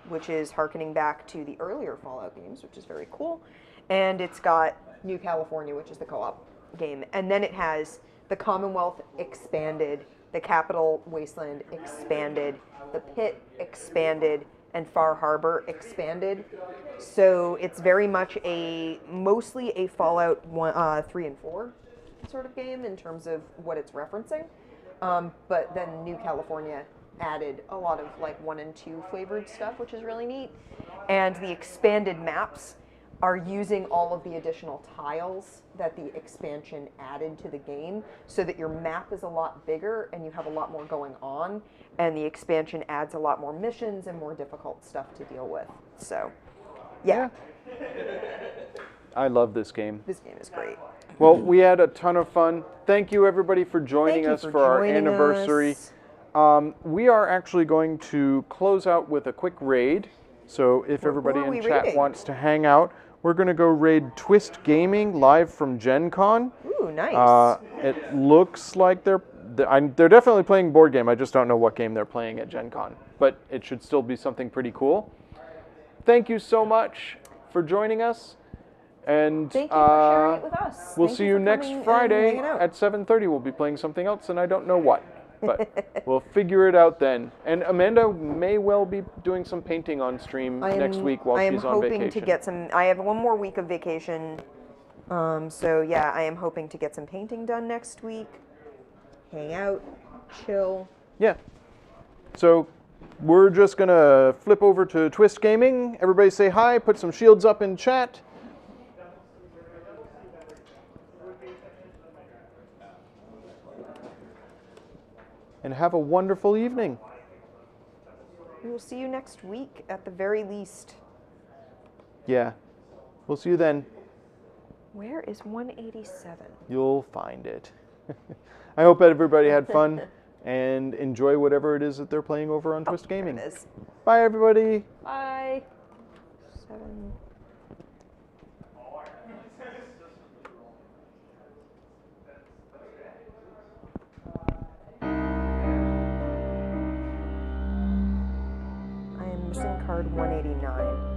Speaker 2: which is harkening back to the earlier Fallout games, which is very cool. And it's got New California, which is the co-op game. And then it has the Commonwealth expanded, the Capital Wasteland expanded, the Pit expanded, and Far Harbor expanded. So it's very much mostly a Fallout 3 and 4 sort of game in terms of what it's referencing. But then New California added a lot of like 1 and 2 flavored stuff, which is really neat. And the expanded maps are using all of the additional tiles that the expansion added to the game, so that your map is a lot bigger and you have a lot more going on, and the expansion adds a lot more missions and more difficult stuff to deal with. So, yeah.
Speaker 1: I love this game.
Speaker 2: This game is great.
Speaker 1: Well, we had a ton of fun. Thank you, everybody, for joining
Speaker 2: Thank you
Speaker 1: us
Speaker 2: for
Speaker 1: for our
Speaker 2: joining
Speaker 1: anniversary.
Speaker 2: us.
Speaker 1: We are actually going to close out with a quick raid. So if everybody
Speaker 2: are
Speaker 1: in
Speaker 2: we
Speaker 1: chat
Speaker 2: raiding?
Speaker 1: wants to hang out, we're going to go raid Twist Gaming live from Gen Con.
Speaker 2: Ooh, nice.
Speaker 1: It looks like they're definitely playing board game. I just don't know what game they're playing at Gen Con. But it should still be something pretty cool. Thank you so much for joining us. And
Speaker 2: Thank you for sharing it with us.
Speaker 1: we'll
Speaker 2: Thank
Speaker 1: see
Speaker 2: you
Speaker 1: you
Speaker 2: for
Speaker 1: next
Speaker 2: coming and
Speaker 1: Friday
Speaker 2: hanging out.
Speaker 1: at 7:30. We'll be playing something else, and I don't know what. But we'll figure it out then. And Amanda may well be doing some painting on stream next week while she's on vacation.
Speaker 2: I am hoping to get some. I have 1 more week of vacation. So yeah, I am hoping to get some painting done next week. Hang out, chill.
Speaker 1: Yeah. So we're just going to flip over to Twist Gaming. Everybody say hi, put some shields up in chat. And have a wonderful evening.
Speaker 2: We will see you next week at the very least.
Speaker 1: Yeah. We'll see you then.
Speaker 2: Where is 187?
Speaker 1: You'll find it. I hope everybody had fun and enjoy whatever it is that they're playing over on Twist Gaming.
Speaker 2: There it is.
Speaker 1: Bye, everybody.
Speaker 2: Bye. 7. I am missing card 189.